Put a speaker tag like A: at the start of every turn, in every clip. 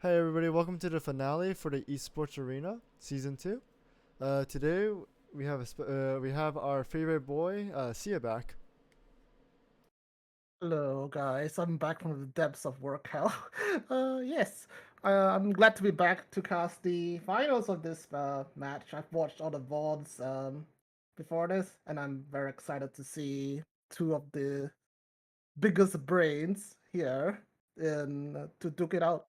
A: Hey everybody, welcome to the finale for the eSports Arena Season 2. Today we have our favorite boy, Ceia back.
B: Hello, guys. I'm back from the depths of work hell. Yes, I'm glad to be back to cast the finals of this match. I've watched all the VODs before this, and I'm very excited to see two of the biggest brains here to duke it out.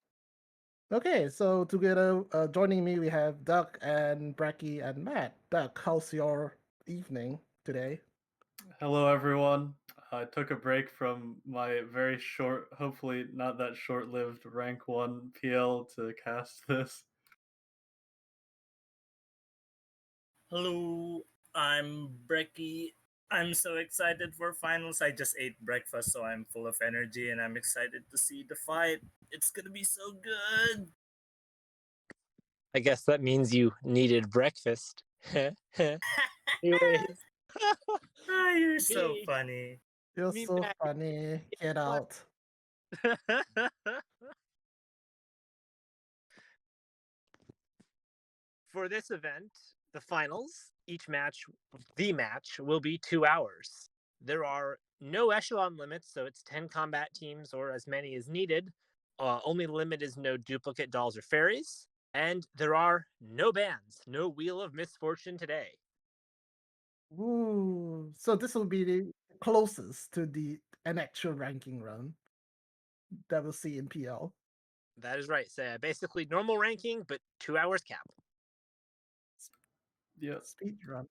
B: Okay, so together joining me, we have Doug and Bracky and Matt. Doug, how's your evening today?
C: Hello, everyone. I took a break from my very short, hopefully not that short lived rank 1 PL to cast this.
D: Hello, I'm Brecky. I'm so excited for finals. I just ate breakfast, so I'm full of energy and I'm excited to see the fight. It's gonna be so good.
E: I guess that means you needed breakfast. Anyways.
D: You're so funny.
B: You're
E: Me
B: so
E: back.
B: funny. Get out.
E: For this event, the finals, the match will be 2 hours. There are no echelon limits, so it's 10 combat teams or as many as needed. Only limit is no duplicate dolls or fairies. And there are no bans, no Wheel of Misfortune today.
B: Ooh, so this will be the closest to an actual ranking run that we'll see in PL.
E: That is right. So basically normal ranking, but 2 hours cap.
C: Yep.
B: Speed run.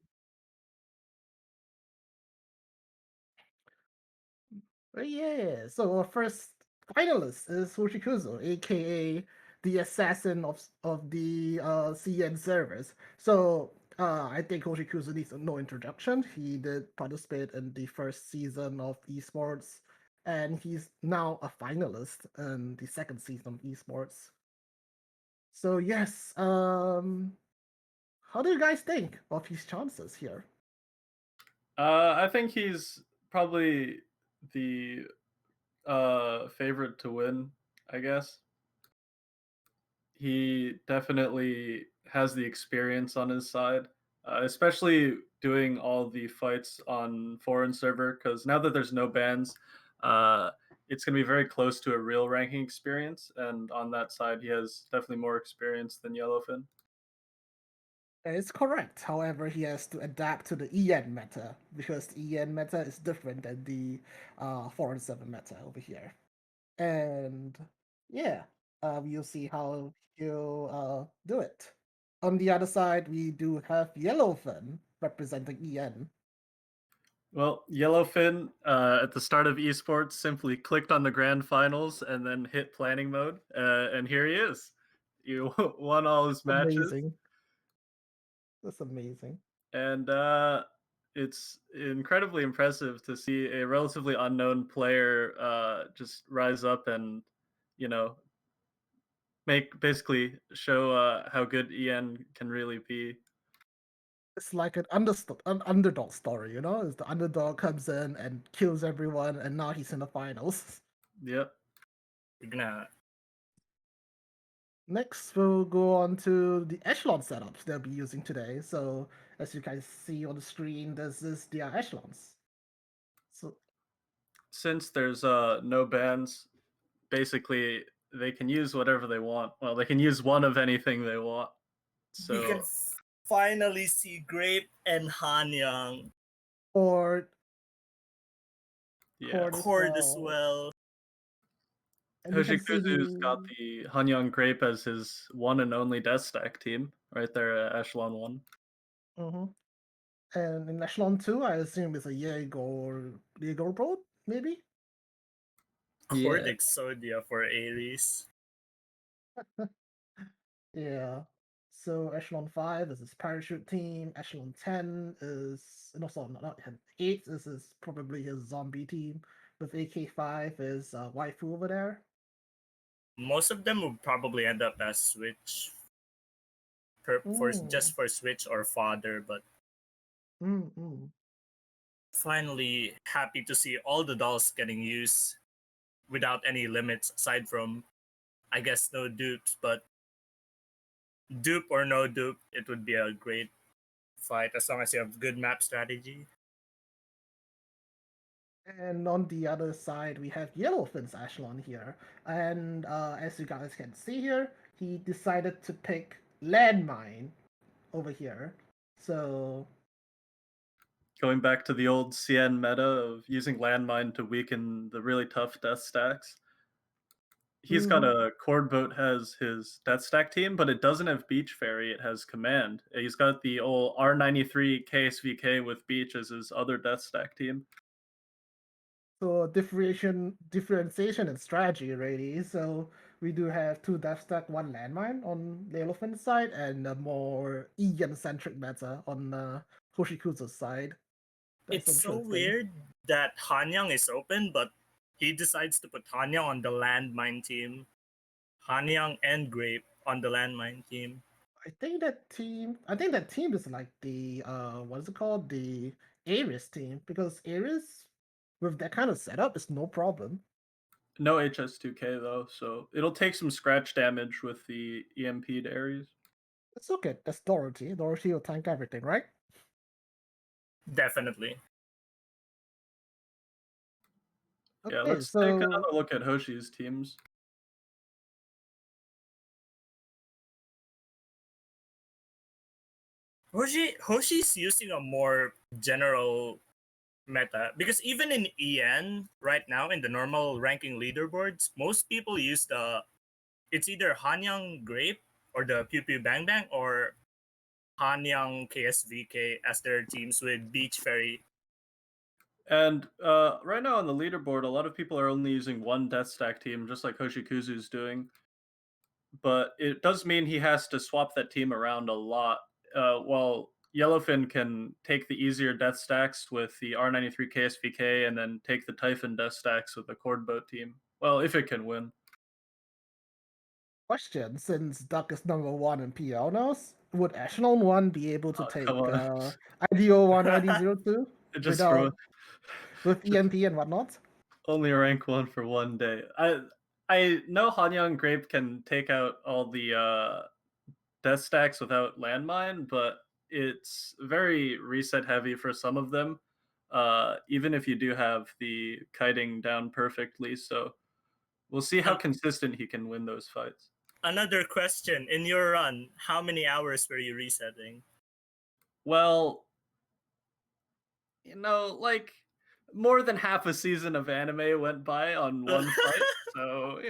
B: But yeah, so our first finalist is Hoshikuzu, aka the assassin of the CN servers. So I think Hoshikuzu needs no introduction. He did participate in the first season of eSports, and he's now a finalist in the second season of eSports. So yes, how do you guys think of his chances here?
C: I think he's probably the favorite to win, I guess. He definitely has the experience on his side, especially doing all the fights on foreign server, because now that there's no bans, it's going to be very close to a real ranking experience, and on that side he has definitely more experience than Yellowfin.
B: It's correct. However, he has to adapt to the EN meta because the EN meta is different than the 4-7 meta over here. And yeah, we'll see how he'll do it. On the other side, we do have Yellowfin representing EN.
C: Well, Yellowfin at the start of esports simply clicked on the grand finals and then hit planning mode, and here he is. You won all his matches.
B: Amazing. That's amazing.
C: And it's incredibly impressive to see a relatively unknown player just rise up and, you know, basically show how good EN can really be.
B: It's like an underdog story, you know? It's the underdog comes in and kills everyone, and now he's in the finals.
C: Yep.
D: We're gonna.
B: Next, we'll go on to the echelon setups they'll be using today. So, as you guys see on the screen, this is their echelons. So,
C: Since there's no bans, basically they can use whatever they want. Well, they can use one of anything they want. So
D: We can finally see Grape and Hanyang.
B: Horde,
C: yeah,
D: Horde as well.
B: And you can see
C: Hoshikuzu's got the Hanyang Grape as his one and only Death Stack team right there at Echelon 1.
B: Mm-hmm. And in echelon 2, I assume it's a Jaeger Boat, maybe?
D: Horde Exodia for Ares.
B: Yeah. So echelon 5 is his parachute team. Echelon 10 is not 10. 8 is probably his zombie team. With AK5 is waifu over there.
D: Most of them will probably end up as Switch. Just for Switch or Fodder, but finally happy to see all the dolls getting used without any limits aside from I guess no dupes, but dupe or no dupe, it would be a great fight as long as you have good map strategy.
B: And on the other side, we have Yellowfin's Echelon here. And as you guys can see here, he decided to pick Landmine over here. So,
C: Going back to the old CN meta of using landmine to weaken the really tough death stacks. He's got a Cord Boat has his death stack team, but it doesn't have Beach Fairy, it has Command. He's got the old R93 KSVK with Beach as his other death stack team.
B: so differentiation and strategy, really. So, we do have 2 Death Stack, 1 Landmine on the Yellowfin's side, and a more Ian-centric meta on Hoshikuzo's side. That's
D: It's so
B: interesting.
D: weird that Hanyang is open, but he decides to put Hanyang on the landmine team. Hanyang and Grape on the landmine team.
B: I think that team is like the what is it called? The Ares team, because Ares with that kind of setup is no problem.
C: No HS2K though, so it'll take some scratch damage with the EMP'd Ares.
B: It's okay. That's Dorothy. Dorothy will tank everything, right?
D: Definitely.
B: Okay,
C: Yeah, let's take another look at Hoshi's teams.
D: Hoshi's using a more general meta because even in EN right now in the normal ranking leaderboards, most people use it's either Hanyang Grape or the Pew Pew Bang Bang or Hanyang KSVK as their teams with Beach Fairy.
C: And right now on the leaderboard, a lot of people are only using one death stack team, just like Hoshikuzu's doing. But it does mean he has to swap that team around a lot. While Yellowfin can take the easier death stacks with the R93 KSVK and then take the Typhon death stacks with the Cord Boat team. Well, if it can win.
B: question: since Duck is number 1 in PL now, would Echelon 1 be able to take
C: come on.
B: ID01, ID02
C: Just for
B: with EMP and whatnot?
C: only rank 1 for one day. I know Hanyang Grape can take out all the death stacks without landmine, but it's very reset heavy for some of them. Even if you do have the kiting down perfectly, so we'll see how consistent he can win those fights.
D: Another question: in your run, how many hours were you resetting?
C: Well, like more than half a season of anime went by on one fight, so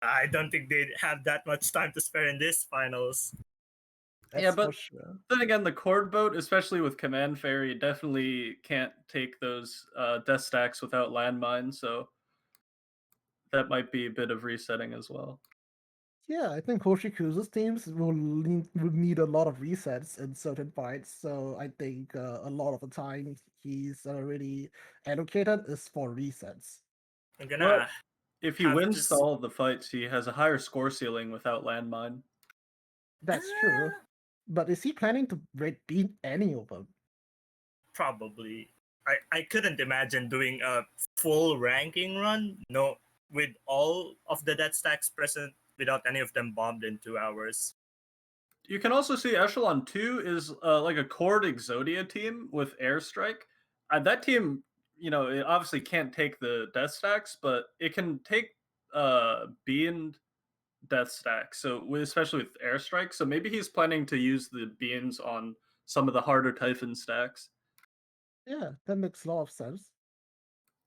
D: I don't think they'd have that much time to spare in this finals.
B: That's
C: yeah, but
B: for sure.
C: then again, the Cord Boat, especially with Command Fairy, definitely can't take those death stacks without landmine, so that might be a bit of resetting as well.
B: Yeah, I think Hoshikuzu's teams will need a lot of resets in certain fights. So I think a lot of the time he's already allocated is for resets.
D: I'm gonna.
C: If he
D: have
C: wins
D: to
C: all of the fights, he has a higher score ceiling without landmine.
B: That's true. But is he planning to beat any of them?
D: Probably. I couldn't imagine doing a full ranking run, no, with all of the death stacks present without any of them bombed in 2 hours.
C: You can also see Echelon 2 is like a Cord Exodia team with Airstrike. That team, it obviously can't take the death stacks, but it can take Bean death stacks, so especially with Airstrike. So maybe he's planning to use the Beans on some of the harder Typhon stacks.
B: Yeah, that makes a lot of sense.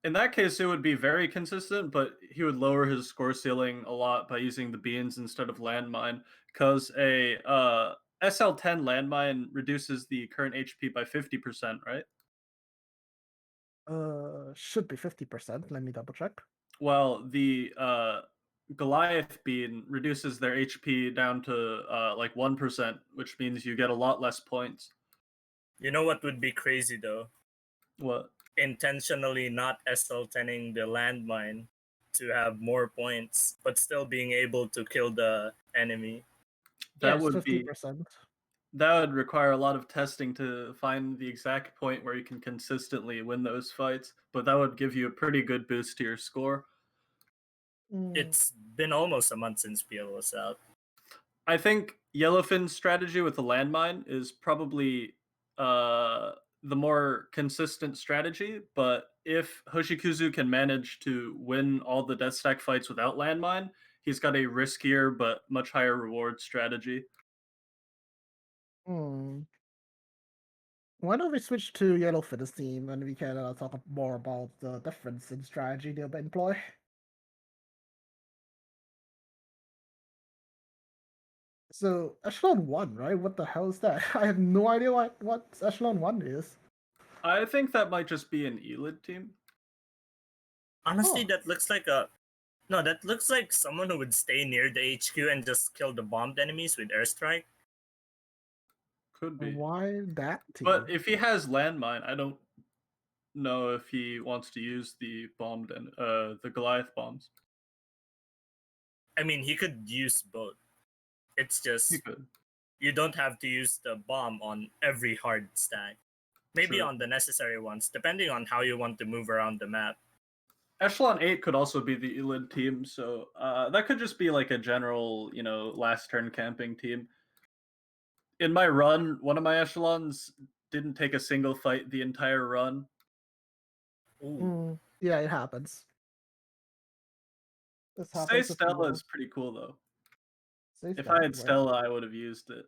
C: In that case, it would be very consistent, but he would lower his score ceiling a lot by using the Beans instead of landmine, because a SL10 landmine reduces the current HP by 50%, right?
B: Should be 50%. Let me double check.
C: Well, the Goliath Bean reduces their HP down to like 1%, which means you get a lot less points.
D: You know what would be crazy though?
C: What?
D: Intentionally not SL10ing the landmine to have more points, but still being able to kill the enemy.
C: That
B: Yes,
C: would
B: 50%.
C: That would require a lot of testing to find the exact point where you can consistently win those fights, but that would give you a pretty good boost to your score.
D: It's been almost a month since PL was out.
C: I think Yellowfin's strategy with the landmine is probably the more consistent strategy, but if Hoshikuzu can manage to win all the death stack fights without landmine, he's got a riskier but much higher reward strategy.
B: Why don't we switch to Yellowfin's team and we can talk more about the difference in strategy they'll employ? So Echelon 1, right? What the hell is that? I have no idea what Echelon 1 is.
C: I think that might just be an Elid team.
D: Honestly,
B: Oh.
D: that looks like that looks like someone who would stay near the HQ and just kill the bombed enemies with airstrike.
C: Could be.
B: Why that team?
C: But if he has landmine, I don't know if he wants to use the bombed and the Goliath bombs.
D: I mean, he could use both. It's just
C: He could.
D: you don't have to use the bomb on every hard stack. Maybe
C: True.
D: on the necessary ones, depending on how you want to move around the map.
C: Echelon 8 could also be the Elid team, so that could just be like a general, last turn camping team. In my run, one of my echelons didn't take a single fight the entire run.
B: Yeah, it happens.
C: Say Stella is pretty cool though. If I had Stella, I would have used it.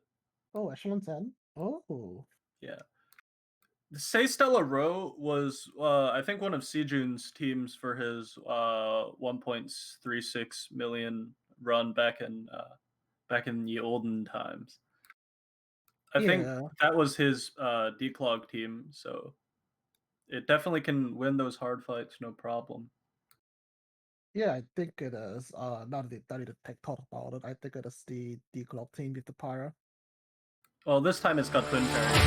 B: Oh, Echelon 10? Oh.
C: Yeah. Say Stella Rowe was, I think, one of Sejun's teams for his 1.36 million run back in the olden times. I think that was his declog team, so it definitely can win those hard fights, no problem.
B: Yeah, I think it is. Now that I need to talk about it, I think it is the declog team with the Pyro.
C: Well, this time it's got Twin Parry.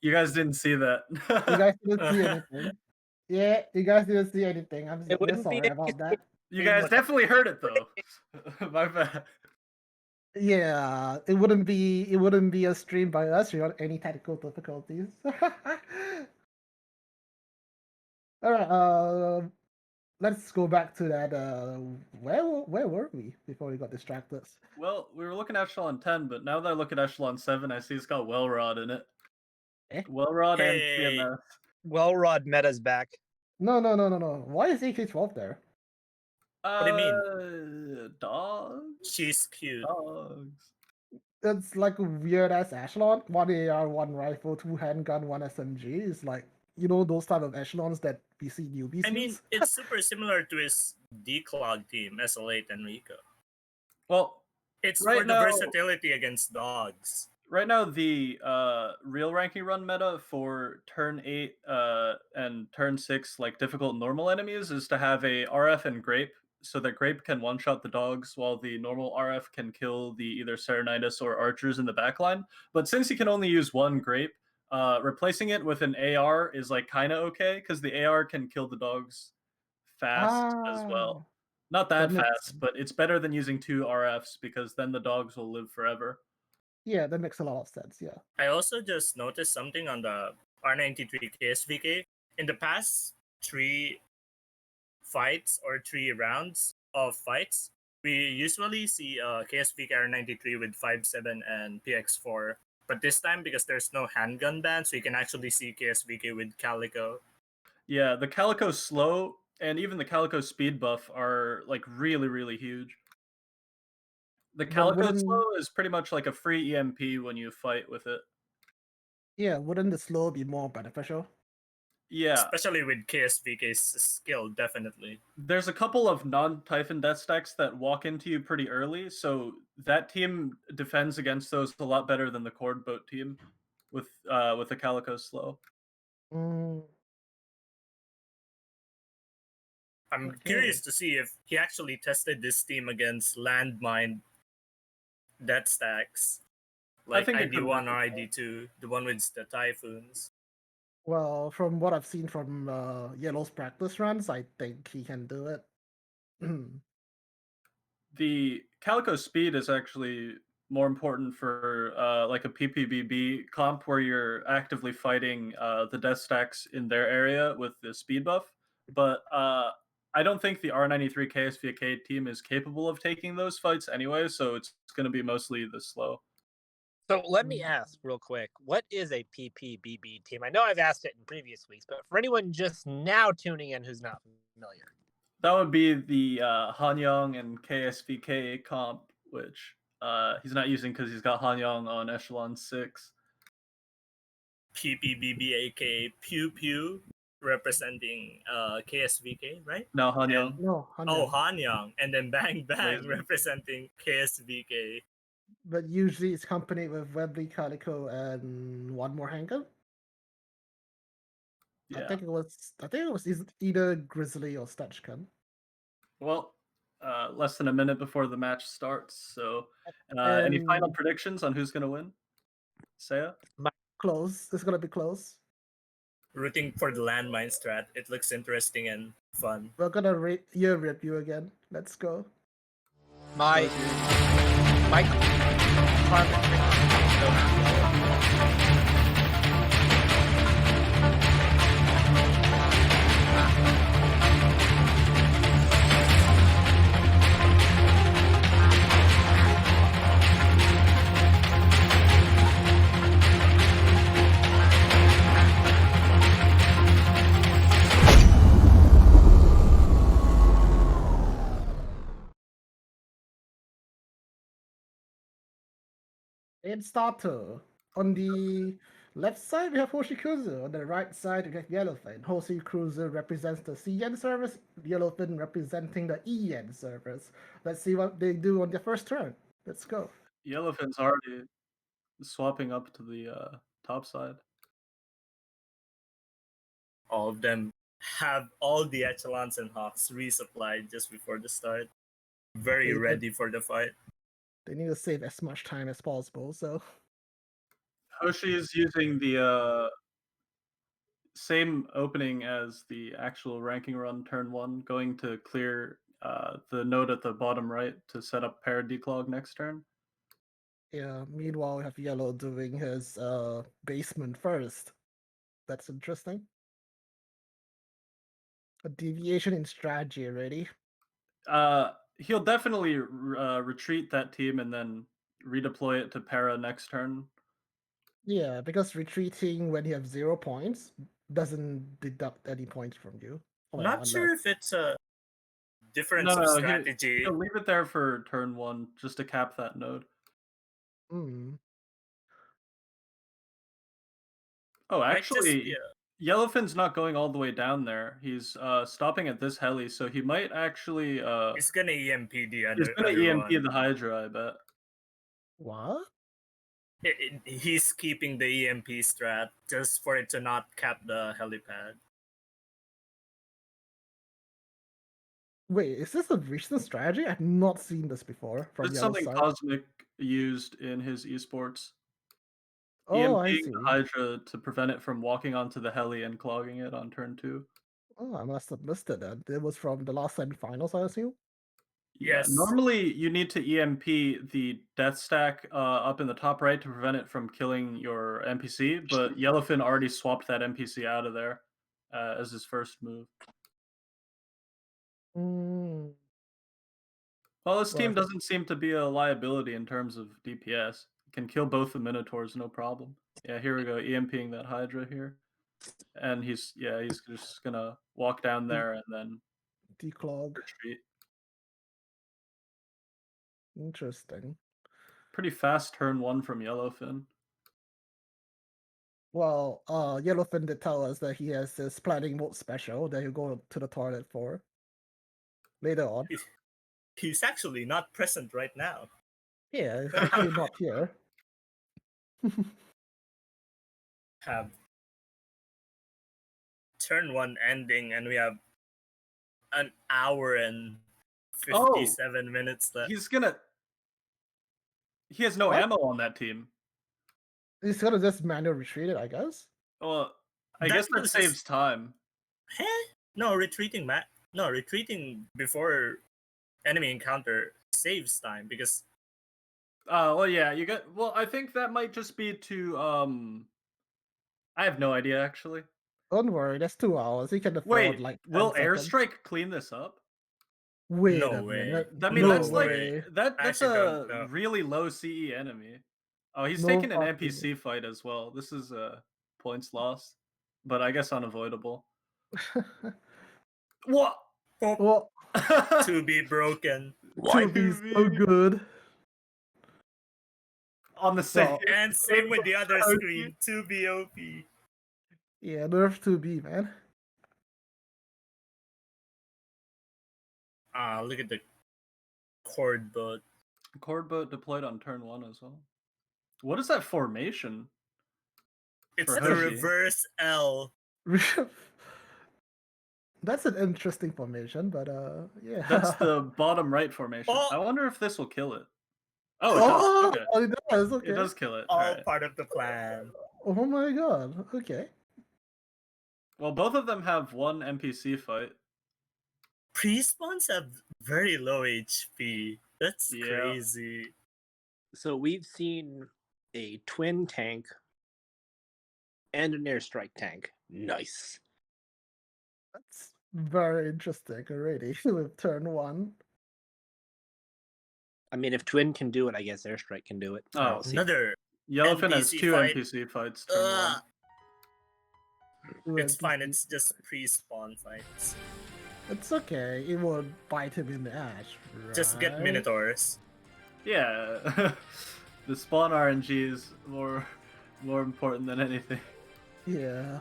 C: You guys didn't see that.
B: You guys didn't see anything. Yeah, you guys didn't see anything. I'm sorry about that.
C: You guys definitely heard it though. My bad.
B: Yeah, it wouldn't be a stream by us without any technical difficulties. All right, let's go back to that. Where were we before we got distracted?
C: Well, we were looking at Echelon 10, but now that I look at Echelon 7, I see it's got Wellrod in it. Wellrod and TMS.
E: Wellrod meta's back.
B: No. Why is AK-12 there?
D: What do you mean?
C: Dogs?
D: She's cute.
C: Dogs.
B: It's like a weird ass echelon. 1 AR, 1 rifle, 2 handgun, 1 SMG. It's like, those type of echelons that we see newbies
D: I mean,
B: use.
D: it's super similar to his declog team, SL8 and Rico.
C: Well,
D: it's right for the versatility against dogs.
C: Right now, the real ranking run meta for turn 8 and turn 6, like difficult normal enemies, is to have a RF and Grape, so that Grape can one-shot the dogs while the normal RF can kill the either Serenitis or archers in the backline. But since you can only use one Grape, replacing it with an AR is like kind of okay, because the AR can kill the dogs fast as well. Not that fast, but it's better than using 2 RFs, because then the dogs will live forever.
B: Yeah, that makes a lot of sense, yeah.
D: I also just noticed something on the R93 KSVK. In the past 3 fights or 3 rounds of fights, we usually see KSVK R93 with 5.7 and PX4. But this time, because there's no handgun ban, so you can actually see KSVK with Calico.
C: Yeah, the Calico slow and even the Calico speed buff are like really, really huge. The Calico slow is pretty much like a free EMP when you fight with it.
B: Yeah, wouldn't the slow be more beneficial?
C: Yeah.
D: Especially with KSVK's skill, definitely.
C: There's a couple of non-Typhon death stacks that walk into you pretty early, so that team defends against those a lot better than the Cord Boat team with the Calico slow.
D: I'm curious to see if he actually tested this team against landmine death stacks, like ID1 or ID2, the one with the typhoons.
B: Well, from what I've seen from Yellow's practice runs, I think he can do it.
C: The Calico speed is actually more important for like a PPBB comp where you're actively fighting the death stacks in their area with the speed buff. But I don't think the R93 KSVK team is capable of taking those fights anyway, so it's going to be mostly the slow.
E: So let me ask real quick, what is a PPBB team? I know I've asked it in previous weeks, but for anyone just now tuning in who's not familiar.
C: That would be the Hanyang and KSVK comp, which he's not using because he's got Hanyang on Echelon 6.
D: PPBB, aka Pew Pew, representing KSVK, right?
C: No, Hanyang.
D: And,
B: No,
D: Hanyang. And then Bang Bang
C: Laser.
D: representing KSVK.
B: But usually it's accompanied with Webley, Calico, and one more hanger.
C: Yeah.
B: I think it was either Grizzly or Stutchkin.
C: Well, less than a minute before the match starts. So, any final
B: And
C: predictions on who's going to win? Ceia?
B: close. It's gonna be close.
D: Rooting for the landmine strat. It looks interesting and fun.
B: We're gonna rip you again. Let's go.
E: My
B: And starter. On the left side, we have Hoshikuzu. On the right side, we have Yellowfin. Hoshikuzu represents the CN service, Yellowfin representing the EN service. Let's see what they do on their first turn. Let's go.
C: Yellowfin's already swapping up to the top side.
D: All of them have all the echelons and hawks resupplied just before the start. Very ready for the fight.
B: They need to save as much time as possible, so.
C: Hoshi is using the same opening as the actual ranking run turn 1, going to clear the node at the bottom right to set up pair declog next turn.
B: Yeah, meanwhile, we have Yellow doing his basement first. That's interesting. A deviation in strategy already.
C: He'll definitely retreat that team and then redeploy it to para next turn.
B: Yeah, because retreating when you have 0 points doesn't deduct any points from you. Well,
D: Not sure if it's a difference of strategy.
C: He'll leave it there for turn 1 just to cap that node. Oh, actually, Yellowfin's not going all the way down there. He's stopping at this heli, so he might actually
D: he's gonna EMP the other.
C: He's gonna EMP
D: one.
C: the Hydra, I bet.
B: What?
D: He's keeping the EMP strat just for it to not cap the helipad.
B: Wait, is this a recent strategy? I've not seen this before from
C: It's
B: Yellow
C: something
B: side.
C: Cosmic used in his esports.
B: Oh, I
C: EMPing
B: see.
C: the Hydra to prevent it from walking onto the heli and clogging it on turn 2.
B: Oh, I must have missed it then. It was from the last semifinals, I assume?
C: Yeah,
D: Yes.
C: normally you need to EMP the death stack up in the top right to prevent it from killing your NPC, but Yellowfin already swapped that NPC out of there as his first move. Well, this team doesn't seem to be a liability in terms of DPS. It can kill both the Minotaurs, no problem. Yeah, here we go, EMPing that Hydra here. And he's just gonna walk down there and then
B: declog.
C: Retreat.
B: Interesting.
C: Pretty fast turn 1 from Yellowfin.
B: Well, Yellowfin did tell us that he has this planning mode special that he'll go to the toilet for later on.
D: He's actually not present right now.
B: Yeah, he's actually not here.
D: Have turn 1 ending, and we have an hour and 57 minutes left.
C: He has no ammo on that team.
B: He's gonna just manual retreat it, I guess.
C: Well, I guess that saves time.
D: No, retreating before enemy encounter saves time because
C: Well, yeah, you got. Well, I think that might just be to. I have no idea actually.
B: Don't worry, that's 2 hours. You can afford
C: Wait,
B: like 10
C: will
B: seconds.
C: airstrike clean this up?
B: Wait
D: No
B: a
D: way.
B: minute.
C: I mean,
B: no
C: that's like
B: way.
C: that's
D: Actually
C: a
D: don't know.
C: really low CE enemy. Oh, he's
B: No
C: taking an
B: fucking-
C: NPC fight as well. This is points lost, but I guess unavoidable. What?
B: well,
D: To be broken.
B: to be so good.
C: On the same.
B: Well,
D: And same with the other screen. To be OP.
B: yeah, nerf 2B, man.
D: Look at the cord boat.
C: Cord boat deployed on turn 1 as well. What is that formation?
D: It's
C: For
D: the
C: Hoshi.
D: reverse L.
B: That's an interesting formation, but yeah.
C: That's the bottom right formation.
D: Oh!
C: I wonder if this will kill it. Oh, it does. Okay.
B: Oh, it does. Okay.
C: It does kill it.
D: All
C: Alright.
D: part of the plan.
B: Oh my god. Okay.
C: Well, both of them have one NPC fight.
D: Pre-spawns have very low HP. That's
C: Yeah.
D: crazy.
E: So we've seen a twin tank and an airstrike tank. Nice.
B: That's very interesting already with turn 1.
E: I mean, if twin can do it, I guess airstrike can do it.
C: Oh,
E: We'll see.
D: Another.
C: Yellowfin has
D: NPC
C: 2
D: fight.
C: NPC fights. Turn 1.
D: Ugh. It's fine.
B: NPC.
D: It's just pre-spawn fights.
B: It's okay. It won't bite him in the ass.
D: Just get
B: right?
D: Minotaurs.
C: Yeah. The spawn RNG is more important than anything.
B: Yeah.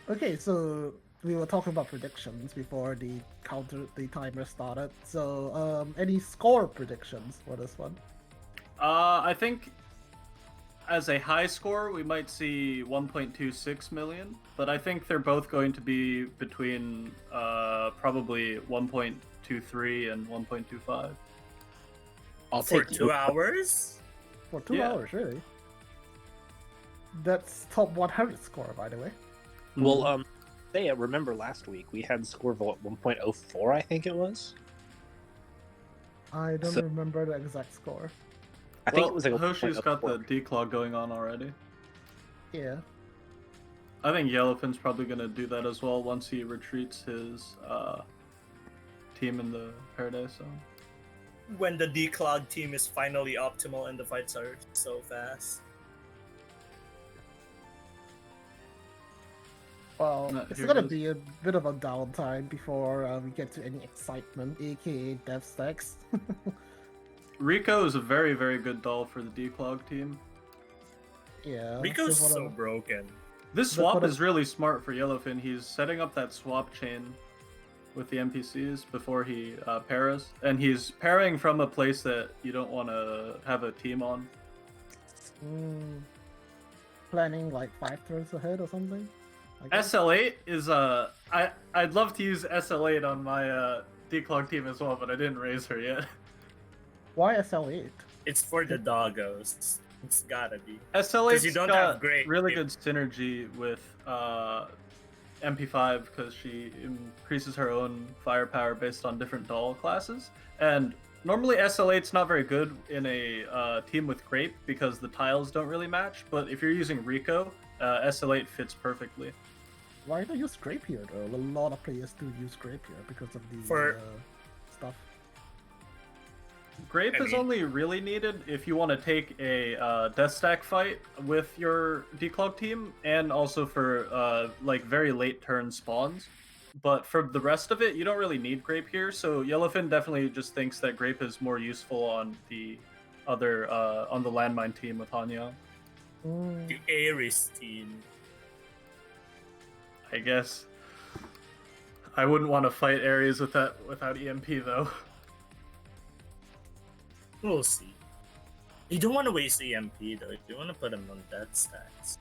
B: Okay, so we were talking about predictions before the timer started. So, any score predictions for this one?
C: I think as a high score, we might see 1.26 million, but I think they're both going to be between probably 1.23 and 1.25.
E: I'll
D: For
E: take
D: 2 hours?
B: For 2
C: Yeah.
B: hours, really? That's top 100 score, by the way.
E: Well, Ceia, remember last week we had score vault 1.04, I think it was.
B: I don't
E: So-
B: remember the exact score.
E: I think it was like a
C: Hoshi's got the
E: 1.04.
C: declaw going on already.
B: Yeah.
C: I think Yellowfin's probably going to do that as well once he retreats his team in the Paradise Zone.
D: When the declog team is finally optimal and the fights are so fast.
B: Well,
C: No,
B: it's
C: here
B: gonna
C: it is.
B: be a bit of a downtime before we get to any excitement, aka dev stacks.
C: Rico is a very, very good doll for the declog team.
B: Yeah.
D: Rico's
B: what
D: so
B: a-
D: broken.
C: This
B: But
C: swap
B: what a-
C: is really smart for Yellowfin. He's setting up that swap chain with the NPCs before he paras, and he's parrying from a place that you don't want to have a team on.
B: Planning like 5 turns ahead or something. I guess.
C: SL8 is I'd love to use SL8 on my declog team as well, but I didn't raise her yet.
B: Why SL8?
D: It's for the doggos. It's gotta be.
C: SL8's
D: you don't
C: got
D: have great
C: really
D: people.
C: good synergy with MP5 because she increases her own firepower based on different doll classes. And normally SL8's not very good in a team with Grape because the tiles don't really match. But if you're using Rico, SL8 fits perfectly.
B: Why don't you use Grape here though? A lot of players do use Grape here because of the
D: For-
B: stuff.
C: Grape
D: I
C: is
D: mean-
C: only really needed if you want to take a death stack fight with your declog team, and also for like very late turn spawns. But for the rest of it, you don't really need Grape here. So Yellowfin definitely just thinks that Grape is more useful on the other on the landmine team with Hanya.
D: The Ares team.
C: I guess. I wouldn't want to fight Ares without EMP though.
D: We'll see. You don't want to waste EMP though. You want to put them on death stats.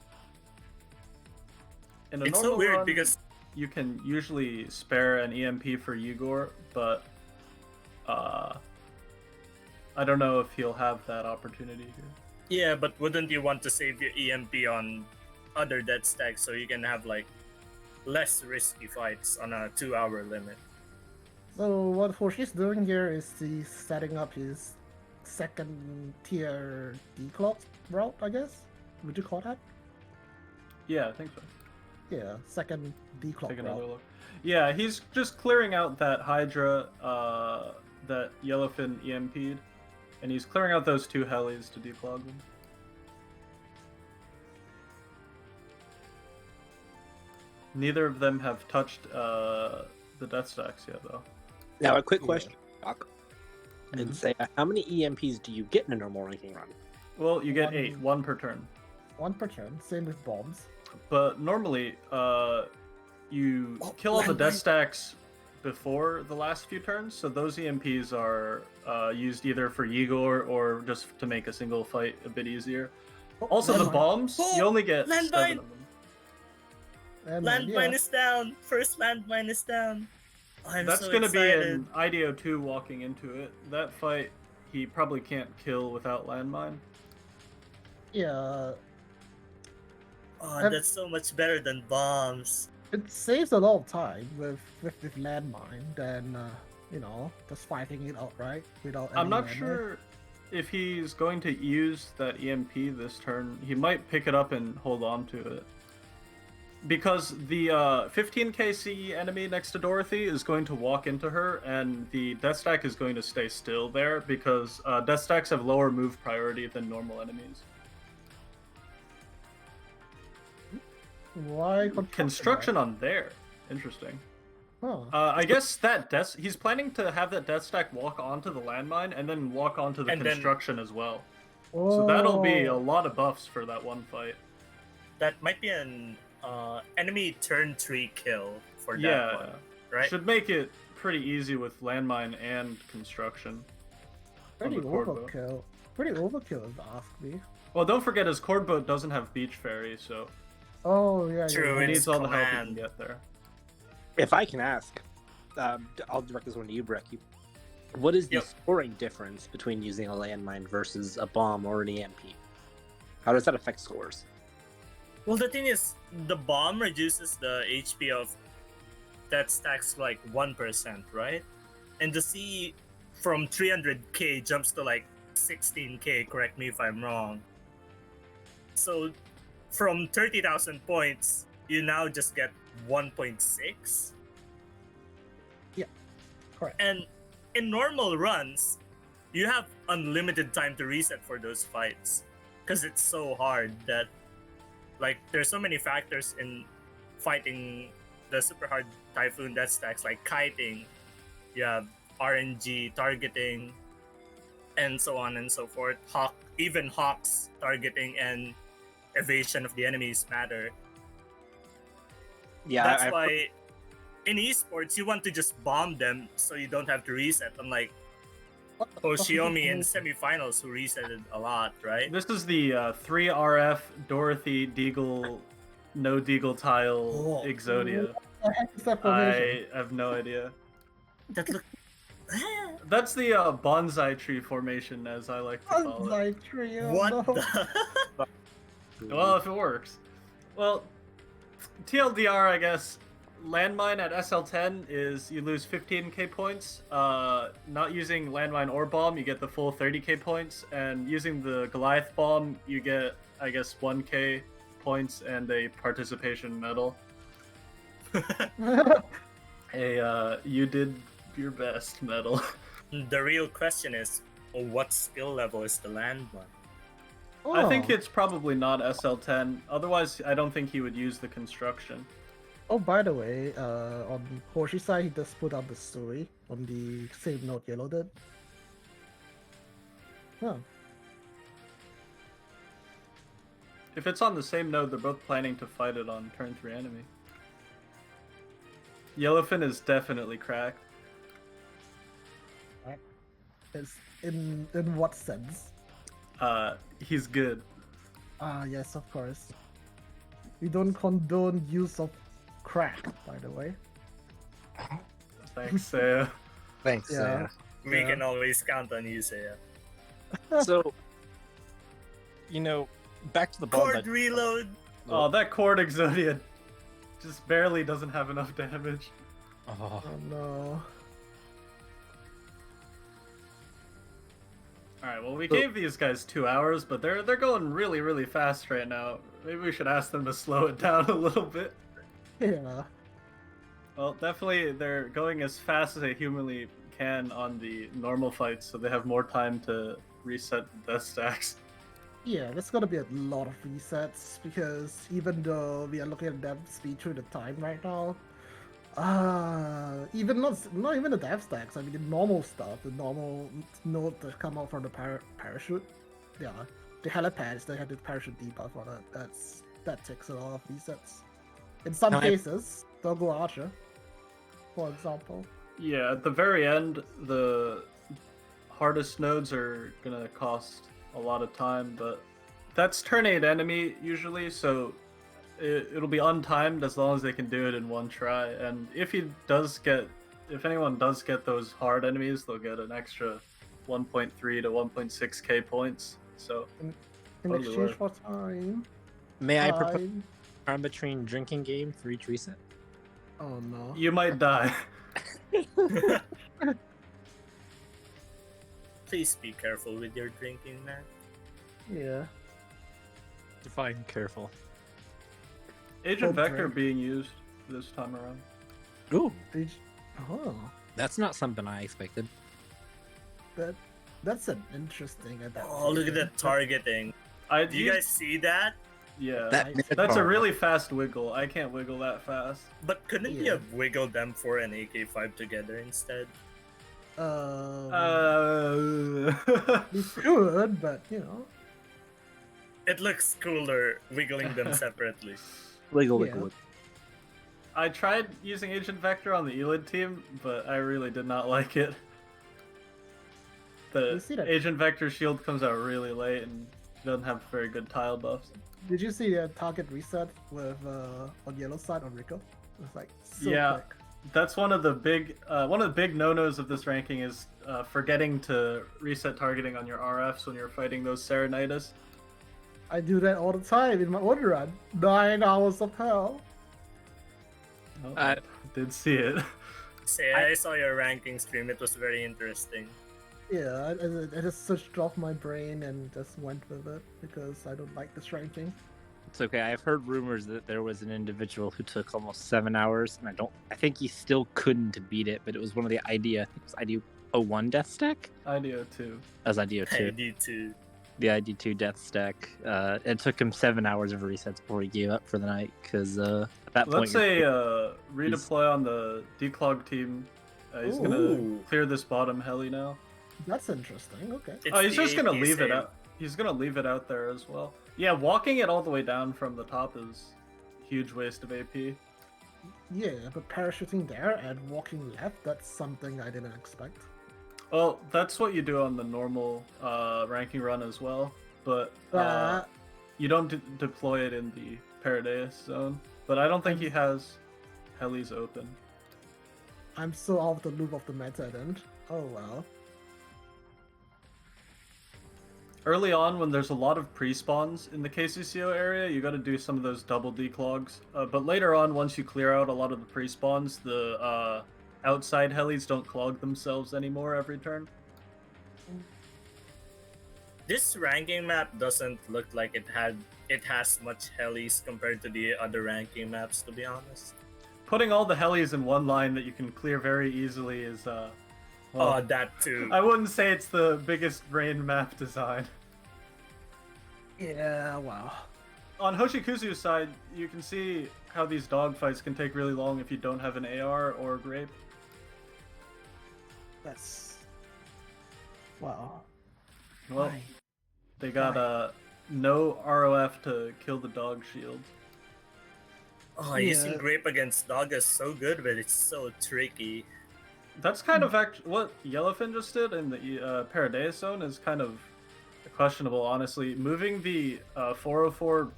C: In a
D: It's so
C: normal
D: weird
C: run,
D: because
C: you can usually spare an EMP for Igor, but I don't know if he'll have that opportunity here.
D: yeah, but wouldn't you want to save your EMP on other death stacks so you can have like less risky fights on a 2-hour limit?
B: So what Hoshi's doing here is he's setting up his second tier declock route, I guess. Would you call that?
C: Yeah, I think so.
B: Yeah, second declock
C: Take another
B: route.
C: look. Yeah, he's just clearing out that Hydra, that Yellowfin EMP'd, and he's clearing out those 2 helis to declog them. Neither of them have touched the death stacks yet, though.
E: Now, a quick
B: Yeah.
E: question, Doc. And
B: Mhm.
E: say, how many EMPs do you get in a normal ranking run?
C: Well, you get
B: One-
C: 8, 1 per turn.
B: One per turn. Same with bombs.
C: But normally, you kill all the death stacks before the last few turns, so those EMPs are used either for Yigor or just to make a single fight a bit easier. Also, the
B: landmine.
C: bombs, you only get
D: Landmine!
C: 7 of them.
D: Landmine is down. First landmine is down. I'm
C: That's
D: so
C: gonna
D: excited.
C: be an IDO 2 walking into it. That fight, he probably can't kill without landmine.
B: Yeah,
D: Oh, that's so much better than bombs.
B: it saves a lot of time with landmine than just fighting it outright without.
C: I'm
B: any
C: not
B: landmine.
C: sure if he's going to use that EMP this turn. He might pick it up and hold on to it. Because the 15k CE enemy next to Dorothy is going to walk into her, and the death stack is going to stay still there because death stacks have lower move priority than normal enemies.
B: Why
C: Construction on there. Interesting.
B: Huh.
C: I guess that he's planning to have that death stack walk onto the landmine and then walk onto the
D: And then-
C: construction as well. So that'll be a
B: Oh.
C: lot of buffs for that one fight.
D: That might be an enemy turn 3 kill for that
C: Yeah,
D: one, right?
C: should make it pretty easy with landmine and construction.
B: Pretty
C: on the cord boat.
B: overkill. Pretty overkill, if you ask me.
C: Well, don't forget his cord boat doesn't have beach ferry, so
B: Oh yeah.
D: True,
B: you're
C: he
B: right.
D: it's
C: needs all the help he can
D: command.
C: get there.
E: If I can ask, I'll direct this one to you, Brecky. What is the
D: Yep.
E: scoring difference between using a landmine versus a bomb or an EMP? How does that affect scores?
D: Well, the thing is, the bomb reduces the HP of that stacks like 1%, right? And the C from 300k jumps to like 16k, correct me if I'm wrong. So from 30,000 points, you now just get 1.6.
B: Correct.
D: And in normal runs, you have unlimited time to reset for those fights because it's so hard that like there's so many factors in fighting the super hard typhoon death stacks, like kiting, you have RNG targeting, and so on and so forth. Even Hawk's targeting and evasion of the enemies matter.
E: Yeah,
D: That's why in esports you want to just bomb them so you don't have to reset, unlike
B: What the fuck is
D: Hoshiomi in
B: this?
D: semifinals who resetted a lot, right?
C: This is the 3RF Dorothy Deagle, no Deagle tile
D: Oh.
C: Exodia.
B: What the heck is that formation?
C: I have no idea.
D: That look.
C: That's the bonsai tree formation, as I like to call it.
B: Bonsai tree, oh
D: What
B: no.
D: the?
C: Well, if it works. Well, TLDR, I guess, landmine at SL10 is you lose 15k points. Not using landmine or bomb, you get the full 30k points. And using the Goliath bomb, you get, I guess, 1k points and a participation medal. You did your best medal.
D: The real question is, what skill level is the landmine?
C: I think
B: Oh.
C: it's probably not SL10. Otherwise, I don't think he would use the construction.
B: Oh, by the way, on Hoshi's side, he just put up the story on the same note Yellow did. Huh.
C: If it's on the same node, they're both planning to fight it on turn 3 enemy. Yellowfin is definitely cracked.
B: It's in what sense?
C: He's good.
B: Ah, yes, of course. We don't condone use of crack, by the way.
C: Thanks, Ceia.
E: Thanks.
B: Yeah.
D: We
B: Yeah.
D: can always count on you, Ceia.
E: So, back to the bomb.
D: Cord reload.
C: Oh, that Cord Exodia just barely doesn't have enough damage.
B: Oh no.
C: All right. Well, we gave these guys 2 hours, but they're going really, really fast right now. Maybe we should ask them to slow it down a little bit.
B: Yeah.
C: Well, definitely they're going as fast as they humanly can on the normal fights, so they have more time to reset the death stacks.
B: Yeah, there's gonna be a lot of resets because even though we are looking at dev speed through the time right now, even not even the dev stacks. I mean the normal stuff, the normal node that come out from the parachute. Yeah, the helipads they had the parachute debuff on it. That takes a lot of resets. In some cases, Doggo Archer, for example.
C: Yeah, at the very end, the hardest nodes are gonna cost a lot of time, but that's turn 8 enemy usually, so it'll be untimed as long as they can do it in one try. And if anyone does get those hard enemies, they'll get an extra 1.3 to 1.6k points. So
B: In
C: totally
B: exchange
C: worth.
B: for time.
E: May I propose time between drinking game for each reset?
B: Oh no.
C: You might die.
D: Please be careful with your drinking, man.
B: Yeah.
E: Define careful.
C: Agent
B: Don't
C: Vector
B: drink.
C: being used this time around.
E: Ooh,
B: Oh,
E: that's not something I expected.
B: that's an interesting adaptation.
D: Oh, look at that targeting. Do you guys see that?
C: Yeah,
E: That
C: that's a really fast wiggle. I can't wiggle that fast.
D: But couldn't you
B: Yeah.
D: have wiggled them for an AK-5 together instead?
B: We could, but you know.
D: It looks cooler wiggling them separately.
E: Wiggle,
B: Yeah.
E: wiggle, wiggle.
C: I tried using Agent Vector on the Elid team, but I really did not like it.
B: You
C: The
B: see that-
C: Agent Vector shield comes out really late and doesn't have very good tile buffs.
B: Did you see a target reset with on yellow side on Rico? It was like so
C: Yeah.
B: quick.
C: That's one of the big no-nos of this ranking is forgetting to reset targeting on your RFs when you're fighting those Serenitis.
B: I do that all the time in my own run. 9 hours of hell.
C: Oh,
E: I-
C: I did see it.
D: Say, I saw your ranking stream. It was very interesting.
B: Yeah, I just switched off my brain and just went with it because I don't like this ranking.
E: It's okay. I've heard rumors that there was an individual who took almost 7 hours, and I think he still couldn't beat it, but it was one of the I think it was ID 01 death stack?
C: Idea too.
E: That was ID 02.
D: ID too.
E: The ID2 death stack. It took him 7 hours of resets before he gave up for the night, because at that
C: Let's
E: point...
C: say redeploy on the declog team. He's gonna
D: Ooh.
C: clear this bottom heli now.
B: That's interesting. Okay.
D: It's
C: Oh, he's
D: the
C: just gonna
D: AP
C: leave it
D: save.
C: out. He's gonna leave it out there as well. Yeah, walking it all the way down from the top is a huge waste of AP.
B: Yeah, but parachuting there and walking left—that's something I didn't expect.
C: Well, that's what you do on the normal ranking run as well, but
B: Uh,
C: you don't deploy it in the Paradise zone. But I don't think he has helis open.
B: I'm so out of the loop of the meta then. Oh well.
C: Early on, when there's a lot of pre-spawns in the KCCO area, you got to do some of those double declogs. But later on, once you clear out a lot of the pre-spawns, the outside helis don't clog themselves anymore every turn.
D: This ranking map doesn't look like it has much helis compared to the other ranking maps, to be honest.
C: Putting all the helis in one line that you can clear very easily is
D: Oh, that too.
C: I wouldn't say it's the biggest brain map design.
B: Yeah. Wow.
C: On Hoshikuzu's side, you can see how these dogfights can take really long if you don't have an AR or a grape.
B: That's. Wow.
C: Well,
B: Why?
C: they got no ROF to kill the dog shield.
D: Oh, using
B: Yeah.
D: grape against dog is so good, but it's so tricky.
C: That's kind of what Yellowfin just did in the Paradise zone is kind of questionable, honestly. Moving the 404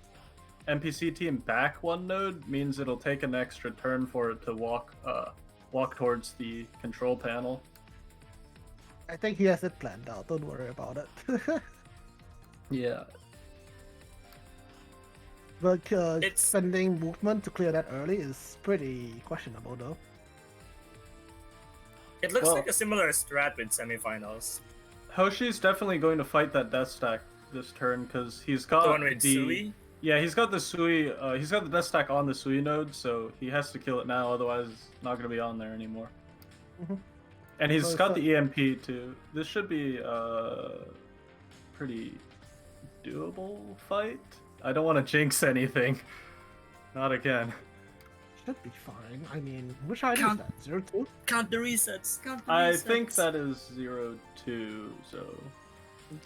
C: NPC team back one node means it'll take an extra turn for it to walk towards the control panel.
B: I think he has it planned out. Don't worry about it.
C: Yeah.
B: But
D: It's-
B: spending movement to clear that early is pretty questionable, though.
D: It looks
C: Well-
D: like a similar strat with semifinals.
C: Hoshi's definitely going to fight that death stack this turn because he's got
D: The one with Sui?
C: Yeah, he's got the Sui. He's got the death stack on the Sui node, so he has to kill it now. Otherwise, it's not going to be on there anymore.
B: Mhm.
C: And he's
B: So-
C: got
B: so-
C: the EMP too. This should be a pretty doable fight. I don't want to jinx anything. Not again.
B: Should be fine. I mean, which item
D: Count-
B: is that? 0-2?
D: Count the resets. Count the
C: I
D: resets.
C: think that is 0-2. So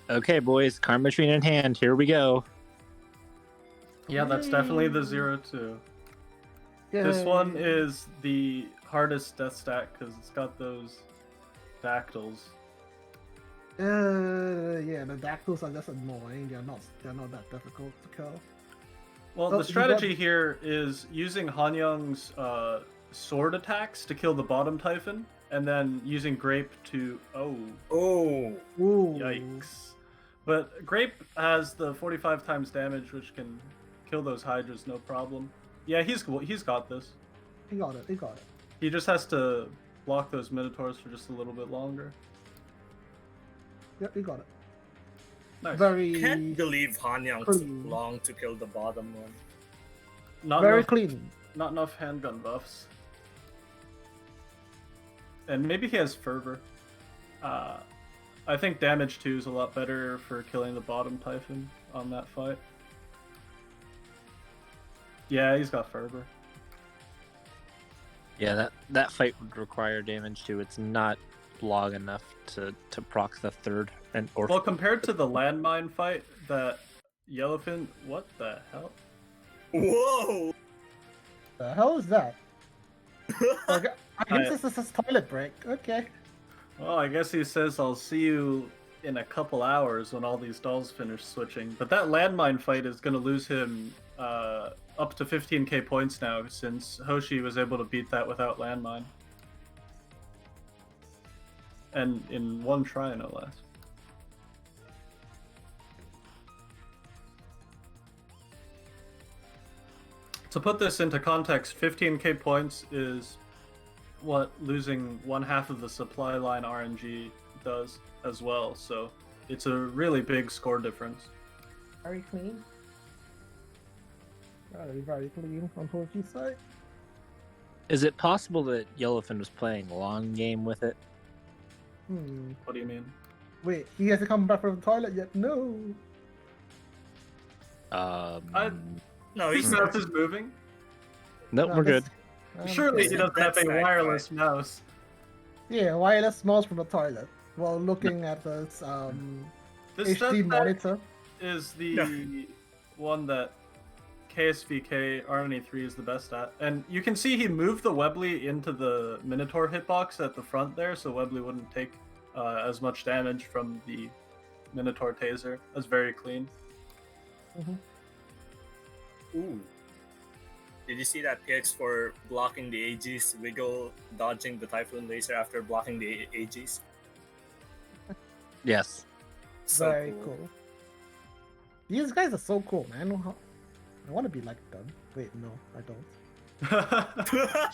E: Okay, boys, Karma Machine in hand. Here we go.
C: yeah, that's definitely the 0-2.
B: Yeah.
C: This one is the hardest death stack because it's got those dactyls.
B: Yeah, the dactyls are just annoying. They're not that difficult to kill.
C: Well,
B: Oh,
C: the
B: you
C: strategy here is using Hanyang's sword attacks to kill the bottom Typhon, and then using Grape to... Oh,
D: Oh.
B: Ooh.
C: yikes. But Grape has the 45 times damage, which can kill those Hydras no problem. Yeah, he's got this.
B: He got it. He got it.
C: He just has to block those Minotaurs for just a little bit longer.
B: Yep, he got it.
C: Nice.
B: Very,
D: Can't believe Hanyang
B: Clean.
D: took long to kill the bottom one.
C: Not
B: very
C: enough,
B: clean.
C: not enough handgun buffs. And maybe he has Fervor. I think damage 2 is a lot better for killing the bottom Typhon on that fight. Yeah, he's got Fervor.
E: Yeah, that fight would require damage too. It's not long enough to proc the third and or
C: Well, compared to the landmine fight, that Yellowfin, what the hell?
D: Whoa!
B: The hell is that? Okay, I guess
C: I-
B: this is his toilet break. Okay.
C: Well, I guess he says I'll see you in a couple hours when all these dolls finish switching. But that landmine fight is going to lose him up to 15k points now, since Hoshi was able to beat that without landmine. And in one try, no less. To put this into context, 15k points is what losing one half of the supply line RNG does as well, so it's a really big score difference.
B: Very clean. Very clean on Hoji's side.
E: Is it possible that Yellowfin was playing long game with it?
C: What do you mean?
B: Wait, he hasn't come back from the toilet yet? No.
D: No,
C: His
D: he's
C: mouse is moving.
E: Nope,
B: No,
E: we're good.
B: that's-
C: Surely he
D: Isn't
C: doesn't have
D: that
C: a
D: sad
C: wireless mouse.
B: Yeah, wireless mouse from the toilet while looking at this
C: This
B: HD monitor.
C: is the one that KSVK R93 is the best at. And you can see he moved the Webley into the Minotaur hitbox at the front there, so Webley wouldn't take as much damage from the Minotaur taser. That's very clean.
D: Ooh. Did you see that PX for blocking the AGs, wiggle dodging the Typhoon laser after blocking the AGs?
E: Yes.
D: So
B: Very cool. These guys are so cool, man. I want to be like them. Wait, no, I don't.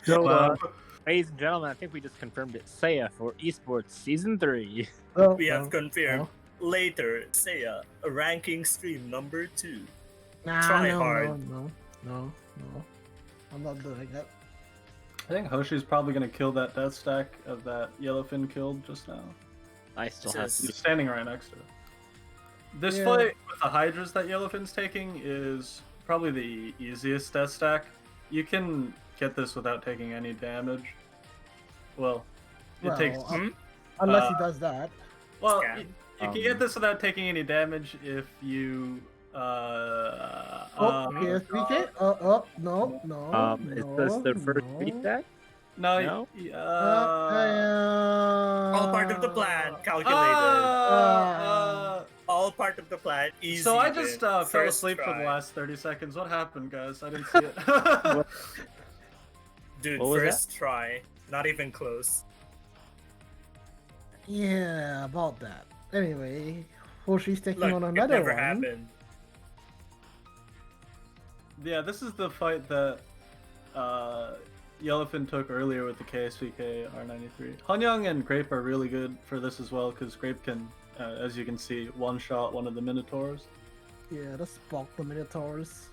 E: So,
C: Wow.
E: ladies and gentlemen, I think we just confirmed it. Ceia for eSports Season 3.
B: Oh,
D: We have
B: no,
D: confirmed.
B: no.
D: Later, Ceia, ranking stream number 2.
B: Nah,
D: Try
B: no,
D: hard.
B: No. I'm not doing it.
C: I think Hoshi's probably going to kill that death stack of that Yellowfin killed just now.
E: I still
D: This
E: have
D: is-
E: to.
C: He's standing right next to it. This
B: Yeah.
C: fight with the Hydras that Yellowfin's taking is probably the easiest death stack. You can get this without taking any damage. Well, it
B: Well,
C: takes...
B: Unless he
C: Uh,
B: does that.
C: Well,
D: Scam.
C: you can get this without taking any damage if you...
B: PSVK? No.
E: Is this the first
B: no.
E: reset?
C: No,
E: No?
D: All part of the plan, calculated. All part of the plan, easy.
C: So I just
D: win,
C: fell
D: first
C: asleep for the
D: try.
C: last 30 seconds. What happened, guys? I didn't see it.
D: Dude,
E: What was
D: first try, not even close.
B: Yeah, about that. Anyway, Hoshi's taking
D: Look,
B: on
D: it
B: another
D: never
B: one.
D: happened.
C: Yeah, this is the fight that Yellowfin took earlier with the KSVK R93. Hanyang and Grape are really good for this as well, because Grape can As you can see, one shot one of the Minotaurs.
B: Yeah, just block the Minotaurs.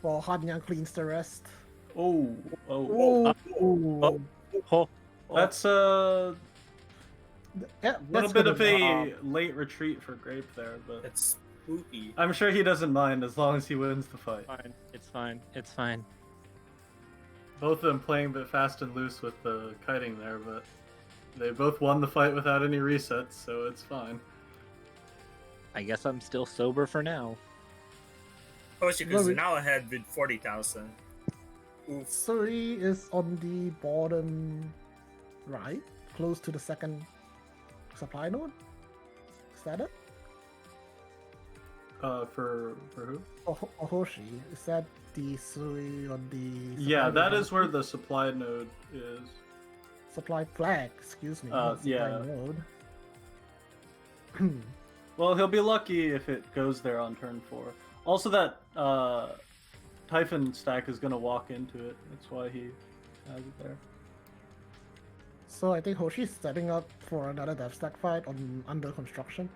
B: While Hanyang cleans the rest.
C: Oh.
B: Oh,
E: Oh,
C: That's a
B: yeah,
C: little
B: that's
C: bit
B: good
C: of
B: enough.
C: a late retreat for Grape there, but
D: It's spooky.
C: I'm sure he doesn't mind as long as he wins the fight.
E: fine. It's fine. It's fine.
C: Both of them playing a bit fast and loose with the kiting there, but they both won the fight without any resets, so it's fine.
E: I guess I'm still sober for now.
D: Hoshiku's now ahead with 40,000. Oof.
B: Suri is on the bottom right, close to the second supply node. Is that it?
C: For who?
B: Ohoshi. Is that the Suri on the?
C: Yeah,
B: supply
C: that
B: node?
C: is where the supply node is.
B: Supply flag. Excuse me. not supply
C: yeah.
B: node.
C: Well, he'll be lucky if it goes there on turn 4. Also, that Typhon stack is going to walk into it. That's why he has it there.
B: So I think Hoshi's setting up for another death stack fight on under construction.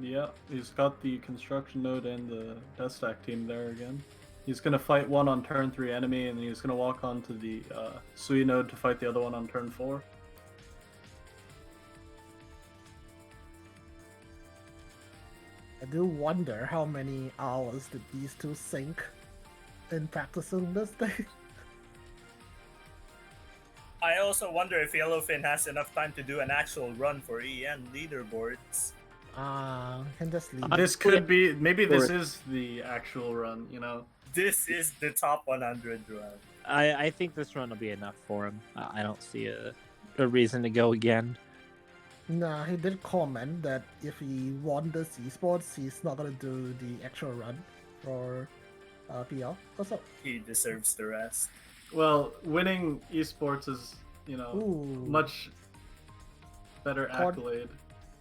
C: Yeah, he's got the construction node and the death stack team there again. He's going to fight one on turn 3 enemy, and he's going to walk onto the Sui node to fight the other one on turn 4.
B: I do wonder how many hours did these two sink in practicing this thing.
D: I also wonder if Yellowfin has enough time to do an actual run for EN leaderboards.
B: Can just leave.
C: This could be, maybe this is the actual run, you know?
D: This is the top 100 run.
E: I think this run will be enough for him. I don't see a reason to go again.
B: Nah, he did comment that if he won this eSports, he's not gonna do the actual run for PL. What's up?
D: He deserves the rest.
C: Well, winning esports is, you know,
B: Ooh,
C: much better
B: Cord-
C: accolade.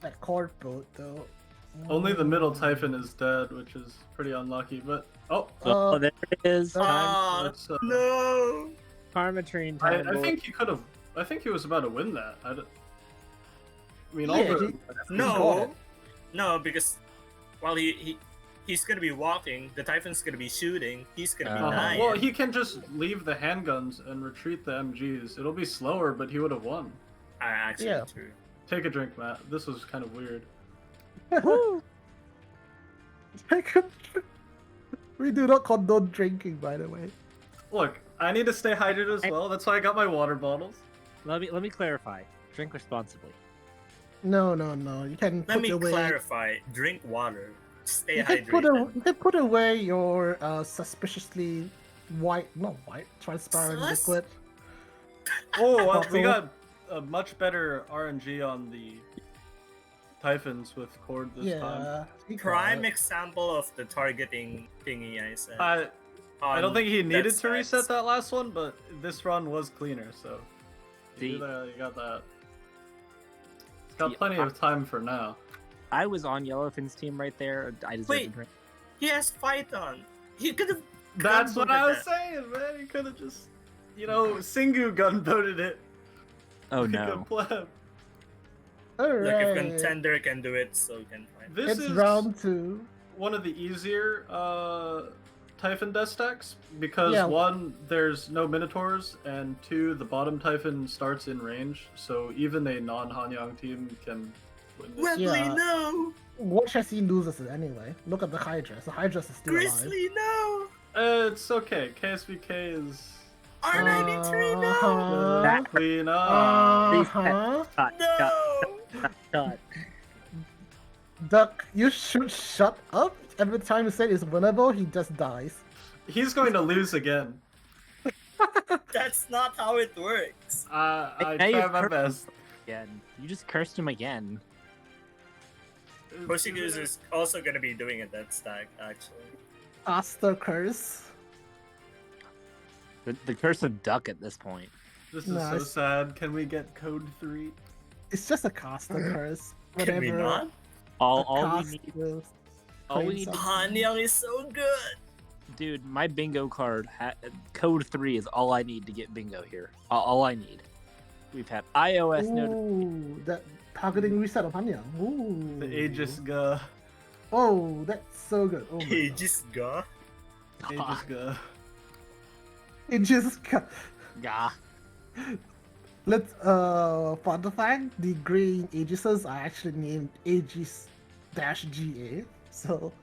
B: that cord boat though.
C: Only the middle Typhon is dead, which is pretty unlucky, but... Oh!
E: Oh, there it is.
D: Ah,
C: That's,
D: no!
E: Karmatrine
C: I
E: time.
C: think he could have... I think he was about to win that. I mean,
B: Yeah,
C: all the...
B: got
D: No!
B: it.
D: No, because while he's gonna be walking, the Typhon's gonna be shooting, he's gonna be dying.
C: Well, he can just leave the handguns and retreat the MGs. It'll be slower, but he would have won.
D: Actually,
B: Yeah.
D: true.
C: Take a drink, Matt. This was kind of weird.
B: We do not condone drinking, by the way.
C: Look, I need to stay hydrated as well. That's why I got my water bottles.
E: Let me clarify. Drink responsibly.
B: No. You can
D: Let
B: put
D: me
B: away.
D: clarify. Drink water. Stay
B: You can
D: hydrated.
B: put away your suspiciously not white, transparent
D: Sus?
B: liquid.
C: Oh, we
B: Bottle.
C: got a much better RNG on the Typhons with Cord this time.
B: Yeah. he got
D: Prime
B: it.
D: example of the targeting thingy I said.
C: I don't think he needed to
D: That's
C: reset that last one, but this run was cleaner, so
E: See-
C: you got that. It's got
E: See,
C: plenty of time for now.
E: I was on Yellowfin's team right there. I deserve
D: Wait.
E: a drink.
D: He has Python. He could have.
C: That's what I was
D: gun-booted
C: saying, man. He could have just, Singu gunboated it.
E: Oh
C: like
E: no.
C: a pleb.
B: All
D: that. Look, if
B: right.
D: Contender can do it, so can find.
C: This
B: It's
C: is
B: round 2.
C: one of the easier Typhon death stacks because
B: Yeah.
C: 1, there's no Minotaurs, and 2, the bottom Typhon starts in range, so even a non-Hanyang team can win this.
D: Webley,
B: Yeah.
D: no!
B: Watch as he loses it anyway. Look at the Hydras. The Hydras is still alive.
D: Grizzly, no!
C: It's okay. KSVK is
D: R93, no!
B: Uh-huh.
C: clean up.
B: Uh-huh.
D: No!
E: God.
B: Duck, you should shut up. Every time you say it's winnable, he just dies.
C: He's going to lose again.
D: That's not how it works.
C: I
E: Now
C: try
E: you've
C: my
E: cur-
C: best.
E: Again. You just cursed him again.
D: Hoshigu's is also gonna be doing a death stack, actually.
B: Master curse.
E: The curse of duck at this point.
C: This is so
B: Nice.
C: sad. Can we get code 3?
B: It's just a caster curse.
D: Can we not?
E: All we need, all we need,
D: Hanyang is so good!
E: dude. My bingo card, code 3 is all I need to get bingo here. All I need. We've had iOS notifications.
B: Ooh, that Targeting reset of Hanya. Ooh.
C: The Aegis Ga.
B: Oh, that's so good. Oh my
D: He
B: God.
D: just got.
C: Aegis Ga.
B: Aegis.
E: Yeah.
B: Let's fun fact, the green Aegises are actually named Aegis-GA. So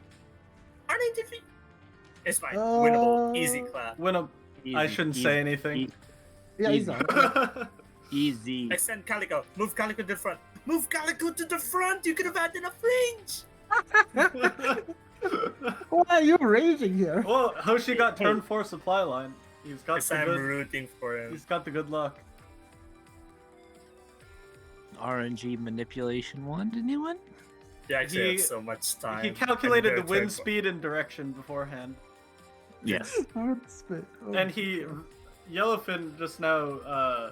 D: Are they different? It's fine. Winnable. Easy
B: Uh,
D: clap.
C: When a, I
E: Easy,
C: shouldn't
E: easy,
C: say anything.
B: yeah,
E: Easy.
B: he's on.
E: Easy.
D: Extend Calico. Move Calico to the front. Move Calico to the front. You could have added a fringe.
B: Why are you raging here?
C: Well, Hoshi got turn 4 supply line. He's got
D: Yes,
C: the
D: I'm
C: good.
D: rooting for him.
C: He's got the good luck.
E: RNG manipulation wand, anyone?
D: You actually
C: He-
D: have so much time.
C: He calculated
D: And
C: the
D: their
C: wind
D: turn-
C: speed and direction beforehand,
E: Yes.
B: Oh,
C: and he Yellowfin just now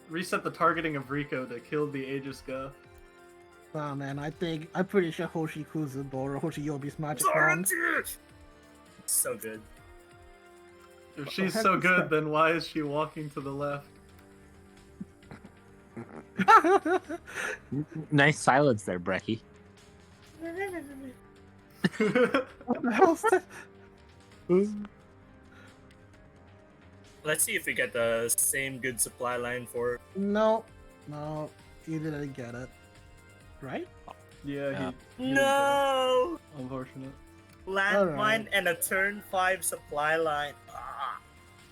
C: reset the targeting of Rico to kill the Aegis Ga.
B: Nah, man, I'm pretty sure Hoshi Kuzu borrowed Hoshi Yobi's magic wand.
D: Zority! So good.
C: If
B: the
C: she's
B: heck
C: so
B: is
C: good,
B: that?
C: then why is she walking to the left?
E: Nice silence there, Brecky.
B: What the hell is that?
D: Let's see if we get the same good supply line for.
B: No, you didn't get it. Right?
C: Yeah, he
D: No!
C: unfortunate.
D: Landmine
B: Alright.
D: and a turn 5 supply line. Ah.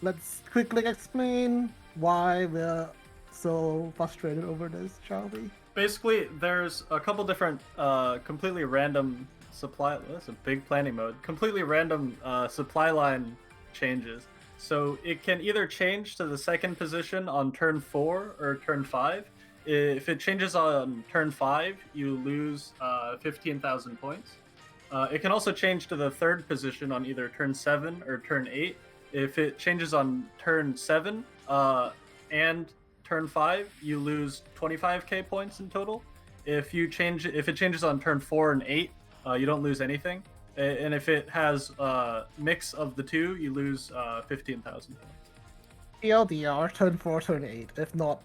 B: Let's quickly explain why we're so frustrated over this, shall we?
C: Basically, there's a couple different completely random supply. Well, that's a big planning mode. Completely random supply line changes. So it can either change to the second position on turn 4 or turn 5. If it changes on turn 5, you lose 15,000 points. It can also change to the third position on either turn 7 or turn 8. If it changes on turn 7 and turn 5, you lose 25k points in total. If it changes on turn 4 and 8, you don't lose anything. And if it has a mix of the two, you lose 15,000 points.
B: TLDR, turn 4, turn 8. If not,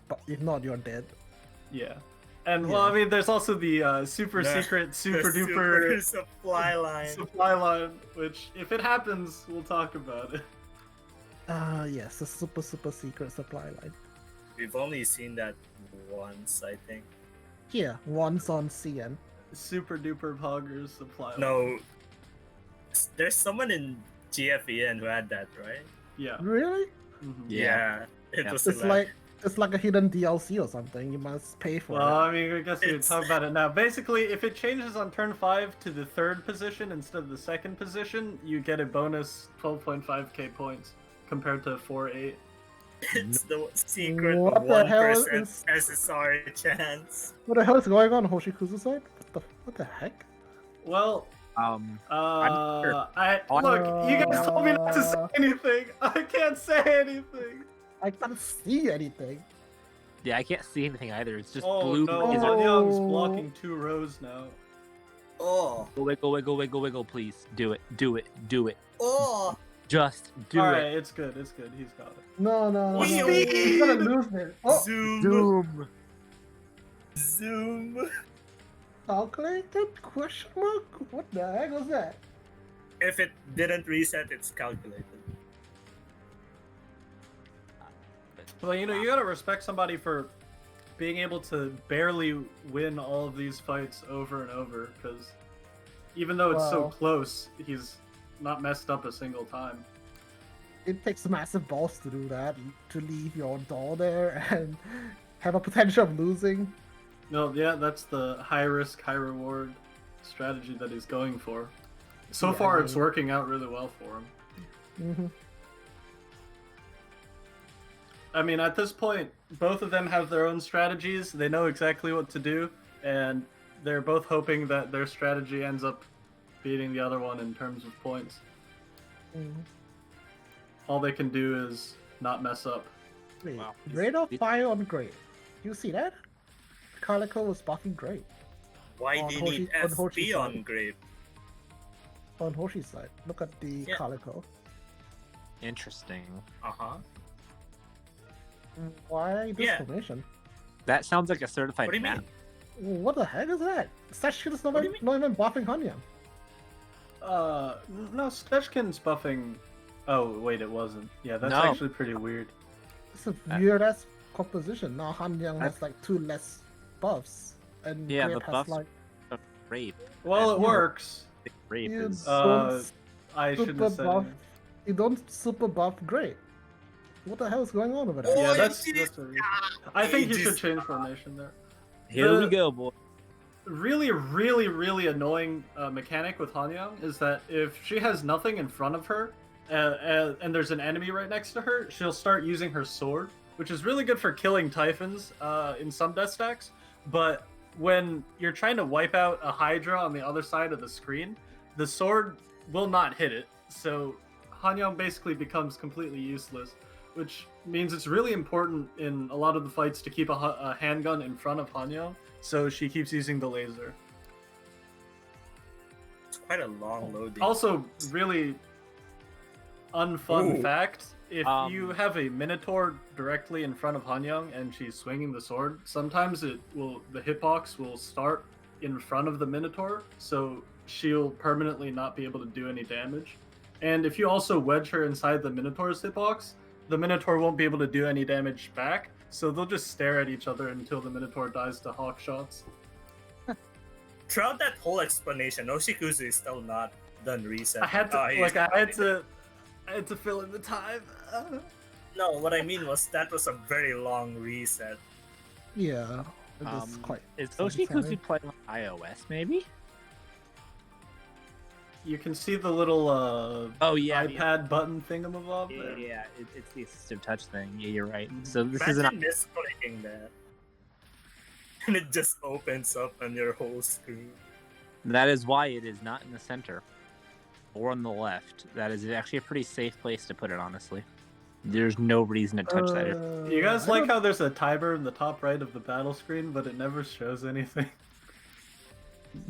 B: you're dead.
C: Yeah. And well, I mean, there's also the super
D: The-
C: secret, super
D: The
C: duper
D: supply line.
C: supply line, which if it happens, we'll talk about it.
B: Yes, the super secret supply line.
D: We've only seen that once, I think.
B: Here, once on CN.
C: Super duper poggers supply line.
D: No, there's someone in GFEN who had that, right?
C: Yeah.
B: Really?
C: Mhm.
E: Yeah.
D: It
E: Yeah.
D: was
B: It's like a hidden DLC or something. You must pay for
C: Well,
B: it.
C: I mean, I guess we can
D: It's-
C: talk about it now. Basically, if it changes on turn 5 to the third position instead of the second position, you get a bonus 12.5k points compared to 4-8.
D: It's the secret
B: What
D: of
B: the hell
D: 1%
B: is-
D: SSR chance.
B: What the hell is going on Hoshikuzu's side? What the heck?
C: Well,
E: sure.
C: look, you guys told me not to say anything. I can't say anything.
B: I can't see anything.
E: Yeah, I can't see anything either. It's just
C: Oh
E: blue.
C: no,
E: Is it-
C: Anyang's
B: Oh.
C: blocking 2 rows now.
D: Oh,
E: Wiggle, wiggle, wiggle, wiggle, please. Do it, do it, do it.
D: oh.
E: Just do
C: Alright,
E: it.
C: it's good, he's got it.
B: No.
D: Speed!
B: He's gonna lose it. Oh,
D: Zoom.
E: Zoom.
D: Zoom.
B: calculated? Question mark? What the heck was that?
D: If it didn't reset, it's calculated.
C: Well, you know, you gotta respect somebody for being able to barely win all of these fights over and over, because even though it's so
B: Wow.
C: close, he's not messed up a single time.
B: It takes massive balls to do that, to leave your doll there and have a potential of losing.
C: No, yeah, that's the high risk, high reward strategy that he's going for. So
B: Yeah,
C: far,
B: I
C: it's
B: mean-
C: working out really well for him.
B: Mm-hmm.
C: I mean, at this point, both of them have their own strategies. They know exactly what to do, and they're both hoping that their strategy ends up beating the other one in terms of points.
B: Mm-hmm.
C: All they can do is not mess up.
B: Wait,
E: Wow.
B: Rate of fire on Great. You see that? Calico was buffing Great
D: Why
B: On
D: do you
B: Hoshi-
D: need
B: on Hoshi's
D: FP on
B: side.
D: Grape?
B: on Hoshi's side. Look at the
D: Yeah.
B: Calico.
E: Interesting.
D: Uh-huh.
B: Why this
D: Yeah.
B: formation?
E: That sounds like a certified
D: What do you
E: map.
D: mean?
B: What the heck is that? Stashkin's not
D: What do you
B: even buffing Hanyang.
C: No, Stechkin's buffing. Oh wait, it wasn't. Yeah, that's
E: No.
C: actually pretty weird.
B: It's a weird ass composition. Now Hanyang has like 2 less buffs, and
E: Yeah,
B: Grape
E: the
B: has
E: buffs
B: like
E: Rape.
C: Well, it
E: And-
C: works.
E: Rape
B: you
E: is.
B: don't
C: I shouldn't
B: super
C: have said
B: buff.
C: anything.
B: You don't super buff Grape. What the hell is going on over there?
C: Yeah,
D: Oh,
C: that's
D: it is-
C: a reason. I think you should
D: just-
C: change formation there.
E: Here we
C: the-
E: go, boy.
C: Really annoying mechanic with Hanyang is that if she has nothing in front of her and there's an enemy right next to her, she'll start using her sword, which is really good for killing Typhons in some death stacks. But when you're trying to wipe out a Hydra on the other side of the screen, the sword will not hit it. So Hanyang basically becomes completely useless, which means it's really important in a lot of the fights to keep a handgun in front of Hanyang, so she keeps using the laser.
D: It's quite a long loading.
C: Also, really unfun
D: Ooh.
C: fact, if
E: Um,
C: you have a Minotaur directly in front of Hanyang and she's swinging the sword, sometimes the hitbox will start in front of the Minotaur, so she'll permanently not be able to do any damage. And if you also wedge her inside the Minotaur's hitbox, the Minotaur won't be able to do any damage back, so they'll just stare at each other until the Minotaur dies to hawk shots.
D: Throughout that whole explanation, Oshikuzu is still not done reset.
C: I had to
D: he's-
C: I had to fill in the time.
D: No, what I mean was that was a very long reset.
B: Yeah, it is quite.
E: Is
B: satisfying.
E: Oshikuzu playing on iOS, maybe?
C: You can see the little
E: Oh, yeah.
C: iPad button thingamabob
E: Yeah,
C: there.
E: yeah, it's the assistive touch thing. Yeah, you're right. So this is
D: Imagine
E: an
D: misclicking that. And it just opens up on your whole screen.
E: that is why it is not in the center or on the left. That is actually a pretty safe place to put it, honestly. There's no reason to touch that.
C: You guys
B: I
C: like
B: don't-
C: how there's a timer in the top right of the battle screen, but it never shows anything?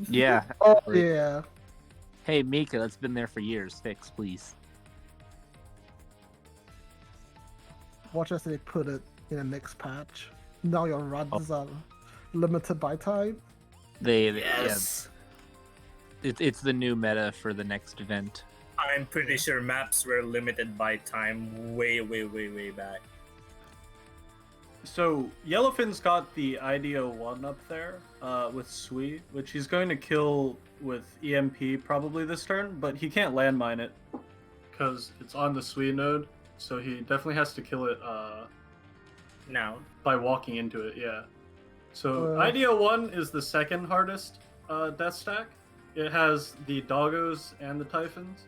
E: Yeah.
B: Oh
E: Right.
B: yeah.
E: Hey, Mika, that's been there for years. Fix, please.
B: Watch as they put it in the next patch. Now your runs are limited by time.
D: Yes.
E: Yeah, it's the new meta for the next event.
D: I'm pretty sure maps were limited by time way back.
C: So, Yellowfin's got the IDO-1 up there with Sui, which he's going to kill with EMP probably this turn, but he can't landmine it because it's on the Sui node, so he definitely has to kill it
D: Now.
C: by walking into it, yeah. So,
B: Uh.
C: IDO-1 is the second hardest death stack. It has the Doggos and the Typhons.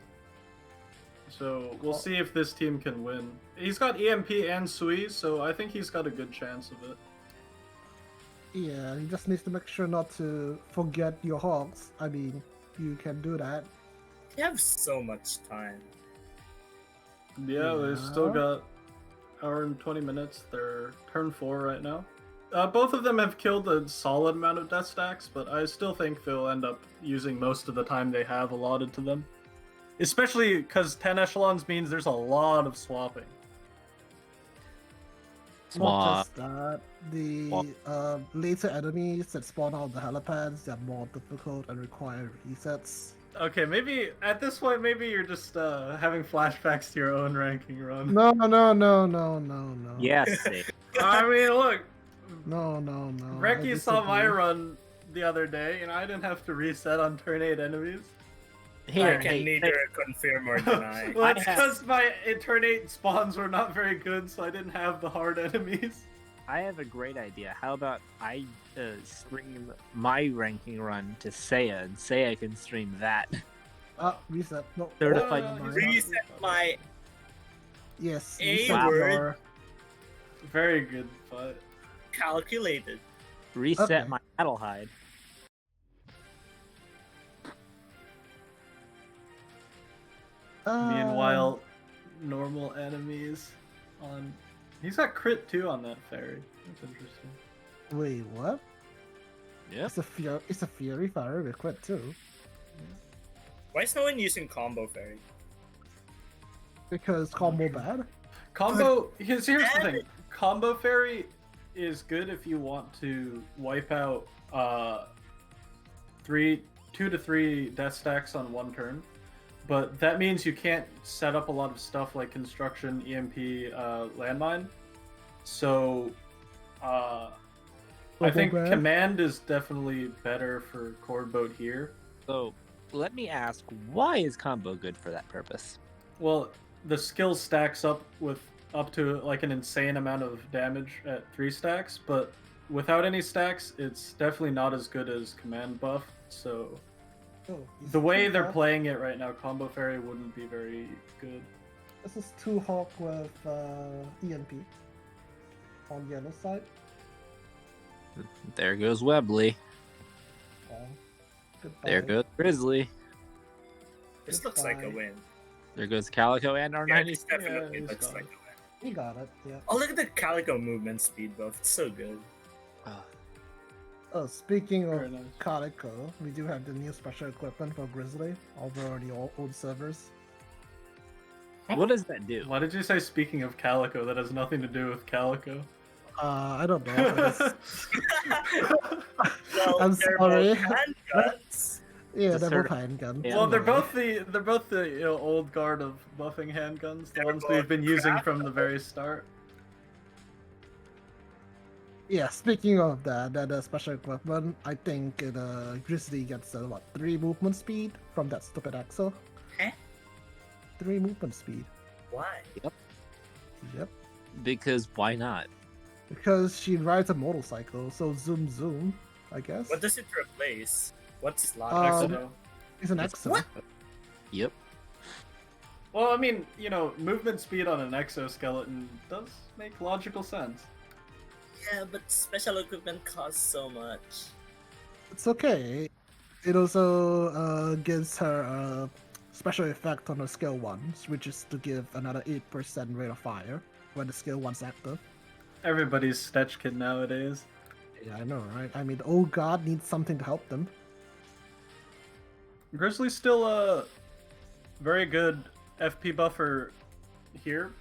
C: So we'll see if this team can win. He's got EMP and Sui, so I think he's got a good chance of it.
B: Yeah, you just need to make sure not to forget your hogs. I mean, you can do that.
D: You have so much time.
C: Yeah, they've still
B: Yeah.
C: got hour and 20 minutes. They're turn 4 right now. Both of them have killed a solid amount of death stacks, but I still think they'll end up using most of the time they have allotted to them. Especially because 10 echelons means there's a lot of swapping.
B: It's not just that. The
E: Swap.
B: later enemies that spawn out of the helipads, they're more difficult and require resets.
C: Okay, maybe at this point, maybe you're just having flashbacks to your own ranking run.
B: No. No.
E: Yes, Safe.
C: I mean, look,
B: No. I
C: Reki saw my
B: disagree.
C: run the other day, and I didn't have to reset on turn 8 enemies.
E: Here,
D: I can
E: hey,
D: neither confirm or deny.
C: Well, it's
E: I have-
C: because my turn 8 spawns were not very good, so I didn't have the hard enemies.
E: I have a great idea. How about I stream my ranking run to Ceia, and Ceia can stream that.
B: Reset. No.
E: Certified
C: Well,
B: mine.
D: Reset my
B: Yes.
D: A
B: reset
D: word.
B: your-
C: Very good, but
D: calculated.
E: Reset
B: Okay.
E: my Adelheid.
C: meanwhile, normal enemies on. He's got crit too on that fairy. That's interesting.
B: Wait, what?
E: Yep.
B: It's a Fury Fire with crit too.
D: Why is no one using combo fairy?
B: Because combo bad.
C: Combo. Here's the thing. Combo fairy is good if you want to wipe out 2 to 3 death stacks on one turn, but that means you can't set up a lot of stuff like construction, EMP, landmine. So I think
B: Bad.
C: command is definitely better for cord boat here.
E: So let me ask, why is combo good for that purpose?
C: Well, the skill stacks up with up to like an insane amount of damage at 3 stacks, but without any stacks, it's definitely not as good as command buff. So
B: Oh,
C: the way
B: two
C: they're
B: Hawk.
C: playing it right now, combo fairy wouldn't be very good.
B: This is 2 Hawk with EMP on yellow side.
E: There goes Webley.
B: Oh, goodbye.
E: There goes Grizzly.
D: This looks like a
B: Goodbye.
D: win.
E: There goes Calico and our
D: Yeah,
E: 90.
D: this definitely
C: he's
D: looks
C: gone.
D: like a win.
B: He got it, yeah.
D: Oh, look at the Calico movement speed buff. It's so good.
B: Oh, speaking of
C: Very nice.
B: Calico, we do have the new special equipment for Grizzly over the old servers.
E: What does that do?
C: Why did you say speaking of Calico? That has nothing to do with Calico.
B: I don't know. It's-
D: Well,
B: I'm
D: they're
B: sorry.
D: both handguns.
B: yeah,
E: The
B: they're
E: sort
B: both
E: of-
B: handguns.
E: Yeah.
C: Well, they're
B: anyway.
C: both the old guard of buffing handguns, the
D: They're
C: ones
D: both
C: we've been using
D: crap.
C: from the very start.
B: Yeah, speaking of that special equipment, I think Grizzly gets 3 movement speed from that stupid axle.
D: Huh?
B: 3 movement speed.
D: Why?
B: Yep.
E: Because why not?
B: Because she rides a motorcycle, so zoom, I guess.
D: What does it replace? What's slot?
C: Exo.
B: It's an axle.
D: What?
E: Yep.
C: Well, I mean, movement speed on an exoskeleton does make logical sense.
D: Yeah, but special equipment costs so much.
B: It's okay. It also gives her a special effect on her skill 1s, which is to give another 8% rate of fire when the skill 1's active.
C: Everybody's Stetch Kid nowadays.
B: Yeah, I know, right? I mean, the old god needs something to help them.
C: Grizzly's still a very good FP buffer here.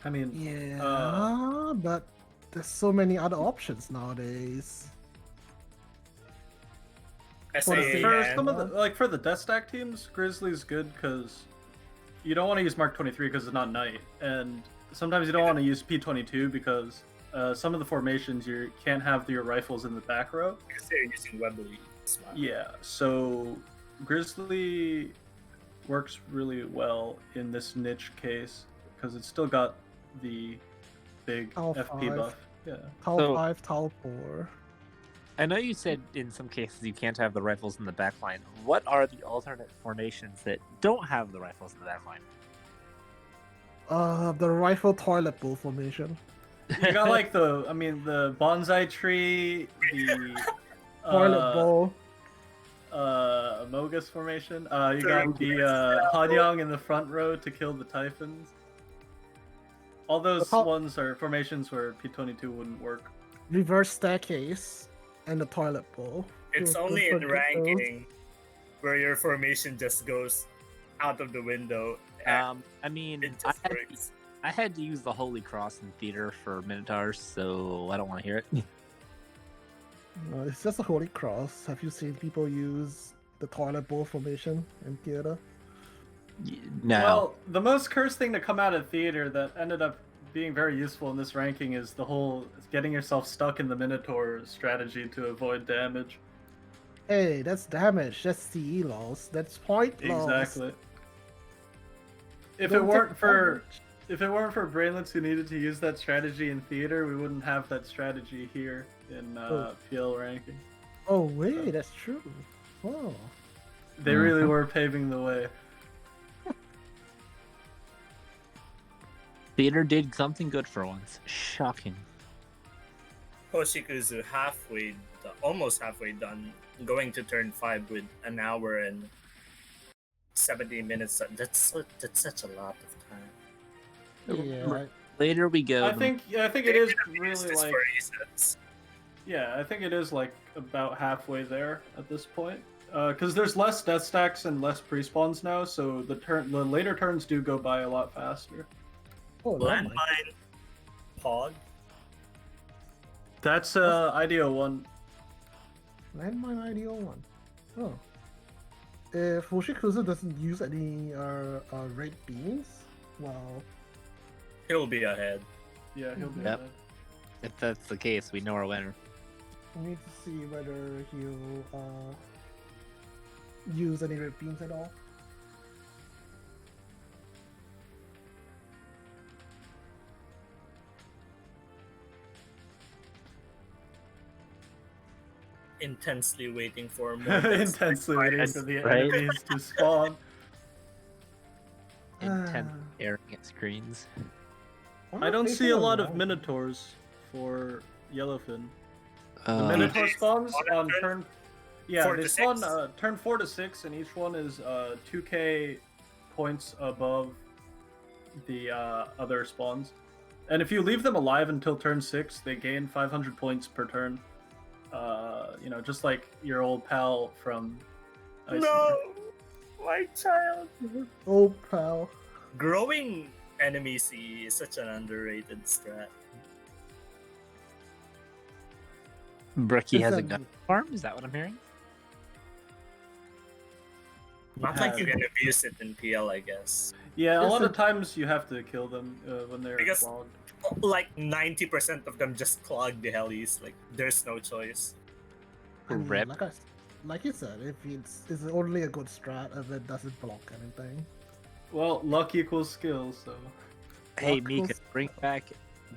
C: I mean,
B: Yeah, but there's so many other options nowadays.
C: for
D: SAA
C: some
D: and
C: of the for the death stack teams, Grizzly's good because you don't want to use Mark 23 because it's not night, and sometimes you don't want to use P22 because some of the formations you can't have your rifles in the back row.
D: because they're using Webley. Smart.
C: Yeah, so Grizzly works really well in this niche case because it's still got the big
B: Tau
C: FP
B: 5.
C: buff. Yeah.
B: Tau
E: So-
B: 5, Tau 4.
E: I know you said in some cases you can't have the rifles in the back line. What are the alternate formations that don't have the rifles in the back line?
B: The rifle toilet bowl formation.
C: You got like the bonsai tree, the
B: Toilet bowl.
C: Amogus formation. You got the Hanyang in the front row to kill the Typhons. All those
B: How-
C: ones are formations where P22 wouldn't work.
B: Reverse staircase. And the toilet bowl.
D: It's
B: Don't
D: only in
B: forget those.
D: ranking where your formation just goes out of the window.
E: I mean,
D: It just breaks.
E: I had to use the Holy Cross in theater for Minotaurs, so I don't want to hear it.
B: No, it's just a holy cross. Have you seen people use the toilet bowl formation in theater?
E: No.
C: Well, the most cursed thing to come out of theater that ended up being very useful in this ranking is the whole getting yourself stuck in the Minotaur strategy to avoid damage.
B: Hey, that's damage. That's CE loss. That's point loss.
C: Exactly. If
B: Don't
C: it weren't
B: take
C: for
B: damage.
C: if it weren't for brainlets who needed to use that strategy in theater, we wouldn't have that strategy here in PL ranking.
B: Oh wait, that's true. Oh.
C: They really were paving the way.
E: Theater did something good for once. Shocking.
D: Hoshikuzu almost halfway done, going to turn 5 with an hour and 70 minutes. That's such a lot of time.
B: Yeah.
E: Later we go.
C: I think it is really
D: Use this
C: like
D: for resets.
C: yeah, I think it is like about halfway there at this point. Because there's less death stacks and less pre-spawns now, so the later turns do go by a lot faster.
B: Oh, never mind.
D: Landmine, Pog.
C: That's IDO1.
B: Landmine ideal one. Oh. If Hoshikuzu doesn't use any red beams, well,
D: He'll be ahead.
C: Yeah, he'll be
E: Yep.
C: ahead.
E: If that's the case, we know our winner.
B: we need to see whether he'll use any red beams at all.
D: Intensely waiting for more. bits.
C: Intensely waiting for the
E: Right?
C: enemies to spawn.
E: Intent staring at screens.
C: I don't see a lot of Minotaurs for Yellowfin. The Minotaur
D: They
C: spawns
D: spawn
C: on
D: at
C: turn. Yeah,
D: 4
C: they
D: to
C: spawn
D: 6.
C: turn 4 to 6, and each one is 2k points above the other spawns. And if you leave them alive until turn 6, they gain 500 points per turn. Just like your old pal from.
D: No, my child.
B: Oh, pal.
D: Growing enemy C is such an underrated strat.
E: Brookie
B: Is
E: has a
B: that-
E: gun farm? Is that what I'm hearing?
D: Not like you can abuse it in PL, I guess.
C: Yeah, a lot of
B: Listen-
C: times you have to kill them when they're
D: Because-
C: clogged.
D: Like 90% of them just clog the helis. Like there's no choice.
B: I mean,
E: Rip.
B: like you said, if it's only a good strat if it doesn't block anything.
C: Well, luck equals skill, so.
E: Hey,
B: Rock
E: Mika,
B: close-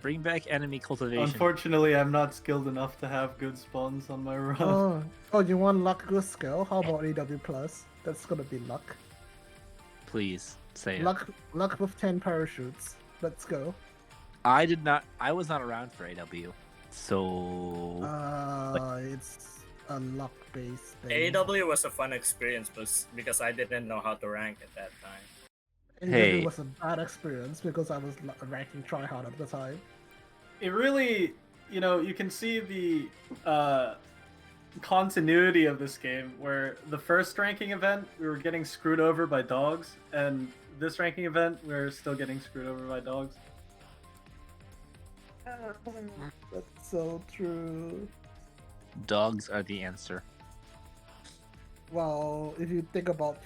E: bring back enemy cultivation.
C: Unfortunately, I'm not skilled enough to have good spawns on my run.
B: Oh, you want luck good skill? How about AW plus? That's gonna be luck.
E: Please say it.
B: Luck with 10 parachutes. Let's go.
E: I was not around for AW, so
B: It's a luck based thing.
D: AW was a fun experience because I didn't know how to rank at that time.
B: And
E: Hey.
B: it was a bad experience because I was ranking tryhard at the time.
C: It really, you can see the continuity of this game where the first ranking event we were getting screwed over by dogs, and this ranking event we're still getting screwed over by dogs.
B: That's so true.
E: dogs are the answer.
B: Well, if you think about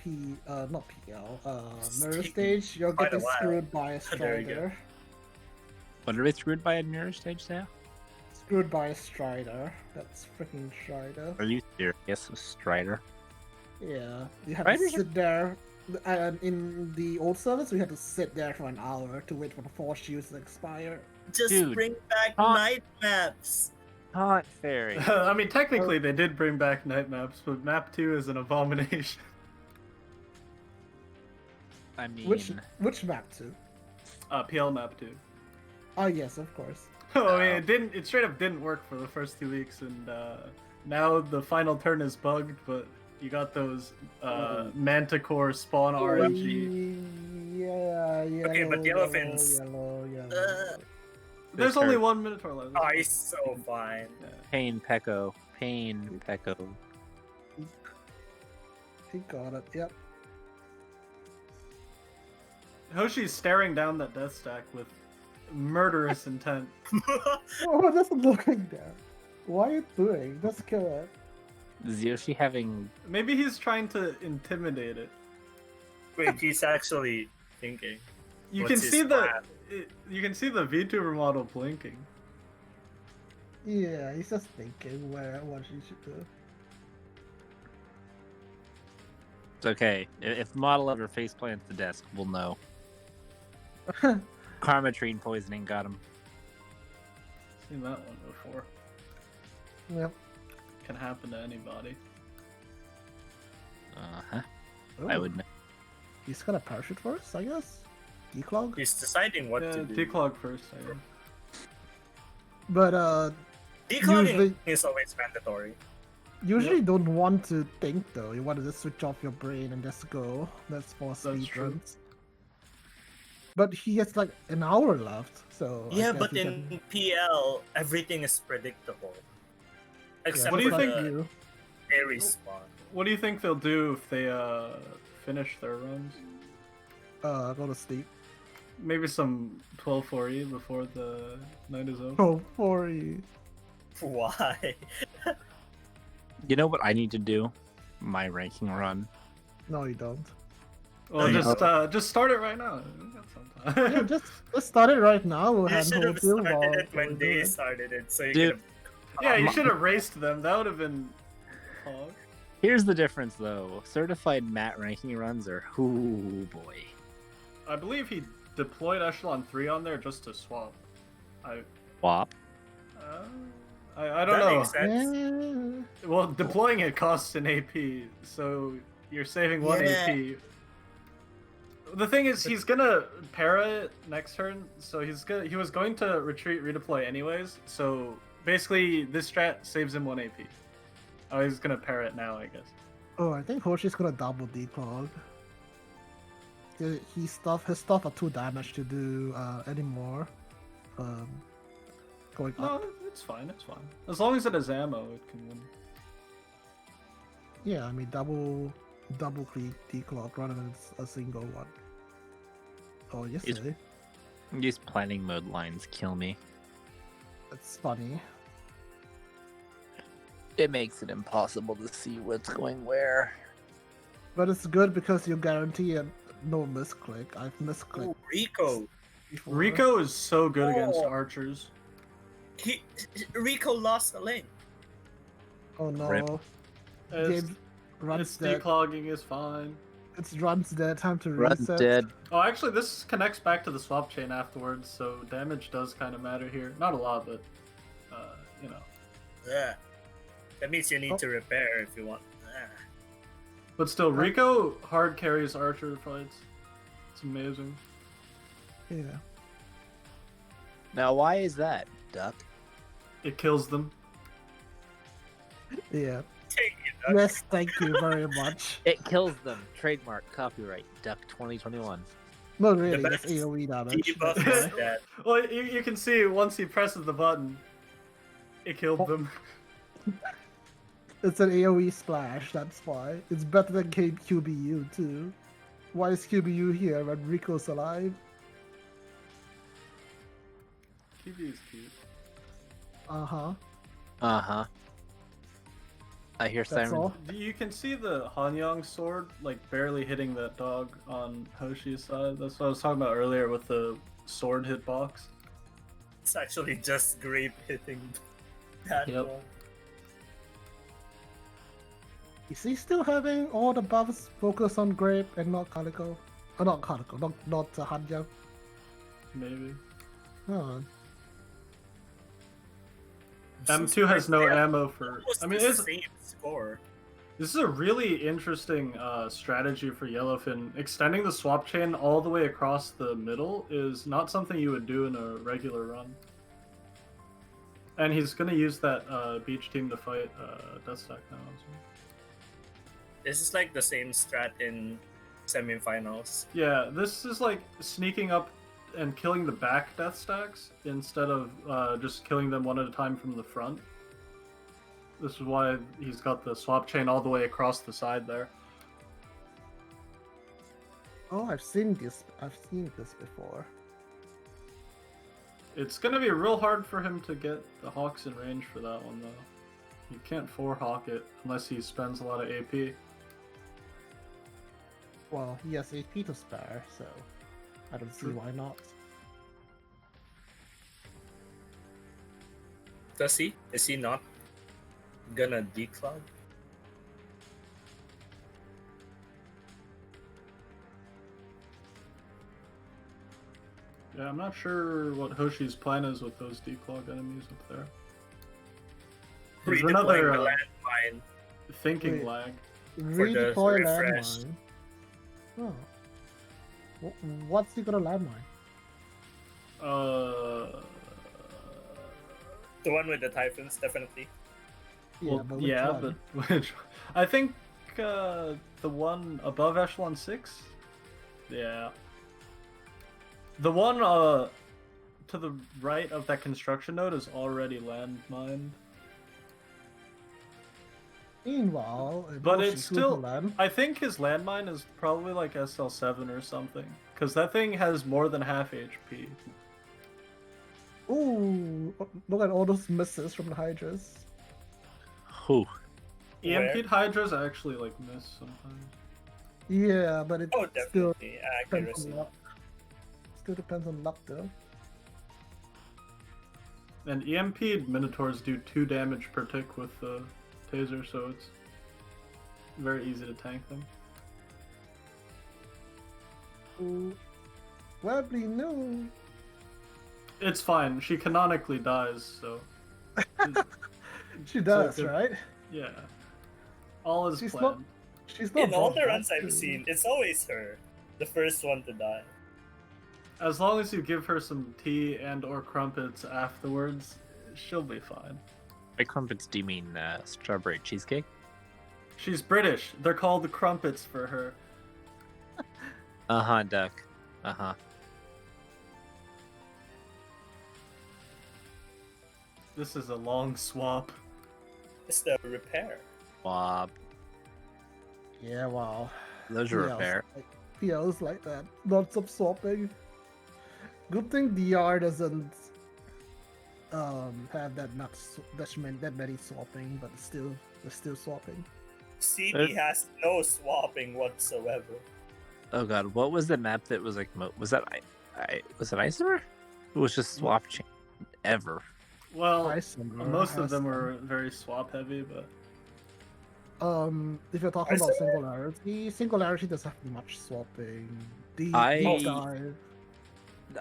B: not PL, mirror
D: Taking
B: stage, you're
D: quite a
B: getting
D: while.
B: screwed by a
D: There you go.
B: strider.
E: What are we screwed by a mirror stage now?
B: Screwed by a strider. That's freaking strider.
E: Are you serious, Strider?
B: Yeah, you had
E: Strider
B: to sit there. And in the old service, we had to sit there for an hour to wait for the force shields to expire.
D: Just
E: Dude.
D: bring back
E: Huh?
D: night maps.
E: Not fairy.
C: I mean, technically they did bring back night maps, but map 2 is an abomination.
E: I mean,
B: Which map too?
C: PL map 2.
B: Oh yes, of course.
C: I mean, it straight up didn't work for the first 2 weeks, and now the final turn is bugged, but you got those Manticore spawn RNG.
B: Yeah, yellow,
D: Okay, but
B: yellow,
D: Yellowfin's-
B: yellow.
C: There's
E: This
C: only
E: hurt.
C: one Minotaur left.
D: Oh, he's so fine.
E: Pain Pecco. Pain Pecco.
B: He got it. Yep.
C: Hoshi's staring down that death stack with murderous intent.
B: Oh, just looking there. What are you doing? Just kill it.
E: Is Yoshi having?
C: Maybe he's trying to intimidate it.
D: Wait, he's actually thinking.
C: You
D: What's
C: can
D: his
C: see
D: plan?
C: you can see the VTuber model blinking.
B: Yeah, he's just thinking what he should do.
E: It's okay. If the model ever face plants the desk, we'll know. Karmatrine poisoning got him.
C: Seen that one before.
B: Yep.
C: Can happen to anybody.
E: Uh-huh. I
B: Ooh,
E: would know.
B: He's gonna parachute first, I guess. Declog.
D: He's deciding what
C: Yeah,
D: to do.
C: declog first. I think.
B: But
D: Declogging
B: Usually-
D: is always mandatory.
B: usually don't want to think though. You want to just switch off your brain and just go. That's for
C: That's
B: speed
C: true.
B: runs. But he has like an hour left, so I
D: Yeah,
B: guess
D: but
B: he
D: in
B: can-
D: PL, everything is predictable. Except
C: What do you
D: for
C: think-
D: the fairy spawn.
C: What do you think they'll do if they finish their runs?
B: Go to sleep.
C: Maybe some 12-4E before the night is over.
B: Oh, for you.
D: Why?
E: You know what I need to do? My ranking run.
B: No, you don't.
C: Well,
D: No,
C: just start it right now. We got some
B: Yeah,
C: time.
B: just start it right now. We'll
D: you should have
B: handhold you
D: started
B: while
D: it when
B: we do
D: they
B: it.
D: started it, so you
E: Dude.
D: could
C: Yeah, you
E: Um,
C: should have raced them. That would have been hog.
E: Here's the difference, though. Certified mat ranking runs are, ooh boy.
C: I believe he deployed Echelon 3 on there just to swap.
E: Swap.
C: I don't
D: that
C: know.
D: makes sense.
B: Yeah.
C: Well, deploying it costs an AP, so you're saving one
D: Yeah.
C: AP. The thing is, he's gonna para it next turn, so he was going to retreat, redeploy anyways. So basically, this strat saves him one AP. Oh, he's gonna para it now, I guess.
B: Oh, I think Hoshi's gonna double declog. His stuff are too damaged to do anymore. Going
C: No,
B: up.
C: it's fine. It's fine. As long as it has ammo, it can win.
B: Yeah, I mean double declog rather than a single one. Oh, yes,
E: Is- These planning mode lines kill me.
B: it's funny.
E: It makes it impossible to see what's going where.
B: But it's good because you guarantee no misclick. I've misclicked
D: Oh, Rico.
B: before.
C: Rico is so good against
D: Oh.
C: archers.
D: Rico lost the lane.
B: Oh no.
E: Rip.
C: It's,
B: Game runs
C: it's
B: dead.
C: declogging is fine.
B: It's runs dead. Time to
E: Run's
B: reset.
E: dead.
C: Oh, actually, this connects back to the swap chain afterwards, so damage does kind of matter here. Not a lot, but you know.
D: Yeah. That means you need
B: Oh.
D: to repair if you want.
C: But still, Rico hard carries archer fights. It's amazing.
B: Yeah.
E: Now, why is that, Duck?
C: It kills them.
B: Yeah.
D: Take it, Duck.
B: Yes, thank you very much.
E: It kills them. Trademark, copyright, Duck 2021.
B: No, really,
D: The
B: that's
D: best
B: AoE damage.
D: Debuff
B: That's
D: is
B: why.
D: that.
C: Well, you can see once he presses the button, it killed them.
B: It's an AoE splash, that's why. It's better than QBU too. Why is QBU here when Rico's alive?
C: TV is cute.
B: Uh-huh.
E: Uh-huh. I hear
B: That's
E: sirens.
B: all.
C: You can see the Hanyang sword like barely hitting that dog on Hoshi's side. That's what I was talking about earlier with the sword hitbox.
D: It's actually just grape hitting that
C: Yep.
D: one.
B: Is he still having all the buffs focused on Grape and not Calico? Oh, not Calico, not Hanyang.
C: Maybe.
B: Oh,
C: M2 has no ammo for.
D: Almost
C: I mean,
D: the
C: it's
D: same score.
C: This is a really interesting strategy for Yellowfin. Extending the swap chain all the way across the middle is not something you would do in a regular run. And he's going to use that beach team to fight Death Stack now as well.
D: This is like the same strat in semifinals.
C: Yeah, this is like sneaking up and killing the back Death Stacks instead of just killing them one at a time from the front. This is why he's got the swap chain all the way across the side there.
B: oh, I've seen this before.
C: It's going to be real hard for him to get the Hawks in range for that one, though. You can't 4-Hawk it unless he spends a lot of AP.
B: Well, he has AP to spare, so I don't see
C: True.
B: why not.
D: Does he? Is he not gonna declog?
C: Yeah, I'm not sure what Hoshi's plan is with those declog enemies up there. There's
D: Redeploying
C: another
D: the landmine.
C: thinking
B: Wait.
C: lag.
B: Redeploy
D: refresh.
B: landmine. Oh. What's he gonna landmine?
D: The one with the typhoons, definitely.
C: Well,
B: but which
C: yeah,
B: one?
C: but which? I think the one above Echelon 6. Yeah. The one to the right of that construction node is already landmined.
B: Meanwhile,
C: But
B: Hoshi's
C: it's still.
B: gonna land.
C: I think his landmine is probably like SL7 or something. Because that thing has more than half HP.
B: Ooh, look at all those misses from the Hydras.
E: Whew.
C: EMP'd Hydras actually like miss sometimes.
B: Yeah, but it
D: Oh,
B: still
D: definitely
B: depends
D: accuracy.
B: on luck. Still depends on luck though.
C: And EMP'd Minotaurs do 2 damage per tick with the taser, so it's very easy to tank them.
B: Ooh. Webley, no.
C: It's fine. She canonically dies, so
B: She does,
C: good.
B: right?
C: yeah. All is
B: She's
C: planned.
B: She's not
D: In all
B: brought
D: the
B: back
D: runs I've
B: to-
D: seen, it's always her, the first one to die.
C: As long as you give her some tea and or crumpets afterwards, she'll be fine.
E: By crumpets, do you mean strawberry cheesecake?
C: She's British. They're called the crumpets for her.
E: Duck.
C: This is a long swap.
D: It's the repair.
E: Wob.
B: Yeah, wow.
E: Those are repair.
B: Feels like that. Lots of swapping. Good thing DR doesn't have that many swapping, but they're still swapping.
D: CD has no swapping whatsoever.
E: Oh god, what was the map that was like? Was that was it Isomer? It was just swap chain ever.
C: Well,
B: Isomer
C: most of
B: has
C: them
B: some.
C: were very swap heavy, but
B: If you're talking about
D: Isomer?
B: Singularity doesn't have much swapping. Deep
E: I-
B: dive.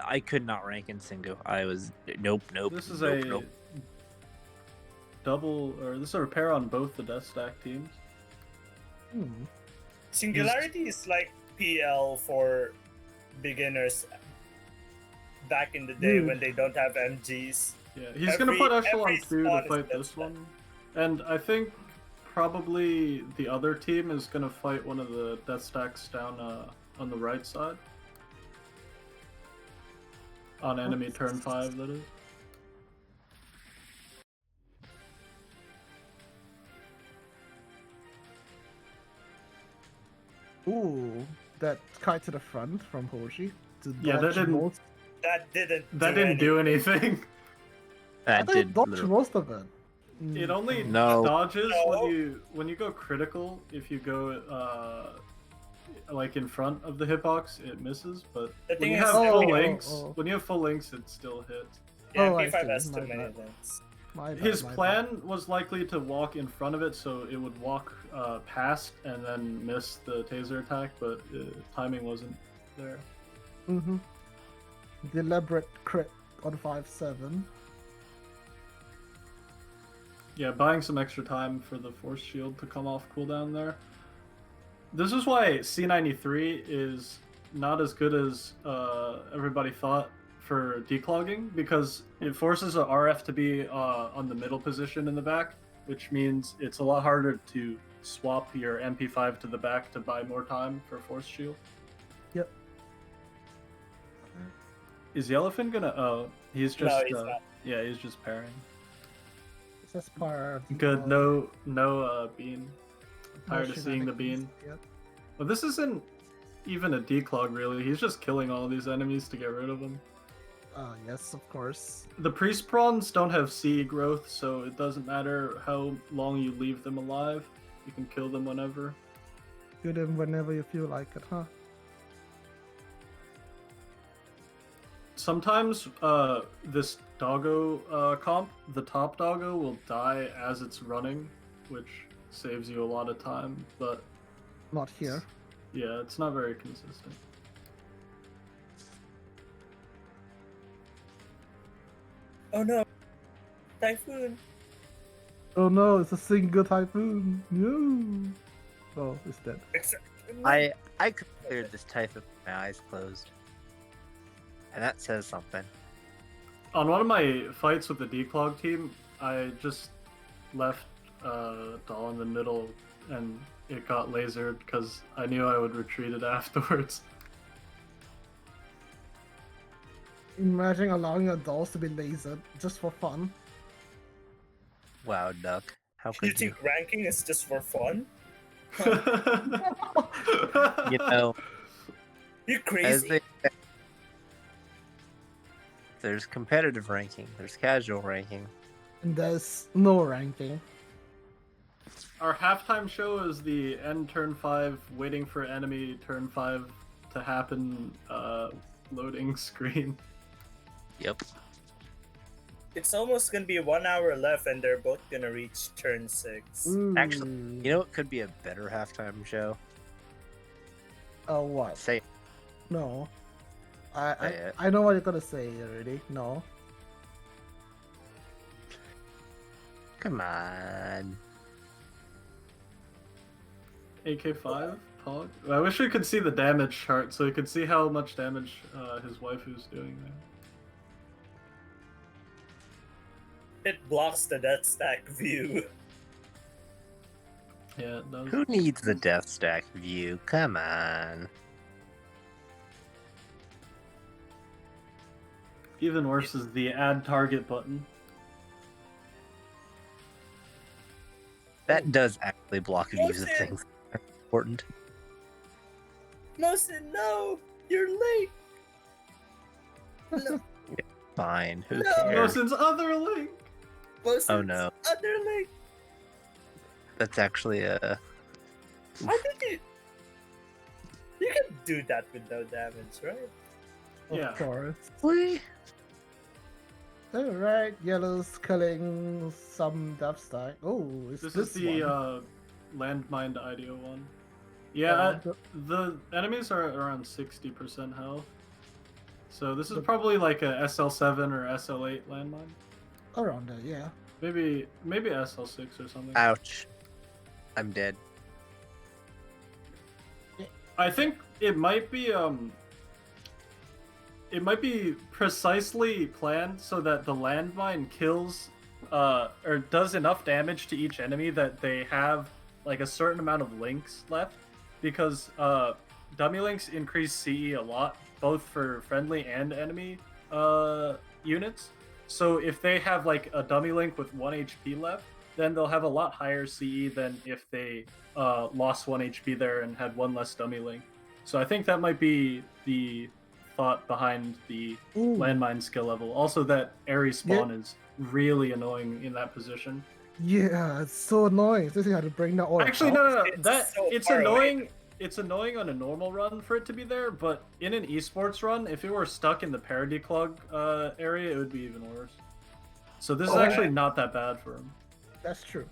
E: I could not rank in Singo. I was nope.
C: this is
E: nope.
C: this is a repair on both the Death Stack teams.
D: Singularity is like PL for beginners back in the day when they don't have MGs.
C: Yeah, he's gonna put Echelon
D: every
C: 2 to
D: spot is
C: fight
D: Death
C: this
D: Stack.
C: one. And I think probably the other team is gonna fight one of the Death Stacks down on the right side. On enemy turn 5, that is.
B: Ooh, that kite to the front from Hoshi. To
C: Yeah, that
B: dodge
C: didn't-
B: most.
D: That
C: That didn't do anything.
B: I
E: That
B: thought it
E: did
B: dodged
E: literally.
B: most of it.
C: It only
E: No.
C: dodges
D: No.
C: when you go critical. If you go like in front of the hitbox, it misses. But
D: The
C: when
D: thing
C: you
D: is-
C: have
D: Oh,
C: full
D: oh,
C: links,
B: oh.
C: when you have full links, it still hits.
D: Yeah,
B: Oh, I
D: P5
B: see,
D: has
B: my
D: too many
B: bad.
D: links.
B: My bad,
C: His
B: my bad.
C: plan was likely to walk in front of it, so it would walk past and then miss the taser attack, but timing wasn't there.
B: Deliberate crit on 5-7.
C: Yeah, buying some extra time for the force shield to come off cooldown there. This is why C93 is not as good as everybody thought for declogging, because it forces a RF to be on the middle position in the back, which means it's a lot harder to swap your MP5 to the back to buy more time for force shield.
B: Yep.
C: Is Yellowfin gonna? Oh, he's just.
D: No, he's not.
C: Yeah, he's just pairing.
B: It's just part of
C: Good. No bean.
B: no
C: Tired of seeing the
B: shenanigans
C: bean.
B: yet.
C: Well, this isn't even a declog, really. He's just killing all these enemies to get rid of them.
B: Yes, of course.
C: The priest prawns don't have CE growth, so it doesn't matter how long you leave them alive. You can kill them whenever.
B: Do them whenever you feel like it, huh?
C: Sometimes this doggo comp, the top doggo, will die as it's running, which saves you a lot of time, but
B: Not here.
C: yeah, it's not very consistent.
D: Oh no. Typhoon.
B: Oh no, it's a single typhoon. No. Oh, it's dead.
D: Except
E: I could clear this type with my eyes closed, and that says something.
C: On one of my fights with the declog team, I just left Doll in the middle and it got lasered because I knew I would retreat it afterwards.
B: Imagine allowing your dolls to be lasered just for fun.
E: Wow, Duck. How
D: you
E: could you?
D: think ranking is just for fun?
E: You know,
D: You
E: as
D: crazy?
E: they there's competitive ranking, there's casual ranking.
B: And there's no ranking.
C: our halftime show is the end turn 5, waiting for enemy turn 5 to happen, loading screen.
F: Yep.
D: It's almost gonna be 1 hour left, and they're both gonna reach turn 6.
F: Actually, you know what could be a better halftime show?
B: Oh, what?
F: Say
B: No.
F: Say
B: I
F: it.
B: I know what you're gonna say already. No.
F: Come on.
C: AK5? Pog? I wish we could see the damage chart so we could see how much damage his waifu's doing there.
D: It blocks the death stack view.
C: Yeah, it does.
F: Who needs the death stack view? Come on.
C: Even worse is the add target button.
F: That does actually block views of
D: Mosin!
F: things that are important.
D: Mosin, no! You're late! No,
F: Fine. Who
D: No.
F: cares?
C: Mosin's other link!
D: Mosin's
F: Oh, no.
D: other link!
F: That's actually a.
D: I think you can do that with no damage, right?
C: Yeah.
B: Of course.
F: Really?
B: Alright, yellow's killing some death stack. Oh, it's
C: This
B: this
C: is the
B: one.
C: landmine IDEO one. Yeah,
B: Oh,
C: the enemies are around 60% health. So this is probably like a SL7 or SL8 landmine.
B: around there, yeah.
C: Maybe SL6 or something.
F: Ouch. I'm dead.
C: I think it might be precisely planned so that the landmine kills or does enough damage to each enemy that they have like a certain amount of links left, because dummy links increase CE a lot, both for friendly and enemy units. So if they have like a dummy link with 1 HP left, then they'll have a lot higher CE than if they lost 1 HP there and had 1 less dummy link. So I think that might be the thought behind the
B: Ooh.
C: landmine skill level. Also, that airy spawn is really annoying in that position.
B: Yeah, it's so annoying. Especially how to bring that all
C: Actually,
B: out.
C: no.
D: It's so
C: It's
D: far away.
C: annoying. It's annoying on a normal run for it to be there, but in an esports run, if it were stuck in the parody clog area, it would be even worse. So this is
B: Oh,
C: actually
D: yeah.
C: not that bad for him.
B: That's true.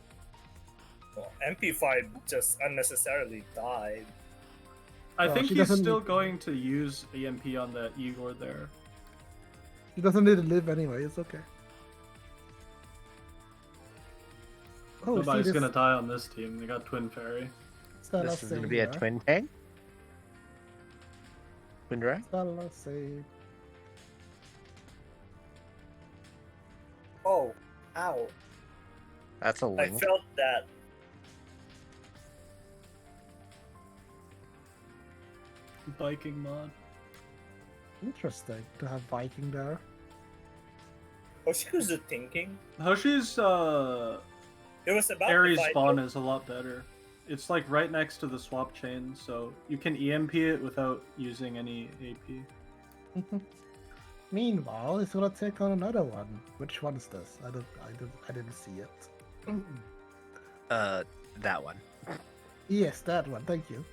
D: Well, MP5 just unnecessarily died.
C: I
B: Well,
C: think
B: she
C: he's
B: doesn't
C: still
B: need-
C: going to use EMP on that Igor there.
B: He doesn't need to live anyway. It's okay. Oh, see
C: Nobody's
B: this
C: gonna die on this team. They got Twin Fairy.
B: Stella
F: This is going to
B: save
F: be a
B: here.
F: twin tank? Twin drag?
B: Stella save.
D: Oh, ow.
F: That's a
D: I
F: link.
D: felt that.
C: Viking mod.
B: Interesting to have Viking there.
D: Hoshiku's thinking.
C: Hoshi's
D: It was about
C: Ares
D: to fight
C: spawn
D: the-
C: is a lot better. It's like right next to the swap chain, so you can EMP it without using any AP.
B: Meanwhile, he's gonna take on another one. Which one is this? I didn't see it.
F: That one.
B: Yes, that one. Thank you.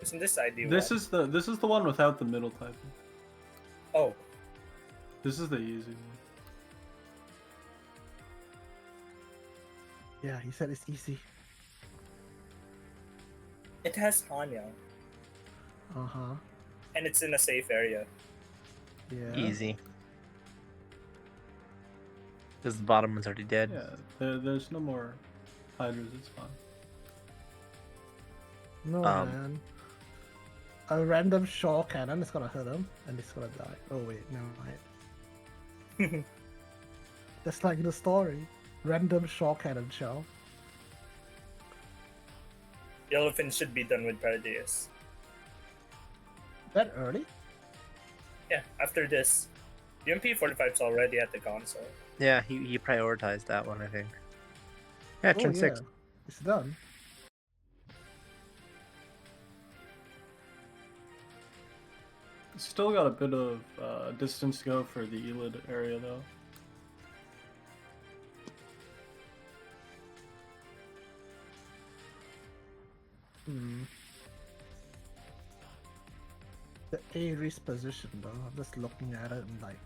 D: Isn't this ID
C: This
D: one?
C: is the one without the middle typing.
D: Oh,
C: This is the easy one.
B: Yeah, he said it's easy.
D: it has Hanya,
B: Uh huh.
D: and it's in a safe area.
B: Yeah.
F: Easy. Because the bottom one's already dead.
C: Yeah, there's no more hydras. It's fine.
B: No man. A random shore cannon is gonna hit him, and he's gonna die. Oh wait, never mind. Just like in the story, random shore cannon shell.
D: Yellowfin should be done with Paradius.
B: That early?
D: Yeah, after this. UMP 45's already at the console.
F: Yeah, he prioritized that one, I think. Yeah, turn 6.
B: It's done.
C: Still got a bit of distance to go for the Elid area though.
B: The Ares position though. I'm just looking at it and like,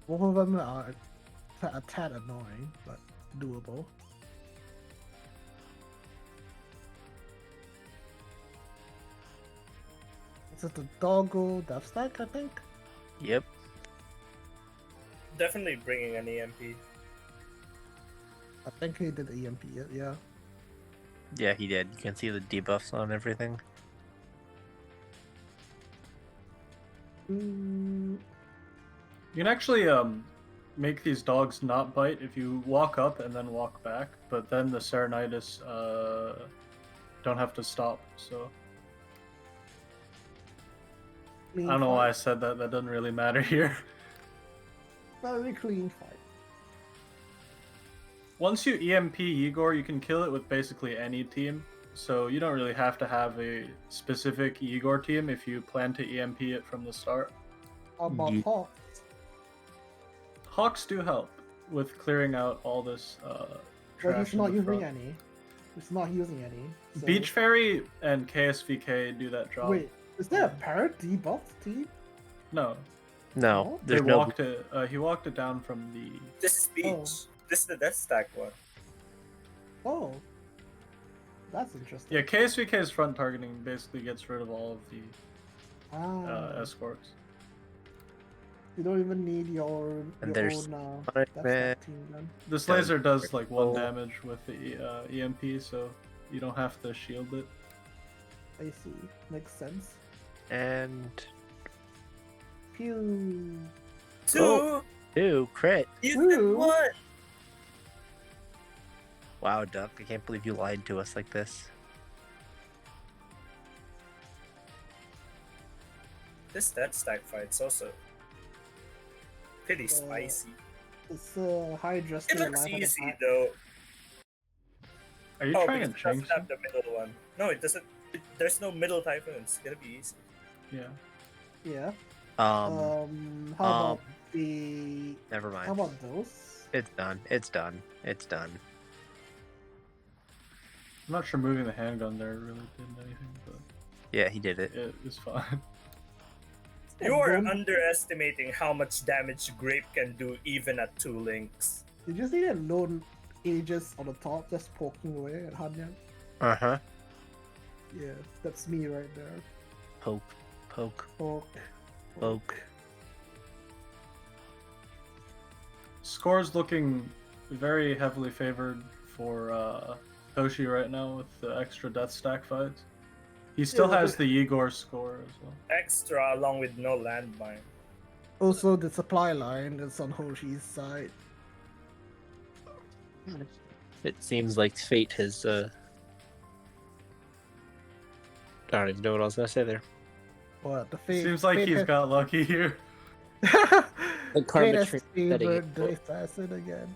B: Both of them are a tad annoying, but doable. Is it the doggo death stack? I think.
F: Yep.
D: Definitely bringing an EMP.
B: I think he did EMP. Yeah.
F: Yeah, he did. You can see the debuffs on everything.
B: Mm,
C: You can actually make these dogs not bite if you walk up and then walk back, but then the Serenitis don't have to stop. So I don't know why I said that. That doesn't really matter here.
B: Very clean fight.
C: Once you EMP Igor, you can kill it with basically any team. So you don't really have to have a specific Igor team if you plan to EMP it from the start.
B: How about Hawks?
C: Hawks do help with clearing out all this
B: But
C: trash
B: he's
C: in
B: not
C: the
B: using
C: front.
B: any. He's not using any. So...
C: Beach Fairy and KSVK do that job.
B: Wait, is there a parrot debuff team?
C: No,
F: No,
B: Oh,
F: there's
C: they
F: no.
C: walked it. He walked it down from the.
D: This is Beach.
B: Oh.
D: This is the Death Stack one.
B: Oh, that's interesting.
C: Yeah, KSVK's front targeting basically gets rid of all of the escorts.
B: You don't even need your
F: And there's
B: own
F: punishment.
B: that team then.
C: This laser does like 1
F: Oh.
C: damage with the EMP, so you don't have to shield it.
B: I see. Makes sense.
F: And
B: Pew.
D: Two.
F: two crit.
D: You did
B: Ooh.
D: one.
F: Wow, Duck, I can't believe you lied to us like this.
D: This Death Stack fight's also pretty spicy.
B: It's Hydra
D: It
B: still
D: looks
B: alive at the
D: easy
B: back.
D: though.
C: Are you
D: Oh,
C: trying
D: because
C: to
D: it doesn't
C: jinx
D: have
C: him?
D: the middle one. No, it doesn't. There's no middle typhoon. It's gonna be easy.
C: Yeah.
B: Yeah.
F: How
B: How about the?
F: never mind.
B: How about those?
F: It's done. It's done. It's done.
C: I'm not sure moving the handgun there really did anything, but
F: Yeah, he did it.
C: it is fine.
D: You are
B: Don't-
D: underestimating how much damage Grape can do even at 2 links.
B: You just need a lone Aegis on the top, just poking away at Hanyan.
F: Uh-huh.
B: Yeah, that's me right there.
F: Poke. Poke.
B: Poke.
F: Poke.
C: Score's looking very heavily favored for Toshi right now with the extra death stack fights. He still
B: Yeah,
C: has
B: but-
C: the Igor score as well.
D: Extra along with no landmine.
B: Also, the supply line is on Hoshi's side.
F: It seems like fate has, I don't even know what I was gonna say there.
B: What the fate?
C: Seems like
B: fate
C: he's
B: has-
C: got lucky here.
F: The karma
B: Fate has
F: tree setting
B: favored
F: it.
B: the assassin again.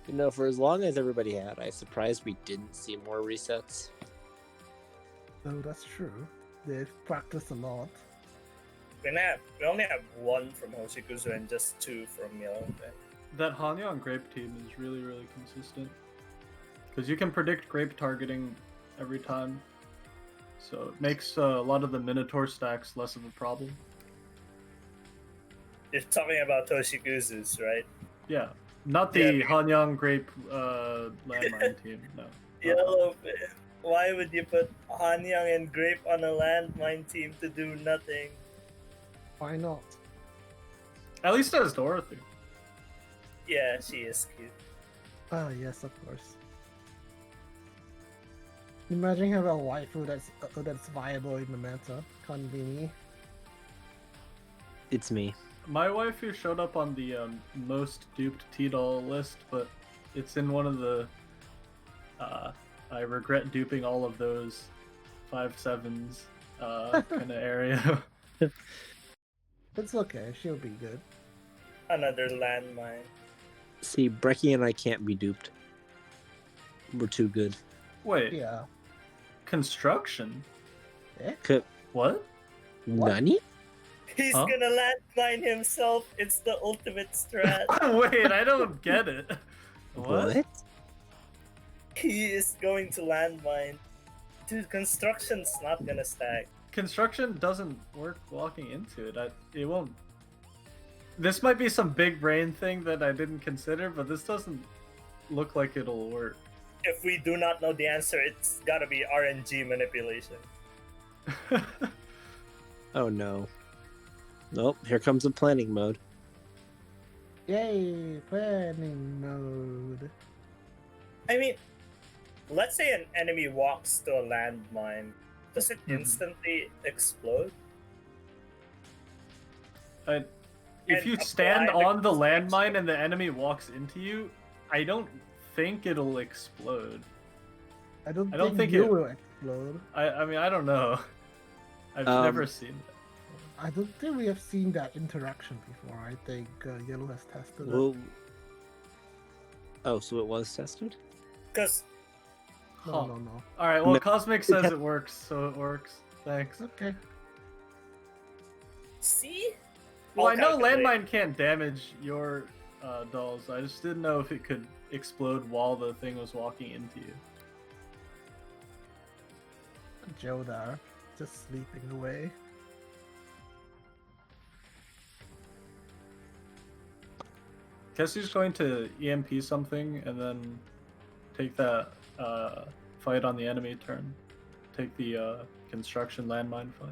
F: You know, for as long as everybody had, I was surprised we didn't see more resets.
B: Oh, that's true. They've practiced a lot.
D: We only have 1 from Hoshikuzu and just 2 from Yellow.
C: That Hanyang Grape team is really, really consistent. Because you can predict Grape targeting every time. So it makes a lot of the Minotaur stacks less of a problem.
D: You're talking about Toshikuzu's, right?
C: Yeah. Not the
D: Yeah.
C: Hanyang Grape landmine team, no.
D: Yellow. Why would you put Hanyang and Grape on a landmine team to do nothing?
B: Why not?
C: At least as Dorothy.
D: Yeah, she is cute.
B: Ah, yes, of course. Imagine having a waifu that's viable in the meta. Can't be me.
F: It's me.
C: My waifu showed up on the most duped T-doll list, but it's in one of the... I regret duping all of those 5/7s kind of area.
B: It's okay. She'll be good.
D: Another landmine.
F: See, Brecky and I can't be duped. We're too good.
C: Wait,
B: Yeah.
C: construction?
F: Could
C: What?
B: What?
F: Nani?
D: He's
C: Huh?
D: gonna landmine himself. It's the ultimate strat.
C: Wait, I don't get it. What?
D: He is going to landmine. Dude, construction's not gonna stack.
C: Construction doesn't work walking into it. It won't. This might be some big brain thing that I didn't consider, but this doesn't look like it'll work.
D: If we do not know the answer, it's gotta be RNG manipulation.
F: Oh no. Nope, here comes the planning mode.
B: Yay, planning mode.
D: I mean, let's say an enemy walks to a landmine. Does it instantly explode?
C: If
D: And
C: you
D: apply
C: stand
D: the
C: on the
D: construction.
C: landmine and the enemy walks into you, I don't think it'll explode.
B: I don't
C: don't
B: think
C: think
B: you
C: it-
B: will explode.
C: I mean, I don't know. I've never seen that.
B: I don't think we have seen that interaction before. I think Yellow has tested it.
F: Well, oh, so it was tested?
D: Because
B: No, no, no.
C: All right. Well,
F: No.
C: Cosmic says it works, so it works. Thanks.
B: Okay.
D: see,
C: Well, I
D: I'll
C: know
D: calculate.
C: landmine can't damage your dolls. I just didn't know if it could explode while the thing was walking into you.
B: Joe there, just sleeping away.
C: Guess he's going to EMP something and then take that fight on the enemy turn. Take the construction landmine fight.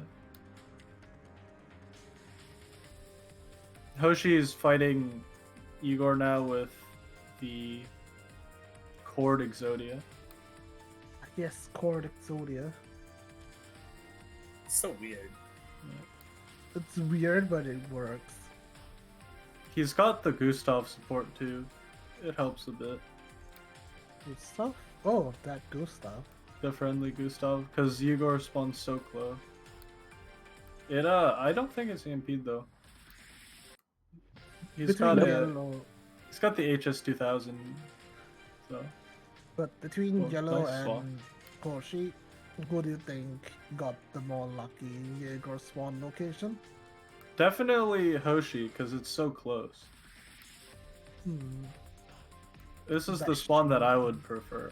C: Hoshi's fighting Igor now with the Cord Exodia.
B: Yes, Cord Exodia.
D: So weird.
B: It's weird, but it works.
C: He's got the Gustav support too. It helps a bit.
B: Good stuff. Oh, that Gustav.
C: The friendly Gustav, because Igor spawns so close. I don't think it's EMP'd though. He's
B: Between
C: got
B: Yellow,
C: he's got the HS2000, so
B: but between
C: Well,
B: Yellow
C: nice swap.
B: and Koshi, who do you think got the more lucky Jaeger spawn location?
C: definitely Hoshi because it's so close.
B: Hmm,
C: This is the
B: That's
C: spawn that
B: true.
C: I would prefer.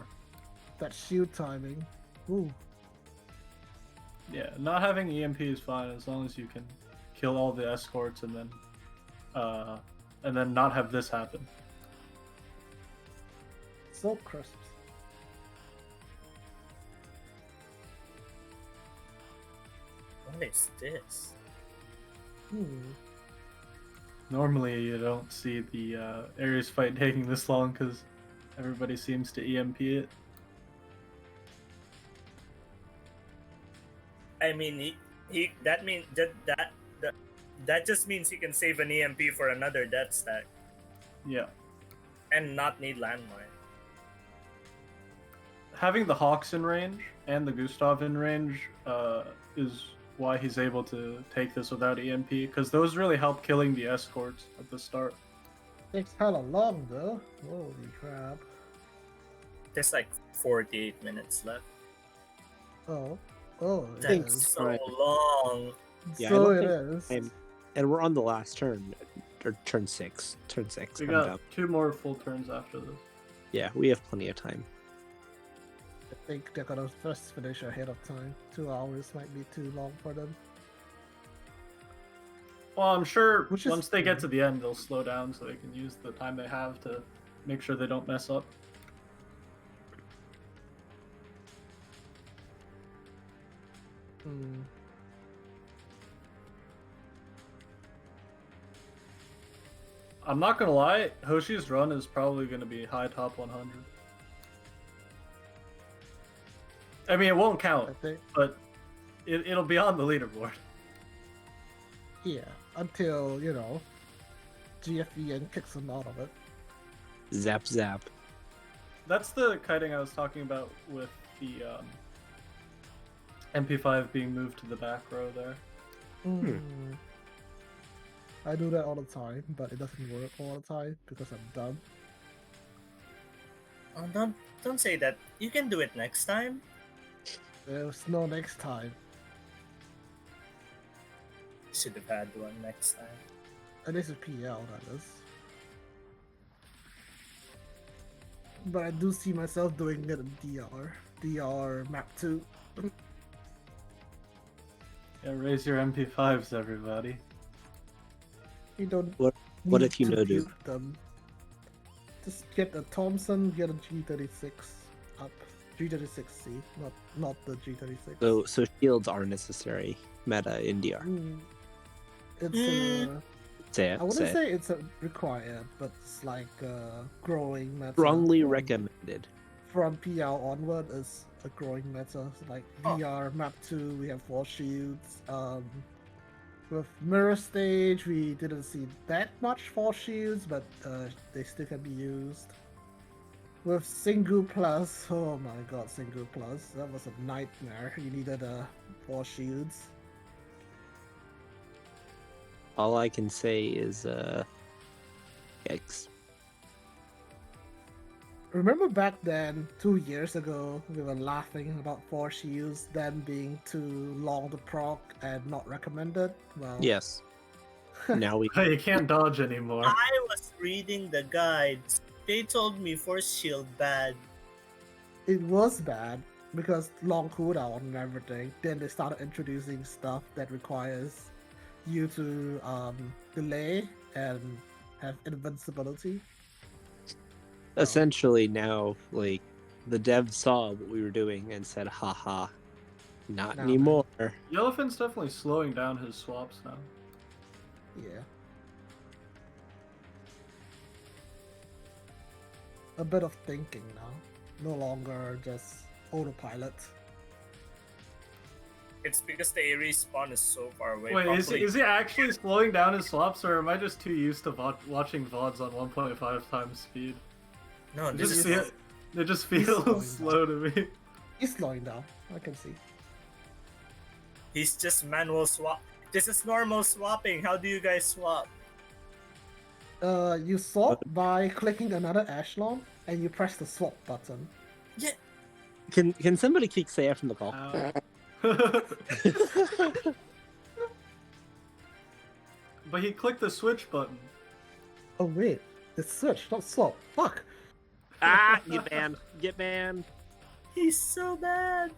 B: that shield timing. Ooh,
C: Yeah, not having EMP is fine as long as you can kill all the escorts and then not have this happen.
B: so crisp.
D: What is this?
B: Hmm.
C: Normally, you don't see the Ares fight taking this long because everybody seems to EMP it.
D: I mean, he that means that just means he can save an EMP for another death stack
C: Yeah.
D: and not need landmine.
C: Having the Hawks in range and the Gustav in range is why he's able to take this without EMP, because those really help killing the escorts at the start.
B: Takes hella long though. Holy crap.
D: There's like 48 minutes left.
B: Oh, oh, it
D: That's
B: is.
D: so
F: Right.
D: long.
F: Yeah, I
B: So
F: don't
B: it
F: think
B: is.
F: And we're on the last turn, or turn 6. Turn 6
C: We
F: coming
C: got
F: up.
C: 2 more full turns after this.
F: Yeah, we have plenty of time.
B: I think they're gonna first finish ahead of time. 2 hours might be too long for them.
C: Well, I'm sure
B: Which is-
C: once they get to the end, they'll slow down so they can use the time they have to make sure they don't mess up.
B: Hmm.
C: I'm not gonna lie, Hoshi's run is probably gonna be high top 100. I mean, it won't
B: I
C: count,
B: think,
C: but it'll be on the leaderboard.
B: yeah, until, you know, GFEN kicks them out of it.
F: Zap zap.
C: That's the kiting I was talking about with the MP5 being moved to the back row there.
B: Hmm. I do that all the time, but it doesn't work all the time because I'm dumb.
D: Oh, don't say that. You can do it next time.
B: There's no next time.
D: Should have had one next time.
B: And this is PL, that is. But I do see myself doing it in DR. DR map 2.
C: Yeah, raise your MP5s, everybody.
B: You don't
F: What
B: need
F: if you
B: to
F: know do?
B: build them. Just get a Thompson, get a G36 up. G36C, not the G36.
F: So shields are necessary meta in DR.
B: It's
F: Say it.
B: I wouldn't
F: say it.
B: say it's a required, but it's like growing meta.
F: Strongly
B: from-
F: recommended.
B: From PL onward is a growing meta. So like VR map 2, we have 4 shields. With Mirror Stage, we didn't see that much 4 shields, but they still can be used. With Single Plus, oh my god, Single Plus, that was a nightmare. You needed 4 shields.
F: All I can say is yikes.
B: Remember back then, 2 years ago, we were laughing about 4 shields, then being too long to proc and not recommended? Well,
F: Yes. Now we
C: You can't dodge anymore.
D: I was reading the guides. They told me force shield bad.
B: it was bad because long cooldown and everything. Then they started introducing stuff that requires you to delay and have invincibility.
F: essentially now like the devs saw what we were doing and said, haha, not
B: No,
F: anymore.
C: Yellowfin's definitely slowing down his swaps now.
B: Yeah. A bit of thinking now. No longer just autopilot.
D: It's because the Ares spawn is so far away.
C: Wait,
D: Probably-
C: is he actually slowing down his swaps, or am I just too used to watching VODs on 1.5 times speed?
D: No,
C: It
D: this
C: just,
D: is
C: feel, it just
B: He's
C: feels
B: slowing
C: slow to me.
B: He's slowing down. I can see.
D: he's just manual swap. This is normal swapping. How do you guys swap?
B: You swap by clicking another echelon and you press the swap button.
D: Yeah.
F: Can somebody kick Ceia from the call?
C: But he clicked the switch button.
B: Oh wait, it's switch, not swap. Fuck.
F: Get banned. Get banned.
D: He's so bad.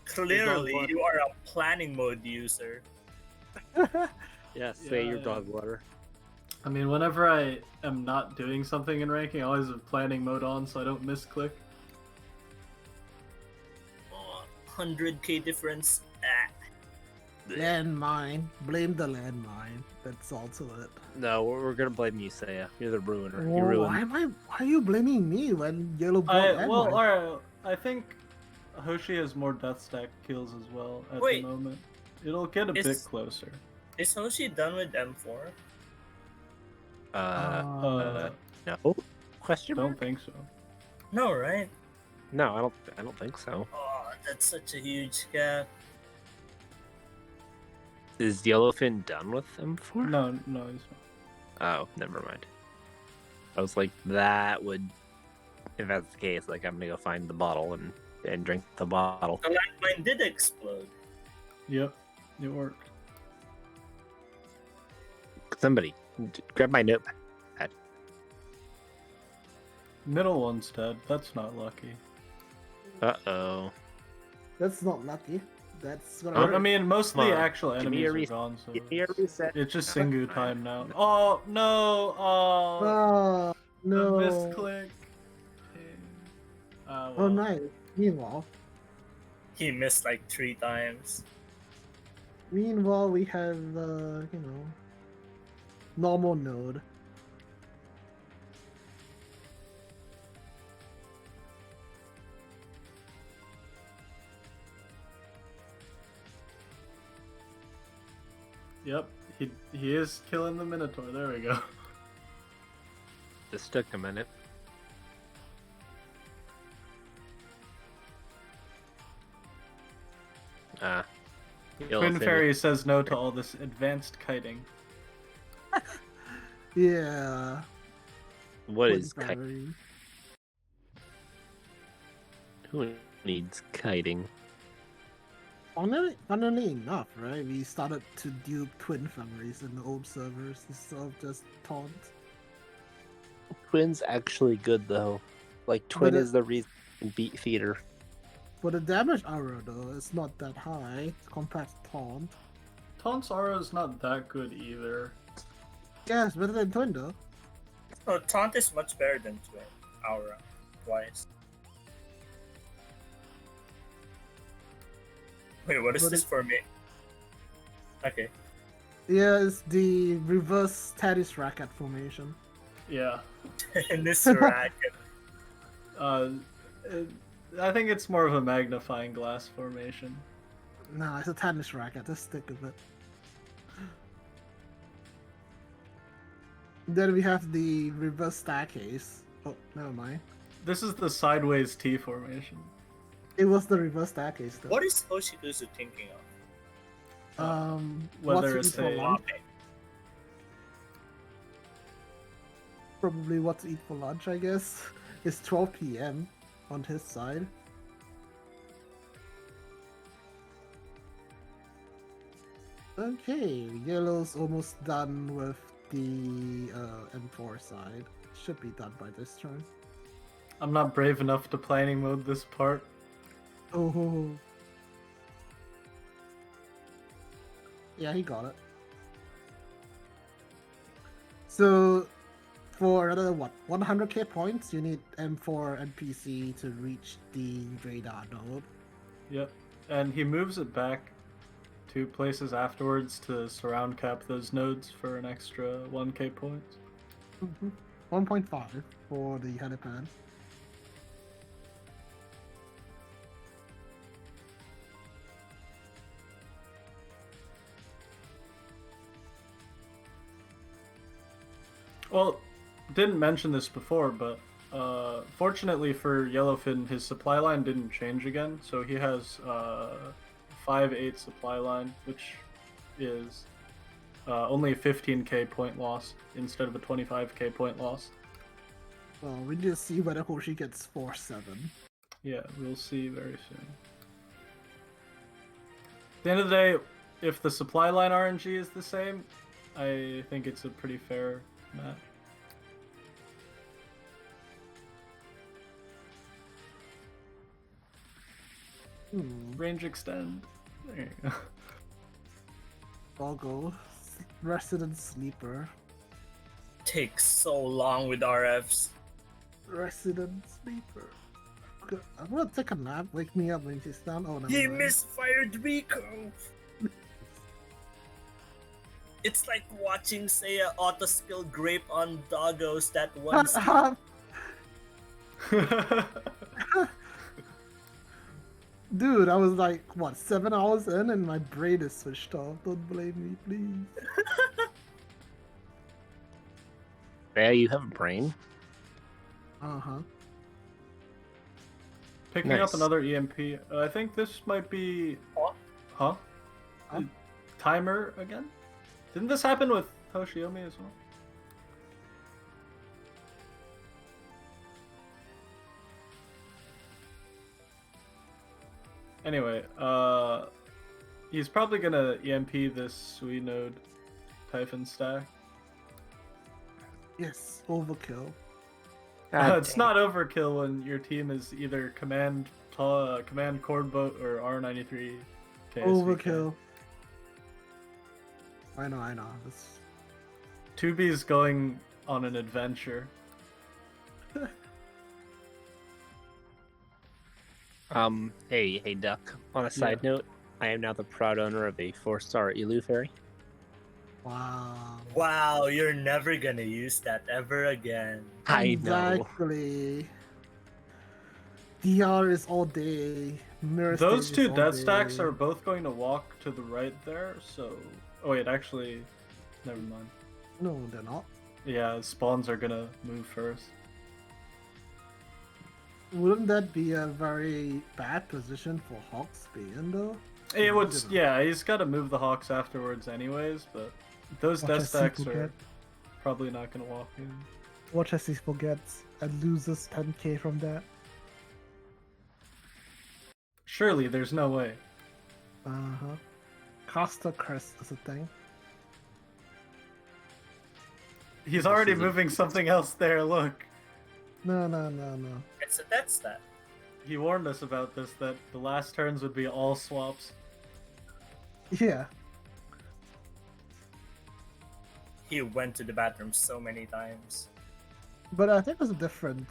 D: Clearly,
F: water.
D: you are a planning mode user.
F: Yeah, say your
C: Yeah.
F: dog water.
C: I mean, whenever I am not doing something in ranking, I always have planning mode on so I don't misclick.
D: Oh, 100k difference. Ah.
B: Landmine. Blame the landmine. That's all to it.
F: No, we're gonna blame you, Ceia. You're the ruiner.
B: Oh,
F: You ruined.
B: why are you blaming me when yellow bought landmine?
C: Well, alright, I think Hoshi has more death stack kills as well at
D: Wait.
C: the moment. It'll get a bit
D: Is-
C: closer.
D: Is Hoshi done with M4?
F: No. Question
C: Don't
F: mark?
C: think so.
D: No, right?
F: No, I don't think so.
D: Oh, that's such a huge gap.
F: Is Yellowfin done with M4?
C: No, he's not.
F: Oh, never mind. I was like, that would, if that's the case, like I'm gonna go find the bottle and drink the bottle.
D: The landmine did explode.
C: Yep, it worked.
F: Somebody, grab my notepad.
C: Middle one's dead. That's not lucky.
F: Uh-oh.
B: That's not lucky. That's gonna
F: Oh,
B: hurt.
C: I mean, most of
F: Come
C: the
F: on,
C: actual
F: give me
C: enemies
F: a
C: are
F: reset.
C: gone, so
F: Give me a reset.
C: it's just Singu time now. Oh no! Oh,
B: Oh no.
C: the misclick.
B: Oh
C: Well.
B: nice. Meanwhile,
D: He missed like 3 times.
B: we have normal node.
C: Yep, he is killing the Minotaur. There we go.
F: This took a minute.
C: Twin
F: Yellowfin-
C: Fairy says no to all this advanced kiting.
B: Yeah.
F: What
B: Twin
F: is
B: Fairy.
F: who needs kiting?
B: Funnily enough, right? We started to do twin families in the old servers instead of just taunt.
F: Twin's actually good though. Like Twin
B: But
F: is the reason you can beat Theater.
B: For the damage aura though, it's not that high compared to taunt.
C: Taunt's aura is not that good either.
B: Yeah, it's better than twin though.
D: No, taunt is much better than twin aura wise. Wait, what is
B: But
D: this for me? Okay.
B: Yeah, it's the reverse tennis racket formation.
C: Yeah.
D: In this racket.
C: I think it's more of a magnifying glass formation.
B: No, it's a tennis racket. Just stick with it. Then we have the reverse staircase. Oh, never mind.
C: This is the sideways T formation.
B: It was the reverse staircase though.
D: What is Hoshikuzu thinking of?
C: Whether
B: what to
C: it's
B: eat for
C: a-
B: lunch? Probably what to eat for lunch, I guess. It's 12 p.m. on his side. Okay, yellow's almost done with the M4 side. Should be done by this turn.
C: I'm not brave enough to planning mode this part.
B: Oh. Yeah, he got it. So, for another, what, 100k points, you need M4 and PC to reach the radar node.
C: Yep. And he moves it back 2 places afterwards to surround cap those nodes for an extra 1k points.
B: 1.5 for the helipad.
C: Well, didn't mention this before, but fortunately for Yellowfin, his supply line didn't change again, so he has 5/8 supply line, which is only a 15k point loss instead of a 25k point loss.
B: Well, we need to see whether Hoshi gets 4-7.
C: Yeah, we'll see very soon. At the end of the day, if the supply line RNG is the same, I think it's a pretty fair match. Range extend. There you go.
B: Boggle, Resident Sleeper.
D: Takes so long with RFs.
B: Resident Sleeper. Okay, I'm gonna take a nap. Wake me up when she's down. Oh, no.
D: He misfired Rico. It's like watching Ceia auto skill grape on doggos that once.
B: Dude, I was like, what, 7 hours in and my brain is switched off. Don't blame me, please.
F: Yeah, you have a brain.
B: Uh-huh.
C: Picking up
F: Nice.
C: another EMP. I think this might be... Huh?
B: Huh?
C: Timer again? Didn't this happen with Hoshiomi as well? Anyway, he's probably gonna EMP this Sui node Typhon stack.
B: Yes, overkill.
C: It's not overkill when your team is either command cord boat or R93 KSVK.
B: Overkill. I know. It's...
C: 2B's going on an adventure.
F: Hey, Duck. On a side note, I am now the proud owner of a 4-star Elu Fairy.
B: Wow.
D: Wow, you're never gonna use that ever again.
F: I know.
B: Exactly. DR is all day. Mirror
C: Those
B: stage
C: two
B: is all
C: death stacks
B: day.
C: are both going to walk to the right there, so... Oh wait, actually... Never mind.
B: No, they're not.
C: Yeah, spawns are gonna move first.
B: Wouldn't that be a very bad position for Hawks being though?
C: It would, yeah, he's got to move the Hawks afterwards anyways, but those
B: Watch
C: death
B: as he
C: stacks are
B: forget.
C: probably not gonna walk in.
B: Watch as he forgets and loses 10k from that.
C: Surely, there's no way.
B: Uh-huh. Caster Curse is a thing.
C: He's
F: This
C: already
F: is a-
C: moving something else there, look.
B: No.
D: It's a death stat.
C: He warned us about this, that the last turns would be all swaps.
B: Yeah.
D: He went to the bathroom so many times.
B: But I think there's a different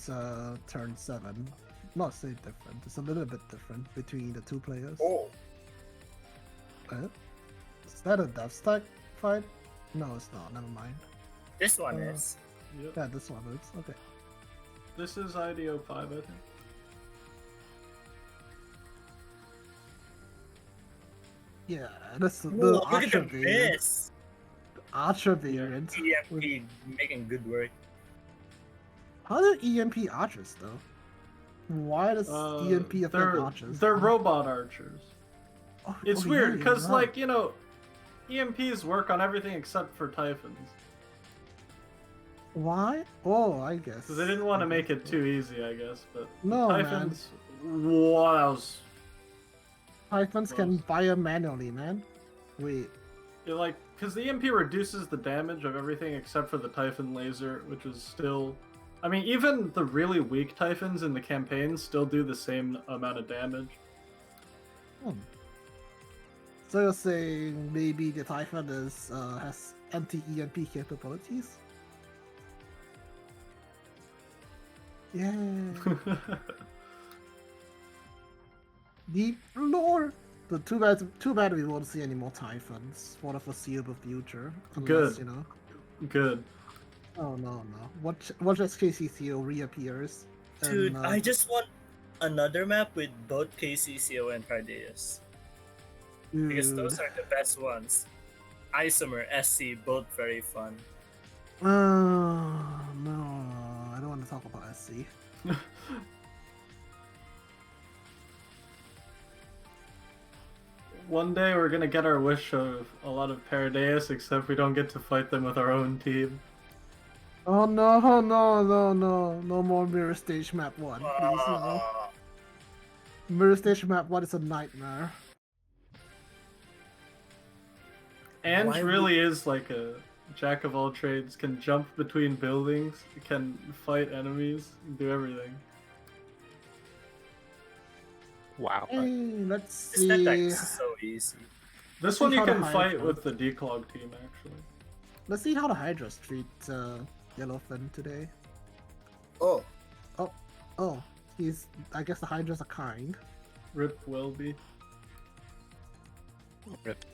B: turn 7. Not say different, it's a little bit different between the two players.
D: Oh,
B: Is that a death stack fight? No, it's not. Never mind.
D: this one
B: Uh,
D: is.
C: Yep.
B: Yeah, this one is. Okay.
C: This is IDO 5, I think.
B: Yeah, that's the
D: Whoa, look
B: Archer
D: at the
B: variant.
D: miss.
B: Archer variant.
D: EMP making good work.
B: How do EMP archers though? Why does EMP affect
C: they're,
B: archers?
C: They're robot archers.
B: Oh,
C: It's
B: oh,
C: weird,
B: yeah,
C: because,
B: you're right.
C: like, you know, EMPs work on everything except for Typhons.
B: Why? Oh, I guess.
C: Because they didn't want to make it too easy, I guess, but
B: No, man.
C: Typhons... Wow, that was...
B: Typhons can
C: close.
B: fire manually, man. Wait.
C: Yeah, like, because the EMP reduces the damage of everything except for the Typhon laser, which is still... I mean, even the really weak Typhons in the campaign still do the same amount of damage.
B: So you're saying maybe the Typhon is has anti-EMP capabilities? Yeah. Deep lore. But too bad we won't see any more Typhons for the foreseeable future. Unless,
C: Good.
B: you know.
C: Good.
B: Oh no. Watch as KCCO reappears.
D: Dude,
B: and,
D: I just want another map with both KCCO and Cardeus. Because those are the best ones. Isomer, SC, both very fun.
B: No, I don't want to talk about SC.
C: One day we're gonna get our wish of a lot of Paradeus, except we don't get to fight them with our own team.
B: Oh no, no more Mirror Stage Map 1, please no. Mirror Stage Map 1 is a nightmare.
C: Ange
D: Why
C: really is like a jack of all trades, can jump between buildings, can fight enemies, do everything.
F: Wow.
B: Hey, let's
D: This net deck
B: see.
D: is so easy.
C: This
B: see
C: one you
B: how the
C: can fight
B: Hydra-
C: with the declog team, actually.
B: Let's see how the Hydras treat Yellowfin today.
D: Oh,
B: Oh, I guess the Hydras are kind.
C: Rip Welby.
F: Rip.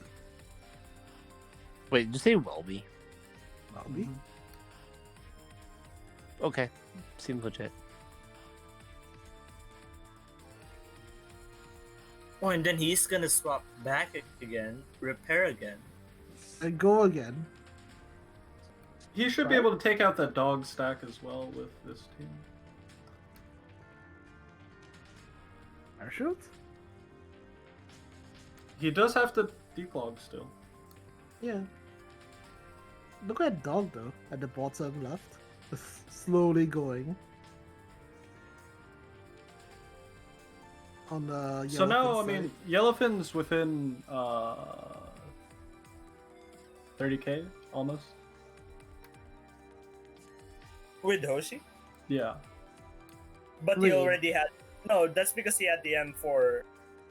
F: Wait, did you say Welby?
B: Probably.
C: Mhm.
F: Okay. Seems legit.
D: oh, and then he's gonna swap back again, repair again.
B: And go again.
C: He should be
B: Right.
C: able to take out that dog stack as well with this team.
B: Parachute?
C: He does have to declog still.
B: Yeah. Look at dog though, at the bottom left. Just slowly going. On the
C: So now, I
B: Yellowfin
C: mean,
B: side.
C: Yellowfin's within 30k almost.
D: With Hoshi?
C: Yeah.
D: But he
B: Really?
D: already had. No, that's because he had the M4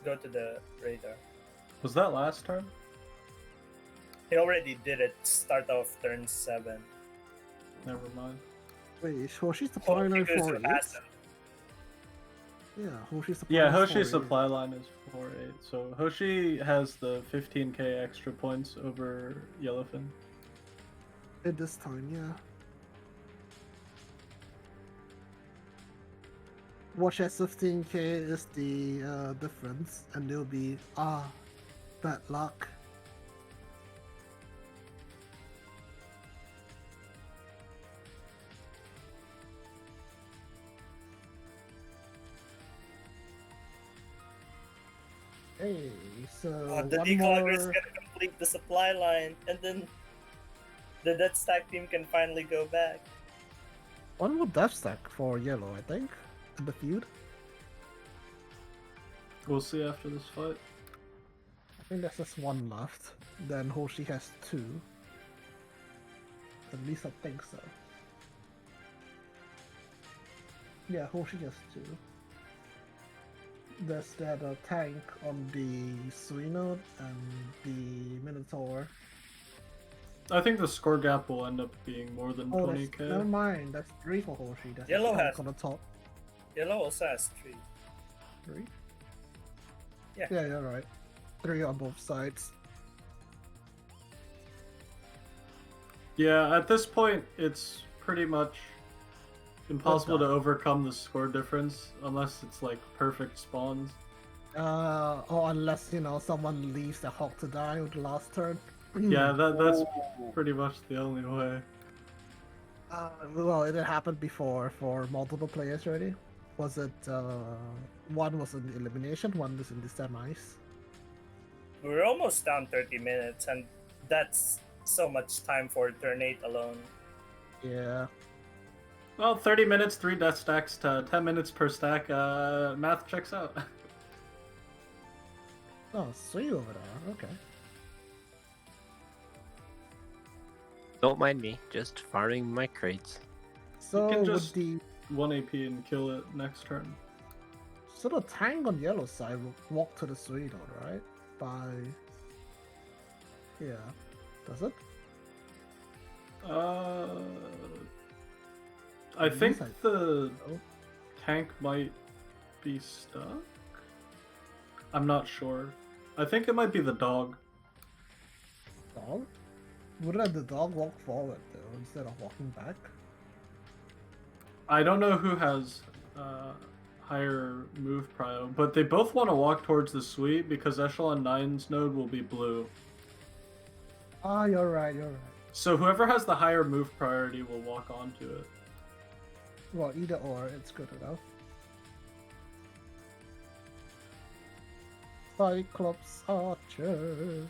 D: go to the radar.
C: Was that last turn?
D: He already did it start of turn 7.
C: Never mind.
B: Wait, Hoshi's supply
D: Hoshi
B: line
D: goes
B: 4-8?
D: past him.
B: Yeah, Hoshi's supply
C: Yeah,
B: line
C: Hoshi's
B: 4-8.
C: supply line is 4-8. So Hoshi has the 15k extra points over Yellowfin.
B: At this time, yeah. Watch at 15k is the difference, and they'll be bad luck. Hey, so
D: The
B: one
D: declogger is
B: more.
D: gonna complete the supply line, and then the dead stack team can finally go back.
B: One more death stack for yellow, I think, in the feud.
C: We'll see after this fight.
B: I think there's just one left. Then Hoshi has 2. At least I think so. Yeah, Hoshi has 2. There's that tank on the Suino and the Minotaur.
C: I think the score gap will end up being more than
B: Oh,
C: 20k.
B: never mind. That's 3 for Hoshi. That's
D: Yellow
B: a tank
D: has-
B: on the top.
D: Yellow also has 3.
B: 3?
D: Yeah.
B: Yeah, you're right. 3 on both sides.
C: Yeah, at this point, it's pretty much impossible to overcome the score difference unless it's like perfect spawns.
B: Or unless, someone leaves the Hawk to die with the last turn.
C: Yeah, that's pretty much the only way.
B: Well, it had happened before for multiple players already. Was it, one was in the elimination, one was in the semis.
D: We're almost down 30 minutes, and that's so much time for turn 8 alone.
B: Yeah.
C: Well, 30 minutes, 3 death stacks to 10 minutes per stack. Math checks out.
B: Oh, sweet over there. Okay.
F: Don't mind me, just farming my crates.
B: So
C: can
B: with
C: just-
B: the
C: 1 AP and kill it next turn.
B: the tank on yellow side will walk to the Suino, right? Yeah. Does it?
C: I think
B: Least
C: the
B: Oh.
C: tank might be stuck. I'm not sure. I think it might be the dog.
B: Dog? Wouldn't the dog walk forward though instead of walking back?
C: I don't know who has higher move prio, but they both want to walk towards the suite because Echelon 9's node will be blue.
B: Ah, you're right.
C: So whoever has the higher move priority will walk onto it.
B: Well, either or, it's good enough. Cyclops Archer.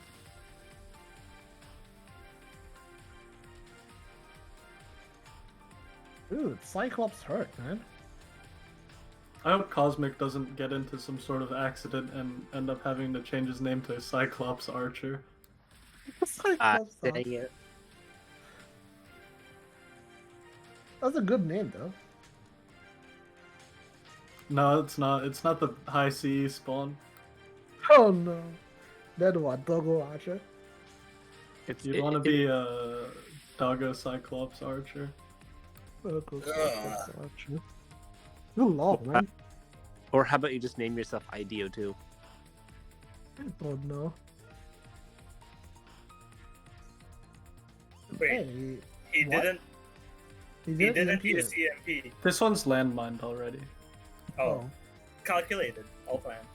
B: Dude, Cyclops hurt, man.
C: I hope Cosmic doesn't get into some sort of accident and end up having to change his name to Cyclops Archer.
B: Cyclops
F: Dang
B: Archer.
F: it.
B: That's a good name, though.
C: No, it's not. It's not the high CE spawn.
B: Oh no. Then what? Doggo Archer?
C: You'd want to be a Doggo Cyclops Archer.
B: Doggo Cyclops Archer. Too long, man.
F: Or how about you just name yourself IDO too?
B: Oh no.
D: Wait,
B: Hey,
D: he
B: what?
D: didn't.
B: he
D: He
B: didn't
D: didn't
B: EMP
D: use
B: it.
D: EMP.
C: This one's landmined already.
D: Oh, calculated. All planned.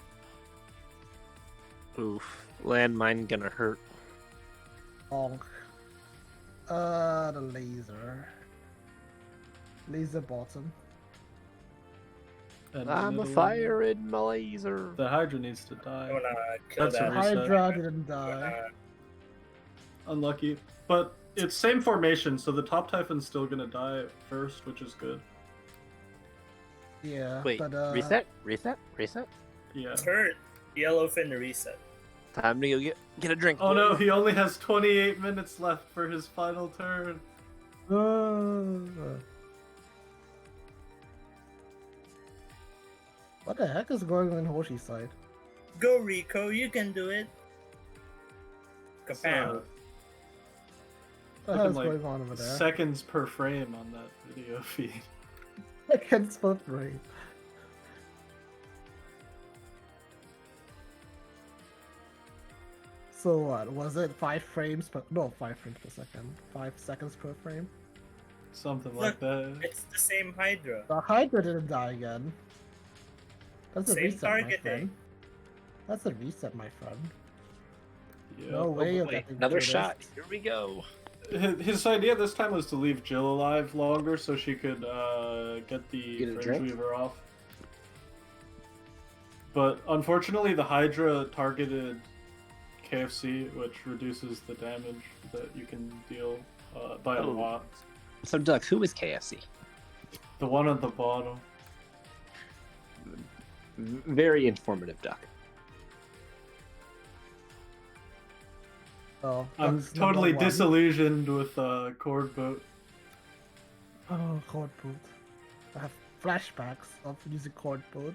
F: Oof. Landmine gonna hurt.
B: Bonk. The laser. Laser bottom.
C: And
F: I'm a
C: middle-
F: fire in my laser.
C: The Hydra needs to
D: I
C: die.
D: wanna kill
C: That's a
B: The
D: that.
C: reset.
B: Hydra didn't die.
C: Unlucky. But it's same formation, so the top Typhon's still gonna die first, which is good.
B: Yeah,
F: Wait,
B: but
F: reset?
C: Yeah.
D: It's hurt. Yellowfin reset.
F: Time to go get a drink.
C: Oh no,
F: boys.
C: he only has 28 minutes left for his final turn.
B: What the heck is going on Hoshi's side?
D: Go Rico, you can do it. Kapow.
B: What the hell is
C: Looking
B: going on over there?
C: Seconds per frame on that video feed.
B: Seconds per frame. So what? Was it 5 frames per? No, 5 frames per second. 5 seconds per frame.
C: Something like that.
D: It's the same Hydra.
B: The Hydra didn't die again. That's a
D: Same
B: reset, my
D: targeting.
B: friend. That's a reset, my friend.
C: Yeah.
B: No way you're
F: Wait,
B: getting
F: another
B: through
F: shot.
B: this.
F: Here we go.
C: His idea this time was to leave Jill alive longer so she could get the
F: Get a
C: Fringe
F: drink?
C: Weaver off. But unfortunately, the Hydra targeted KFC, which reduces the damage that you can deal by a
F: Oh.
C: lot.
F: So, Doug, who is KFC?
C: The one at the bottom.
F: Very informative, Doug.
B: Oh,
C: I'm
B: that's
C: totally
B: number one.
C: disillusioned with Cord Boat.
B: Oh, cord boot. I have flashbacks of using cord boot.